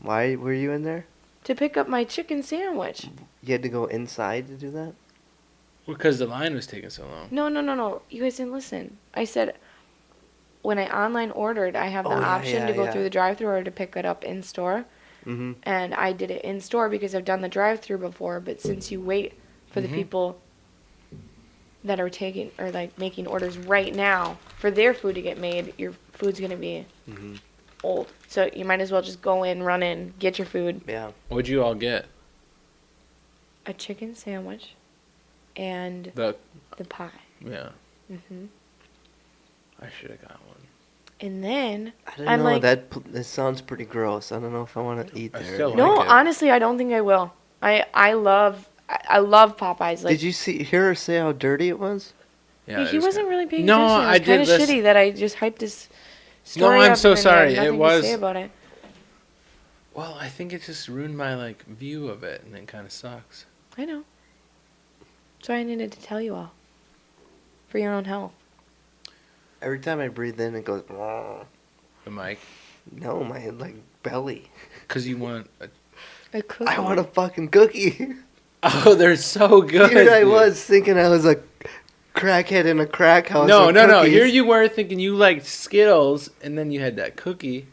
S2: Why were you in there?
S6: To pick up my chicken sandwich.
S2: You had to go inside to do that?
S5: Because the line was taking so long.
S6: No. You guys didn't listen. I said, when I online ordered, I have the option to go through the drive-thru or to pick it up in store.
S2: Mm-hmm.
S6: And I did it in store because I've done the drive-thru before. But since you wait for the people that are taking or like making orders right now for their food to get made, your food's gonna be old. So you might as well just go in, run in, get your food.
S2: Yeah.
S5: What'd you all get?
S6: A chicken sandwich and
S5: The
S6: pie.
S5: Yeah.
S6: Mhm.
S5: I should have got one.
S6: And then
S2: I don't
S6: I'm
S2: know.
S6: like,
S2: That sounds pretty gross. I don't know if I want to eat
S5: I
S2: there.
S5: still
S6: no,
S5: like it.
S6: honestly, I don't think I will. I love Popeyes. Like,
S2: Did you hear her say how dirty it was?
S5: Yeah,
S6: he wasn't really paying
S5: No,
S6: attention. It
S5: I
S6: was kind
S5: did
S6: of
S5: listen-
S6: shitty that I just hyped this
S5: No,
S6: story
S5: I'm
S6: up
S5: so
S6: and
S5: sorry.
S6: had
S5: It
S6: nothing
S5: was-
S6: to say about it.
S5: Well, I think it just ruined my like view of it, and it kind of sucks.
S6: I know. So I needed to tell you all. For your own health.
S2: Every time I breathe in, it goes.
S5: The mic,
S2: No, my belly.
S5: because you want.
S6: A cookie.
S2: I want a fucking cookie.
S5: Oh, they're so good.
S2: Here I
S5: dude.
S2: was thinking I was a crackhead in a crack house.
S5: No.
S2: with
S5: Here
S2: cookies.
S5: you were thinking you liked Skittles, and then you had that cookie.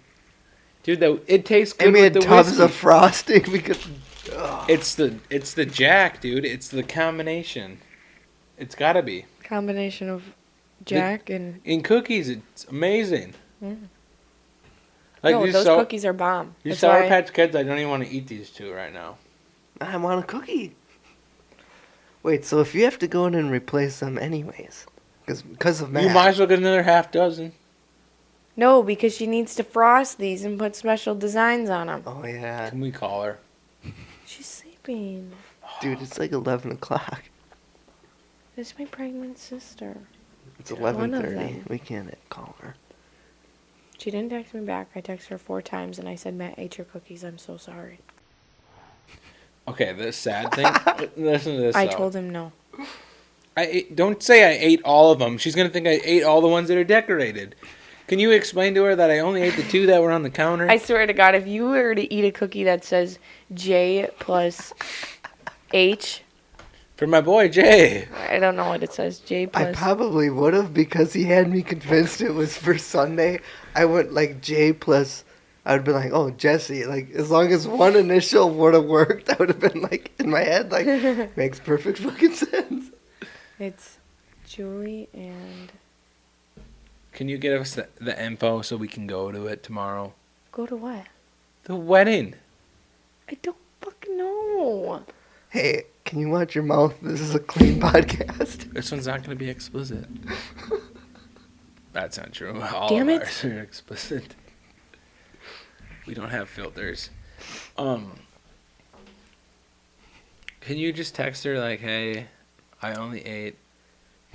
S5: Dude, it tastes good
S2: And we
S5: with
S2: had
S5: the
S2: tubs
S5: whiskey.
S2: of frosting because.
S5: It's the Jack, dude. It's the combination. It's gotta be.
S6: Combination of Jack and...
S5: In cookies, it's amazing.
S6: Mm.
S5: Like
S6: no,
S5: these
S6: those cookies are bomb.
S5: These
S6: That's
S5: Sour
S6: why-
S5: Patch Kids, I don't even want to eat these two right now.
S2: I want a cookie. Wait, so if you have to go in and replace them anyways, because of Matt.
S5: You might as well get another half dozen.
S6: No, because she needs to frost these and put special designs on them.
S2: Oh yeah,
S5: Can we call her?
S6: She's sleeping.
S2: dude, it's like 11 o'clock.
S6: This is my pregnant sister.
S2: It's
S6: One of
S2: 11:30.
S6: them.
S2: We can't call her.
S6: She didn't text me back. I texted her 4 times and I said, Matt ate your cookies. I'm so sorry.
S5: Okay, the sad thing. Listen to this.
S6: I
S5: though.
S6: told him no.
S5: Don't say I ate all of them. She's gonna think I ate all the ones that are decorated. Can you explain to her that I only ate the 2 that were on the counter?
S6: I swear to God, if you were to eat a cookie that says J plus H,
S5: For my boy Jay.
S6: I don't know what it says. J
S2: I
S6: plus.
S2: probably would have because he had me convinced it was for Sunday. I went like J plus. I would be like, oh, Jesse. Like, as long as one initial would have worked, I would have been like, in my head, like, makes perfect fucking sense.
S6: It's Julie and...
S5: Can you get us the info so we can go to it tomorrow?
S6: Go to what?
S5: The wedding.
S6: I don't fucking know.
S2: Hey, can you watch your mouth? This is a clean podcast.
S5: This one's not going to be explicit. That's not true. All
S6: Damn
S5: of
S6: it.
S5: ours are explicit. We don't have filters. Can you just text her like, hey, I only ate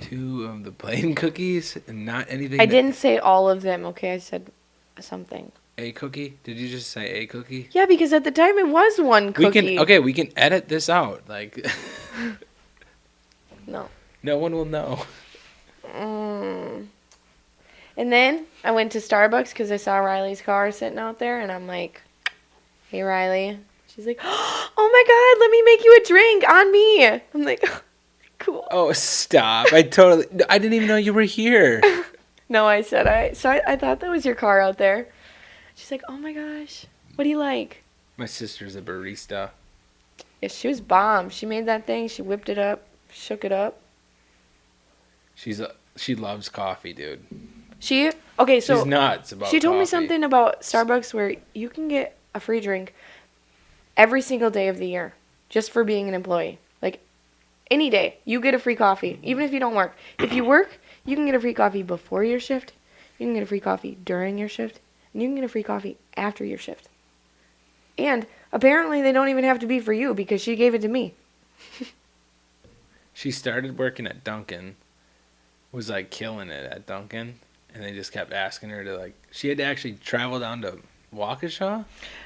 S5: 2 of the plain cookies and not anything.
S6: I didn't say all of them, okay? I said something.
S5: A cookie? Did you just say a cookie?
S6: Yeah, because at the time it was one cookie.
S5: We can edit this out. Like,
S6: No.
S5: no one will know.
S6: And then I went to Starbucks because I saw Riley's car sitting out there, and I'm like, hey, Riley. She's like, oh my God, let me make you a drink on me. I'm like, cool.
S5: Oh, stop. I didn't even know you were here.
S6: No, I said, I thought that was your car out there. She's like, oh my gosh. What do you like?
S5: My sister's a barista.
S6: Yeah, she was bomb. She made that thing. She whipped it up, shook it up.
S5: She loves coffee, dude.
S6: Okay, so
S5: She's nuts about
S6: she told me
S5: coffee.
S6: something about Starbucks where you can get a free drink every single day of the year just for being an employee. Like any day, you get a free coffee, even if you don't work. If you work, you can get a free coffee before your shift. You can get a free coffee during your shift, and you can get a free coffee after your shift. And apparently, they don't even have to be for you because she gave it to me.
S5: She started working at Dunkin', was like killing it at Dunkin', and they just kept asking her to like. She had to actually travel down to Waukesha.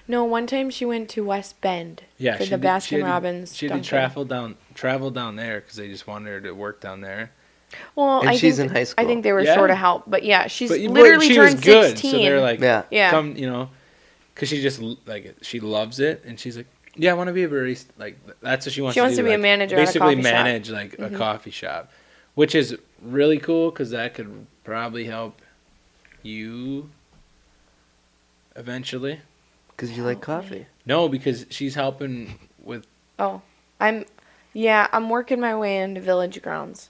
S6: No, one time she went to West Bend
S5: Yeah,
S6: for
S5: she
S6: the
S5: did- she
S6: Baskin
S5: had to-
S6: Robbins.
S5: She had to
S6: Dunkin'.
S5: travel down there because they just wanted her to work down there.
S6: Well,
S2: And
S6: I
S2: she's
S6: think,
S2: in high school.
S6: I think they were
S5: Yeah.
S6: short of help, but yeah, she's
S5: But
S6: literally
S5: she
S6: turned
S5: was good,
S6: 16.
S5: so they're like,
S2: Yeah.
S6: Yeah.
S5: come, because she just like she loves it, and she's like, yeah, I want to be a barista. Like that's what she wants.
S6: She wants
S5: do,
S6: to be a
S5: like,
S6: manager at a
S5: basically
S6: coffee shop.
S5: manage like a coffee shop, which is really cool because that could probably help you eventually.
S2: Because you like coffee.
S5: No, because she's helping with.
S6: Oh, I'm working my way into Village Grounds.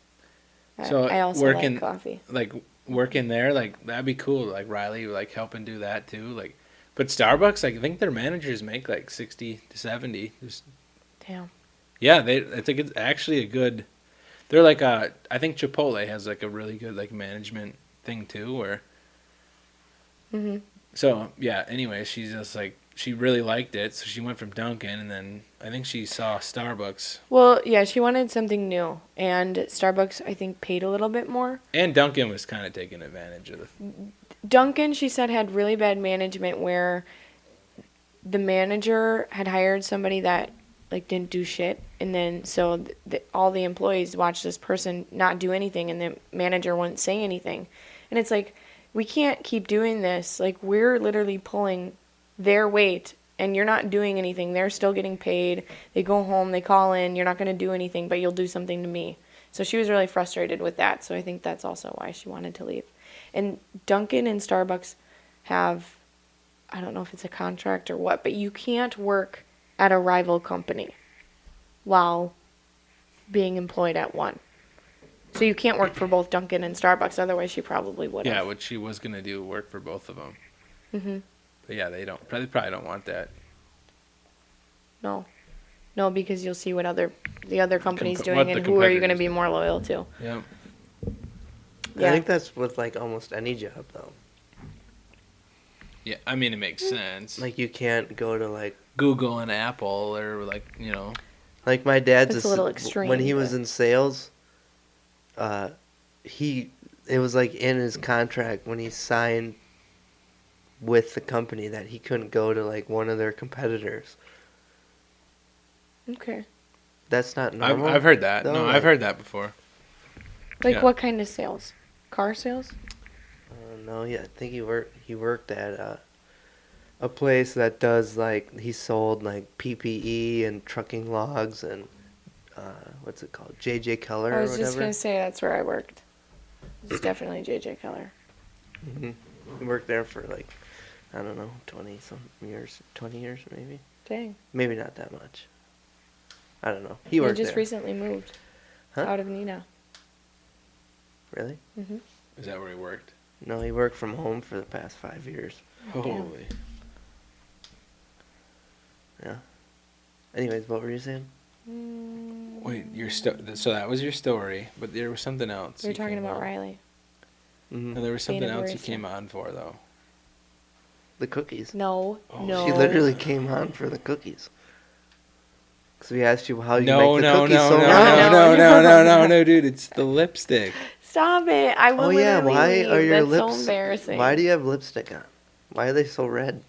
S5: So
S6: I also
S5: working-
S6: like coffee.
S5: Like working there, like that'd be cool. Like Riley, like helping do that too. Like, but Starbucks, like, I think their managers make like 60 to 70.
S6: Damn.
S5: Yeah, I think it's actually a good. They're like I think Chipotle has like a really good like management thing too. Where.
S6: Mhm.
S5: So yeah. Anyway, she's just like she really liked it, so she went from Dunkin', and then I think she saw Starbucks.
S6: Well, yeah, she wanted something new, and Starbucks I think paid a little bit more.
S5: And Dunkin' was kind of taking advantage of the.
S6: Duncan, she said, had really bad management where the manager had hired somebody that like didn't do shit, and then so all the employees watched this person not do anything, and the manager wouldn't say anything, and it's like we can't keep doing this. Like we're literally pulling their weight, and you're not doing anything. They're still getting paid. They go home, they call in. You're not going to do anything, but you'll do something to me. So she was really frustrated with that. So I think that's also why she wanted to leave. And Dunkin' and Starbucks have, I don't know if it's a contract or what, but you can't work at a rival company while being employed at one. So you can't work for both Dunkin' and Starbucks. Otherwise, she probably would have.
S5: Yeah, what she was gonna do, work for both of them.
S6: Mm-hmm.
S5: But yeah, they probably don't want that.
S6: No, because you'll see what the other company's
S5: what
S6: doing,
S5: the
S6: and who are you going to
S5: competitors
S6: be
S5: do.
S6: more loyal to?
S5: Yeah.
S6: Yeah.
S2: I think that's with like almost any job though.
S5: Yeah, I mean it makes sense.
S2: Like you can't go to like
S5: Google and Apple, or like
S2: like my dad's
S6: That's a little extreme,
S2: when he was
S6: but-
S2: in sales. It was like in his contract when he signed with the company that he couldn't go to like one of their competitors.
S6: Okay.
S2: That's not normal.
S5: I've heard that.
S2: though,
S5: No,
S2: like-
S5: I've heard that before.
S6: Like
S5: Yeah.
S6: what kind of sales? Car sales?
S2: No, yeah, I think he worked at a place that does like he sold like PPE and trucking logs and what's it called, JJ Keller
S6: I
S2: or
S6: was
S2: whatever.
S6: just going to say that's where I worked. It's definitely J.J. Keller.
S2: Hmm. He worked there for like I don't know 20 years maybe.
S6: Dang.
S2: Maybe not that much. I don't know. He
S6: I
S2: worked
S6: just
S2: there.
S6: recently moved
S2: Huh?
S6: out of Nina.
S2: Really?
S6: Mm-hmm.
S5: Is that where he worked?
S2: No, he worked from home for the past 5 years.
S5: Holy.
S2: Yeah. Anyways, what were you saying?
S5: Wait, so that was your story, but there was something else.
S6: We were
S5: you
S6: talking
S5: came
S6: about
S5: on.
S6: Riley.
S2: Hmm.
S5: No, there was
S6: Being
S5: something
S6: a
S5: else you
S6: barista.
S5: came on for though.
S2: The cookies.
S6: No,
S5: Oh.
S6: no.
S2: She literally came on for the cookies. Because we asked you how you
S5: No,
S2: make the
S5: no,
S2: cookies
S5: no,
S2: so
S5: no,
S2: well.
S5: no, no, no, no, no,
S6: no.
S5: no, dude! It's the lipstick.
S6: Stop it. I will
S2: Oh yeah,
S6: literally
S2: why
S6: leave.
S2: are your
S6: That's
S2: lips
S6: so embarrassing.
S2: Why do you have lipstick on? Why are they so red?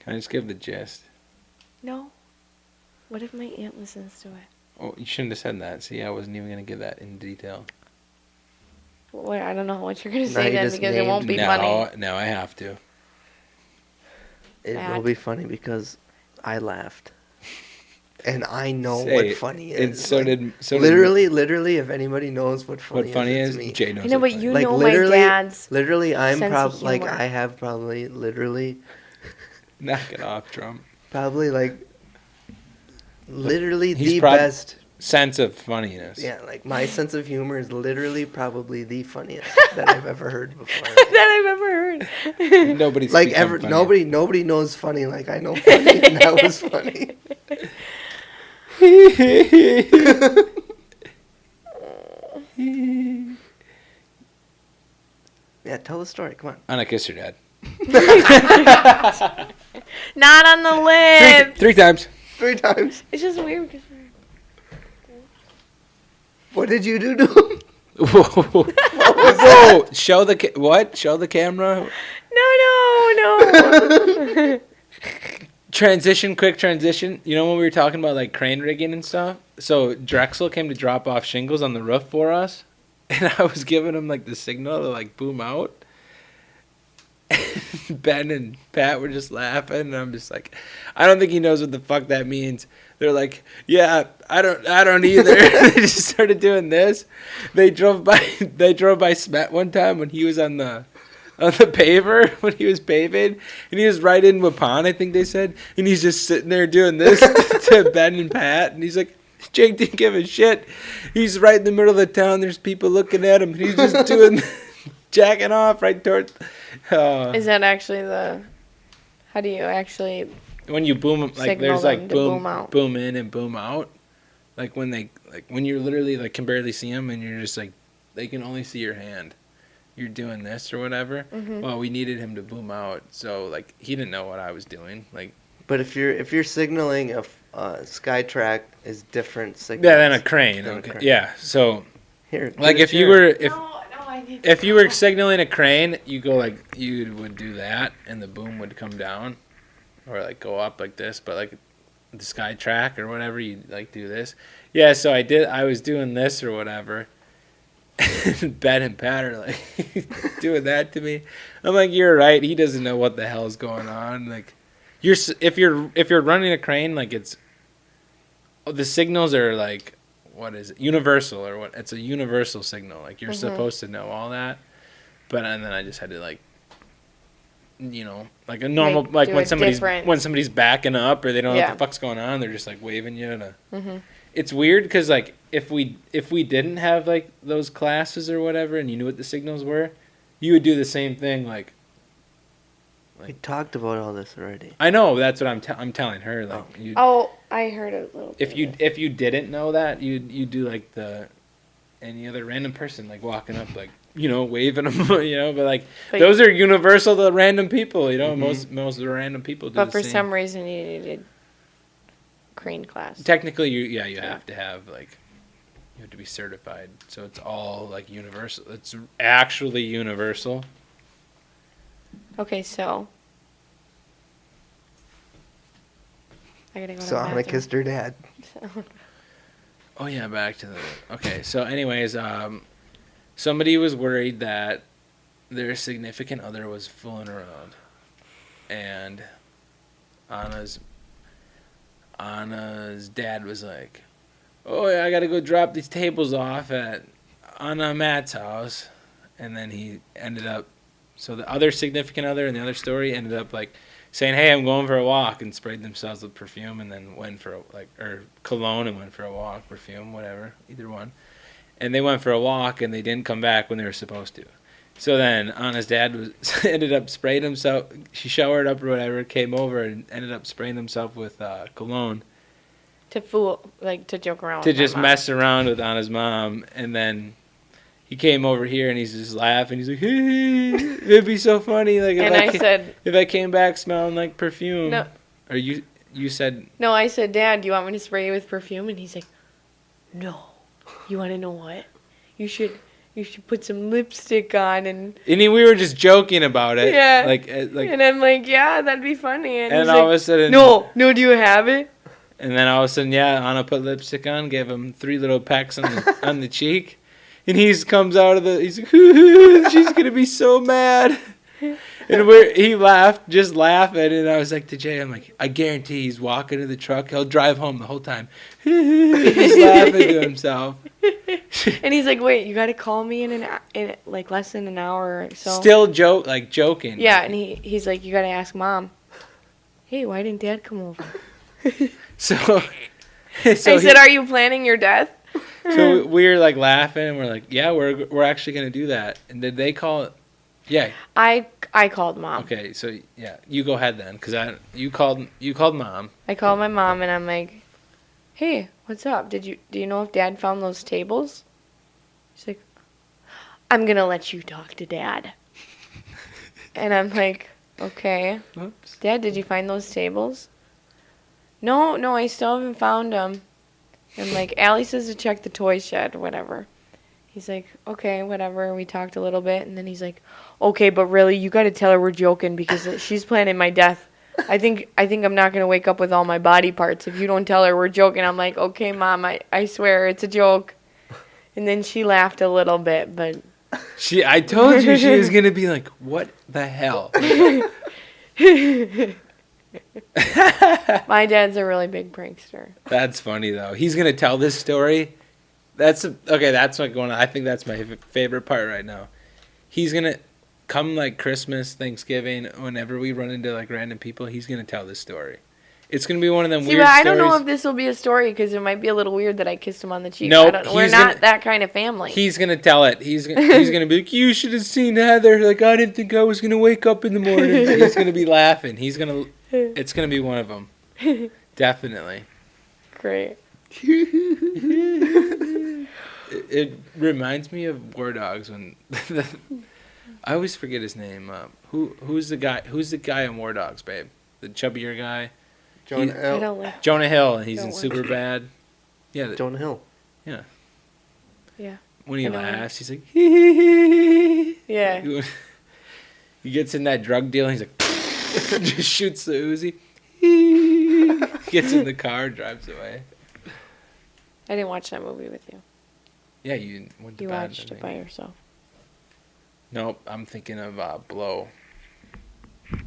S5: Can I just give the gist?
S6: No. What if my aunt listens to it?
S5: Oh, you shouldn't have said that. See, I wasn't even gonna give that in detail.
S6: Wait, I don't know what you're going to
S2: Now
S6: say
S2: you
S6: then
S2: just
S6: because it won't be
S5: no,
S6: funny.
S5: no, I have to.
S2: It
S6: Bad.
S2: will be funny because I laughed. and I know
S5: Say
S2: what
S5: it.
S2: funny
S5: And
S2: is.
S5: so
S2: Like,
S5: did
S2: literally, if anybody knows what
S5: what
S2: funny
S5: funny
S2: is,
S5: is.
S2: it's me.
S5: Jay knows.
S6: I know,
S5: what
S6: but
S5: funny
S6: you
S5: is.
S2: Like,
S6: know
S2: literally-
S6: my dad's
S2: Literally, I'm
S6: sense of
S2: probably like
S6: humor.
S2: I have probably
S5: Knock it off, Trump.
S2: like literally
S5: He's
S2: the
S5: prob-
S2: best.
S5: Sense of funniness.
S2: Yeah, like my sense of humor is literally probably the funniest that I've ever heard before.
S6: that I've ever heard.
S5: Nobody's
S2: Like
S5: become funny.
S2: nobody knows funny like I know funny, and that was funny. Yeah, tell the story. Come on.
S5: Anna kissed her dad.
S6: Not on the lips.
S5: Three times.
S2: 3 times.
S6: It's just weird because
S2: What did you do to him?
S5: Whoa! Whoa! Show the what? Show the camera.
S6: no.
S5: Quick transition. You know when we were talking about like crane rigging and stuff? So Drexel came to drop off shingles on the roof for us, and I was giving him like the signal to like boom out. Ben and Pat were just laughing, and I'm just like, I don't think he knows what the fuck that means. They're like, yeah, I don't either. They just started doing this. They drove by Smet one time when he was on the paver, when he was paving, and he was right in Waupun, I think they said, and he's just sitting there doing this to Ben and Pat, and he's like, Jake didn't give a shit. He's right in the middle of the town. There's people looking at him, and he's just doing jacking off right towards.
S6: Is that actually the? How do you actually?
S5: When you boom, like
S6: Signal
S5: there's like
S6: them to boom out.
S5: boom in and boom out, like when you're literally like can barely see them and you're just like they can only see your hand. You're doing this or whatever.
S6: Mhm.
S5: Well, we needed him to boom out, so like he didn't know what I was doing. Like
S2: But if you're signaling a SkyTrack is different signal.
S5: yeah, then a crane.
S2: Than a
S5: Okay.
S2: crane.
S5: Yeah, so
S2: Here,
S5: like
S2: get
S5: if
S2: a
S5: you
S2: chair.
S5: were
S6: I need.
S5: if you were signaling a crane, you go like you would do that, and the boom would come down, or like go up like this. But like the SkyTrack or whatever, you like do this. Yeah, so I was doing this or whatever. Ben and Pat are like doing that to me. I'm like, you're right. He doesn't know what the hell's going on. Like, if you're running a crane, like the signals are like. What is it? Universal or what? It's a universal signal. Like you're supposed to know all that, and then I just had to like, like a normal
S6: Like,
S5: like
S6: do
S5: when
S6: a
S5: somebody's backing up or they don't know
S6: Yeah.
S5: what the fuck's going on, they're just like waving you.
S6: Mm-hmm.
S5: It's weird because like if we didn't have like those classes or whatever, and you knew what the signals were, you would do the same thing. Like
S2: We talked about all this already.
S5: I know that's what I'm telling her. Like you.
S6: Oh, I heard a little.
S5: If you didn't know that, you do like any other random person like walking up like waving them, but like those are universal to random people,
S2: Mhm.
S5: most of the random people do
S6: But
S5: the
S6: for
S5: same.
S6: some reason, you needed crane class.
S5: Technically you have to have like you have to be certified, so it's all like universal. It's actually universal.
S6: Okay, so I gotta go.
S2: So
S6: to the
S2: Anna
S6: bathroom.
S2: kissed her dad.
S5: Oh yeah, back to okay. So anyways, somebody was worried that their significant other was fooling around, and Anna's dad was like, "Oh yeah, I gotta go drop these tables off at Anna Matt's house," and then he ended up. So the other significant other in the other story ended up like saying, "Hey, I'm going for a walk," and sprayed themselves with perfume, and then went for or cologne and went for a walk, perfume, whatever, either one. And they went for a walk, and they didn't come back when they were supposed to. So then Anna's dad ended up spraying himself. She showered up or whatever, came over and ended up spraying himself with cologne
S6: to to joke around.
S5: to
S6: with my
S5: just
S6: mom.
S5: mess around with Anna's mom, and then. He came over here and he's just laughing. He's like, "Hey, it'd be so funny, like
S6: And I said,
S5: if I came back smelling like perfume."
S6: No.
S5: Or you said,
S6: "No." I said, "Dad, do you want me to spray you with perfume?" And he's like, "No." You want to know what? You should put some lipstick on and.
S5: we were just joking about it.
S6: Yeah.
S5: Like.
S6: And I'm like, "Yeah, that'd be funny." And he's
S5: all
S6: like,
S5: of a sudden.
S6: No, do you have it?
S5: And then all of a sudden, yeah, Anna put lipstick on, gave him 3 little pecks on the cheek, and he comes out of he's like, "She's gonna be so mad." And And he laughed, just laughing, and I was like to Jay, I'm like, I guarantee he's walking to the truck. He'll drive home the whole time, just laughing to himself.
S6: And he's like, "Wait, you got to call me in like less than an hour or so."
S5: Still joking.
S6: Yeah, and he's like, "You got to ask Mom. Hey, why didn't Dad come over?"
S5: So
S6: I said, "Are you planning your death?"
S5: So we were like laughing, and we're like, "Yeah, we're actually gonna do that." And did they call it? Yeah.
S6: I called Mom.
S5: Okay, so yeah, you go ahead then, cause you called Mom.
S6: I called my mom and I'm like, "Hey, what's up? Do you know if Dad found those tables?" She's like, "I'm gonna let you talk to Dad." And I'm like, "Okay,
S5: Whoops.
S6: Dad, did you find those tables?" No, I still haven't found them. And like, Allie says to check the toy shed, whatever. He's like, "Okay, whatever." We talked a little bit, and then he's like, "Okay, but really, you got to tell her we're joking because she's planning my death. I think I'm not gonna wake up with all my body parts if you don't tell her we're joking." I'm like, "Okay, Mom, I swear it's a joke." And then she laughed a little bit, but
S5: I told you she was gonna be like, "What the hell?"
S6: my dad's a really big prankster.
S5: That's funny though. He's gonna tell this story. That's like going on. I think that's my favorite part right now. He's gonna come like Christmas, Thanksgiving, whenever we run into like random people. He's gonna tell this story. It's gonna be one of them weird
S6: but I
S5: stories.
S6: don't know if this will be a story because it might be a little weird that I kissed him on the cheek.
S5: Nope,
S6: We're not that kind of family.
S5: He's gonna tell it. He's gonna be like, "You should have seen Heather. Like I didn't think I was gonna wake up in the morning." He's gonna be laughing. It's gonna be one of them. Definitely.
S6: Great.
S5: It reminds me of War Dogs when I always forget his name. Who's the guy? Who's the guy in War Dogs, babe? The chubbier guy.
S2: Jonah
S6: I
S2: Hill.
S6: don't like.
S5: Jonah Hill, and he's in
S6: Don't like
S5: Superbad. Yeah.
S2: Jonah Hill.
S5: Yeah.
S6: Yeah.
S5: When he
S6: I know.
S5: laughs, he's like,
S6: Yeah.
S5: He gets in that drug deal, and he's like, just shoots the Uzi. Gets in the car, drives away.
S6: I didn't watch that movie with you.
S5: Yeah, you went to
S6: You
S5: bed.
S6: watched it by yourself.
S5: Nope, I'm thinking of Blow.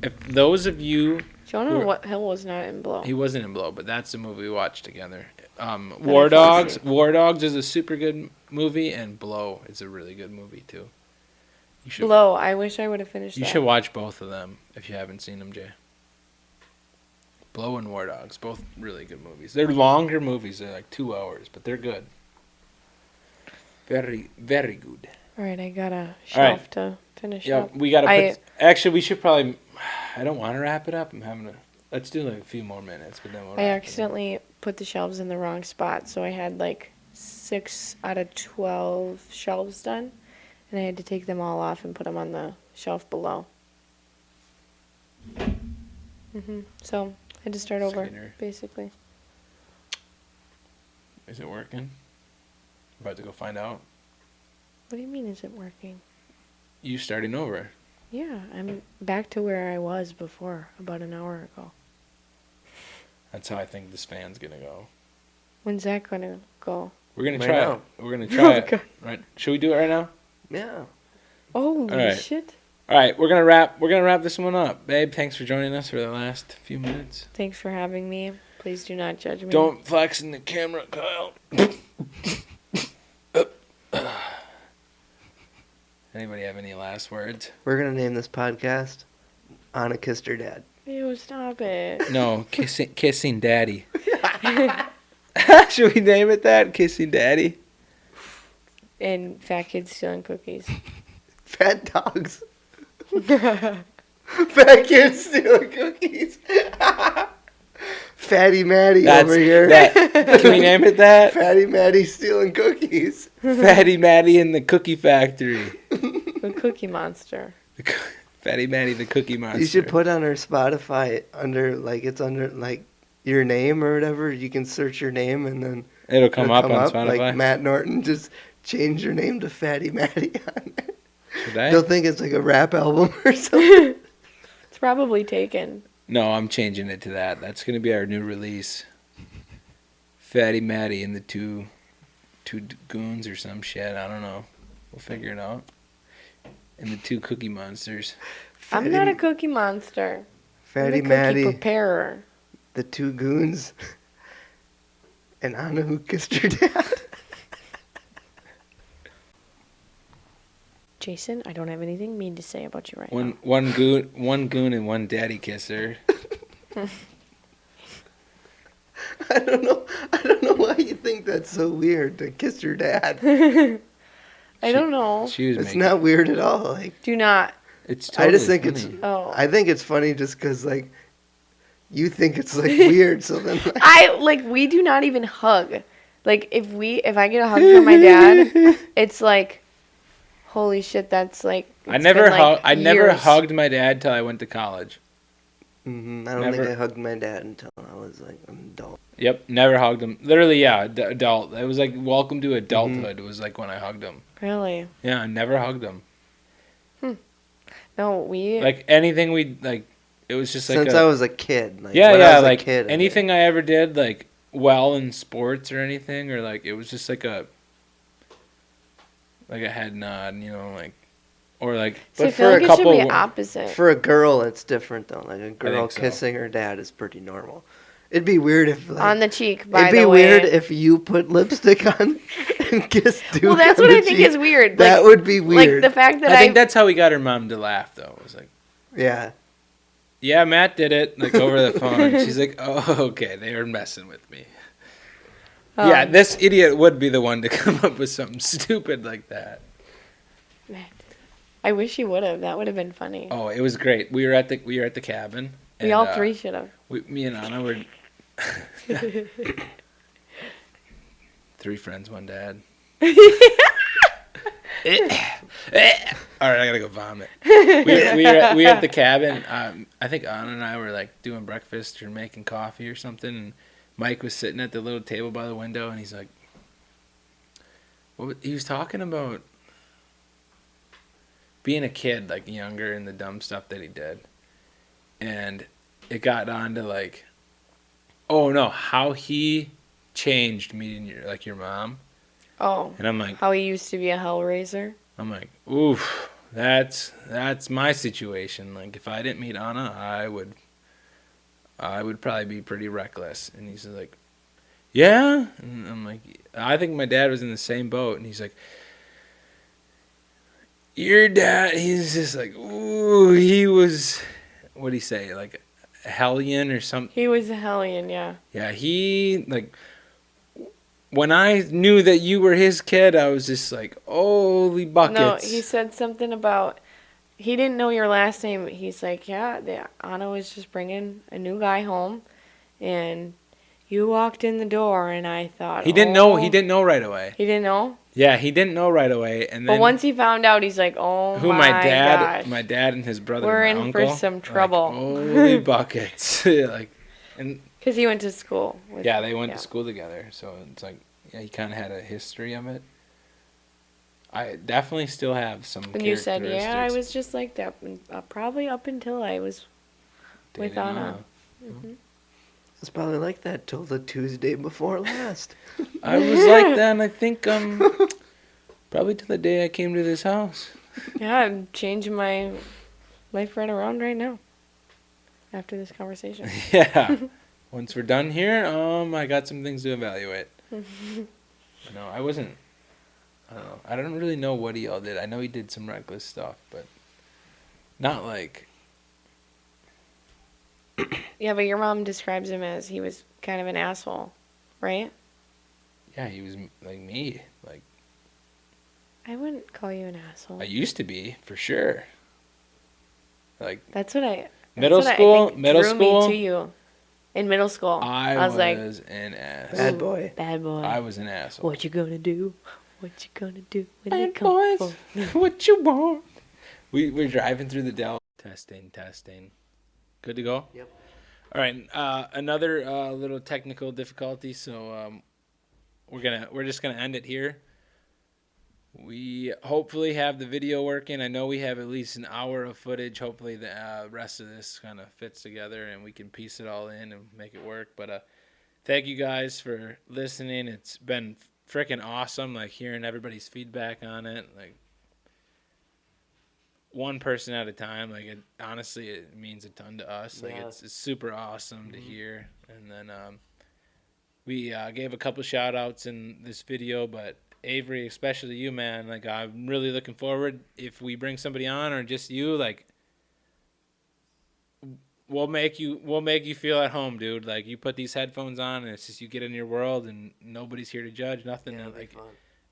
S5: If those of you,
S6: Jonah Hill was not in Blow.
S5: he wasn't in Blow, but that's the movie we watched together.
S6: I
S5: War
S6: fell
S5: Dogs. War Dogs is a super good movie, and Blow is a really good movie too. You should
S6: Blow. I wish I would have finished
S5: you
S6: that.
S5: should watch both of them if you haven't seen them, Jay. Blow and War Dogs, both really good movies. They're longer movies. They're like 2 hours, but they're good. Very, very good.
S6: All right, I got a shelf to finish
S5: Yeah,
S6: up.
S5: we gotta
S6: I-
S5: put. Actually, we should probably. I don't want to wrap it up. I'm having to. Let's do like a few more minutes, but then we'll.
S6: I
S5: wrap it up.
S6: accidentally put the shelves in the wrong spot, so I had like 6 out of 12 shelves done, and I had to take them all off and put them on the shelf below. So I had to start over,
S5: Skinner.
S6: basically.
S5: Is it working? About to go find out.
S6: What do you mean, is it working?
S5: You starting over?
S6: Yeah, I'm back to where I was before, about an hour ago.
S5: That's how I think this fan's gonna go.
S6: When's that gonna go?
S5: We're gonna
S2: Right
S5: try
S2: now.
S5: it. We're gonna try
S6: Okay.
S5: it. Right? Should we do it right now?
S2: Yeah.
S6: Oh,
S5: right.
S6: shit.
S5: All right, we're gonna wrap this one up, babe. Thanks for joining us for the last few minutes.
S6: Thanks for having me. Please do not judge me.
S5: Don't flex in the camera, Kyle. Anybody have any last words?
S2: We're gonna name this podcast Anna Kissed Her Dad.
S6: Ew, stop it.
S5: No, kissing daddy. Should we name it that? Kissing daddy.
S6: And fat kids stealing cookies.
S2: Fat dogs. Fat kids stealing cookies. Fatty Matty over here.
S5: Can we name it that?
S2: Fatty Matty stealing cookies.
S5: Fatty Matty in the Cookie Factory.
S6: The Cookie Monster.
S5: Fatty Matty the Cookie Monster.
S2: You should put on our Spotify under your name or whatever. You can search your name and then
S5: It'll come up on Spotify.
S2: Like Matt Norton. Just change your name to Fatty Matty on there.
S5: Should I?
S2: They'll think it's like a rap album or something.
S6: It's probably taken.
S5: No, I'm changing it to that. That's gonna be our new release. Fatty Matty and the two goons or some shit. I don't know. We'll figure it out. And the two Cookie Monsters.
S6: I'm not a Cookie Monster. I'm
S2: Fatty
S6: the cookie
S2: Matty,
S6: preparer.
S2: the two goons, and Anna who kissed her dad.
S6: Jason, I don't have anything mean to say about you right
S5: One
S6: now.
S5: one goon and one daddy kisser.
S2: I don't know why you think that's so weird to kiss your dad.
S6: I don't know.
S5: She was
S2: It's
S5: making.
S2: not weird at all. Like
S6: Do not.
S5: It's totally
S2: I just think
S5: funny.
S2: it's.
S6: Oh.
S2: I think it's funny just because like you think it's like weird. So then like,
S6: We do not even hug. Like if I get a hug from my dad, it's like, holy shit, that's like.
S5: I
S6: it's
S5: never
S6: been, like,
S5: I never
S6: years.
S5: hugged my dad till I went to college.
S2: I don't
S5: Never.
S2: think I hugged my dad until I was like an adult.
S5: Yep, never hugged him. Literally, yeah, adult. It was like welcome to adulthood. It was like when I hugged him.
S6: Really?
S5: Yeah, I never hugged him.
S6: No, we.
S5: Like anything we like, it was just like
S2: Since I was a kid. Like,
S5: yeah,
S2: when I
S5: yeah,
S2: was
S5: like
S2: a kid,
S5: anything I ever did, like well in sports or anything, or like it was just like a head nod, you know, like or like.
S6: So I
S2: but
S6: feel
S2: for
S6: like
S2: a
S6: it should be
S5: couple-
S6: opposite.
S2: For a girl, it's different though. Like a girl
S5: so.
S2: kissing her dad is pretty normal. It'd be weird if like,
S6: On the cheek, by
S2: it'd be
S6: the
S2: weird
S6: way.
S2: if you put lipstick on and kissed Duke.
S6: Well, that's
S2: on
S6: what
S2: the
S6: I think
S2: cheek.
S6: is weird.
S2: That
S6: Like,
S2: would be weird.
S6: Like the fact that
S5: I think that's how we got her mom to laugh, though. It was like,
S2: yeah.
S5: yeah, Matt did it, like over the phone. She's like, oh, okay, they were messing with me. Yeah, this idiot would be the one to come up with something stupid like that.
S6: I wish you would have. That would have been funny.
S5: Oh, it was great. We were at the cabin.
S6: We all three should have.
S5: Me and Anna were three friends, one dad. All right, I gotta go vomit. We were at the cabin. I think Anna and I were like doing breakfast or making coffee or something. And Mike was sitting at the little table by the window, and he's like, he was talking about being a kid, like younger, and the dumb stuff that he did. And it got on to like, oh no, how he changed meeting your mom.
S6: Oh.
S5: And I'm like,
S6: How he used to be a hellraiser.
S5: I'm like, oof, that's my situation. Like if I didn't meet Anna, I would probably be pretty reckless. And he's like, yeah. And I'm like, I think my dad was in the same boat. And he's like, your dad, he's just like, ooh, he was, what'd he say, like a hellion or something?
S6: He was a hellion, yeah.
S5: Yeah, he, like, when I knew that you were his kid, I was just like, holy buckets.
S6: No, he said something about, he didn't know your last name. He's like, yeah, Anna was just bringing a new guy home, and you walked in the door, and I thought,
S5: He didn't know right away.
S6: He didn't know?
S5: Yeah, he didn't know right away. And then
S6: But once he found out, he's like, oh
S5: who
S6: my
S5: dad
S6: gosh.
S5: and his brother,
S6: We're
S5: my
S6: in
S5: uncle,
S6: for some
S5: like,
S6: trouble.
S5: holy buckets. Like, and
S6: Because he went to school.
S5: yeah, they went to school together. So it's like, yeah, he kind of had a history of it. I definitely still have some
S6: And you said,
S5: characteristics.
S6: yeah, I was just like that. Probably up until I was with
S5: dating
S6: Anna. Mm-hmm.
S2: It's probably like that till the Tuesday before last.
S5: I was like that, and I think probably to the day I came to this house.
S6: Yeah, I'm changing my life right around right now. After this conversation.
S5: Yeah. Once we're done here, I got some things to evaluate. No, I wasn't. I don't know. I don't really know what he all did. I know he did some reckless stuff, but not like.
S6: Yeah, but your mom describes him as he was kind of an asshole, right?
S5: Yeah, he was like me. Like
S6: I wouldn't call you an asshole.
S5: I used to be, for sure. Like
S6: That's what I.
S5: middle
S6: that's what
S5: school,
S6: I think
S5: middle
S6: drew
S5: school.
S6: me to you. In middle school,
S5: I
S6: was like,
S5: an ass.
S2: Bad boy.
S6: bad boy.
S5: I was an asshole.
S6: What you gonna do? What you gonna do when they
S5: Bad
S6: come
S5: boys,
S6: for me?
S5: what you want? We're driving through the Dell. Testing. Good to go?
S2: Yep.
S5: All right. Another little technical difficulty. So we're just gonna end it here. We hopefully have the video working. I know we have at least an hour of footage. Hopefully the rest of this kind of fits together and we can piece it all in and make it work. But thank you guys for listening. It's been freaking awesome, like hearing everybody's feedback on it. Like one person at a time. Like, honestly, it means a ton to us. Like,
S2: Yeah.
S5: it's super awesome to hear. And then we gave a couple shout outs in this video, but Avery, especially you, man, like, I'm really looking forward if we bring somebody on or just you, like, we'll make you feel at home, dude. Like, you put these headphones on and it's just you get in your world and nobody's here to judge, nothing.
S2: Yeah,
S5: And,
S2: it'll be
S5: like,
S2: fun.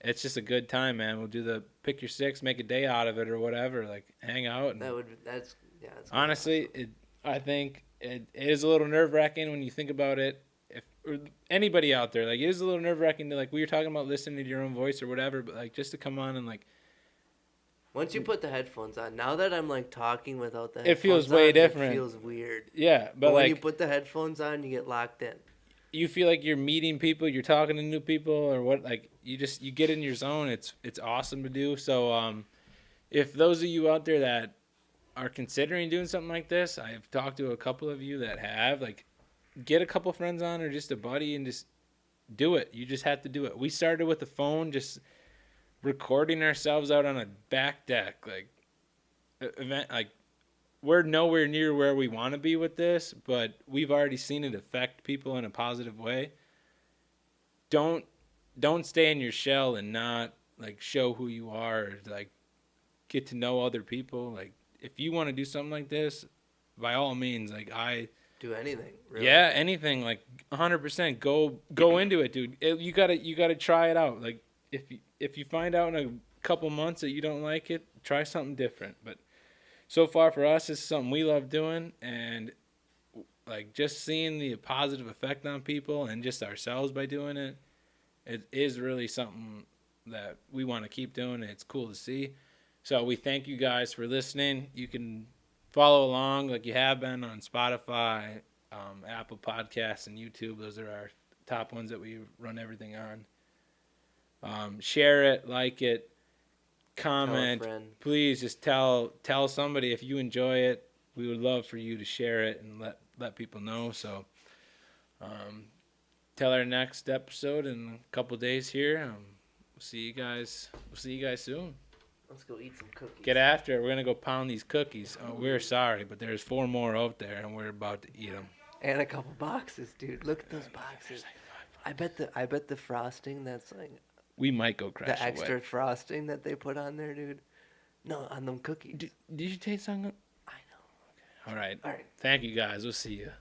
S5: it's just a good time, man. We'll do the pick your six, make a day out of it or whatever. Like, hang out. And
S2: That's gonna be
S5: honestly,
S2: awesome.
S5: I think it is a little nerve wracking when you think about it. If or anybody out there, like, it is a little nerve wracking to, like, we were talking about listening to your own voice or whatever, but, like, just to come on and, like,
S2: Once you put the headphones on, now that I'm like talking without the
S5: It
S2: headphones
S5: feels way
S2: on,
S5: different.
S2: It feels weird.
S5: yeah,
S2: But
S5: but
S2: when
S5: like
S2: you put the headphones on, you get locked in.
S5: you feel like you're meeting people, you're talking to new people or what, like, you get in your zone. It's awesome to do. So if those of you out there that are considering doing something like this, I've talked to a couple of you that have, like, get a couple friends on or just a buddy and just do it. You just have to do it. We started with the phone, just recording ourselves out on a back deck, like, event. Like, we're nowhere near where we want to be with this, but we've already seen it affect people in a positive way. Don't stay in your shell and not, like, show who you are, or, like, get to know other people. Like, if you want to do something like this, by all means, like,
S2: Do anything. Really.
S5: yeah, anything, like, 100% go into it, dude. You gotta try it out. Like, if you find out in a couple months that you don't like it, try something different. But so far for us, it's something we love doing, and, like, just seeing the positive effect on people and just ourselves by doing it, it is really something that we want to keep doing, and it's cool to see. So we thank you guys for listening. You can follow along like you have been on Spotify, Apple Podcasts, and YouTube. Those are our top ones that we run everything on. Share it, like it, comment.
S2: Tell a friend.
S5: Please just tell somebody if you enjoy it. We would love for you to share it and let people know. So till our next episode in a couple days here. We'll see you guys soon.
S2: Let's go eat some cookies.
S5: Get after it. We're gonna go pound these cookies. Oh, we're sorry, but there's 4 more out there, and we're about to eat them.
S2: And a couple boxes, dude. Look at those boxes. I bet the frosting that's like
S5: We might go crash
S2: the extra
S5: away.
S2: frosting that they put on there, dude. No, on them cookies.
S5: Did you taste something?
S2: I know.
S5: All right.
S2: All right.
S5: Thank you guys. We'll see you.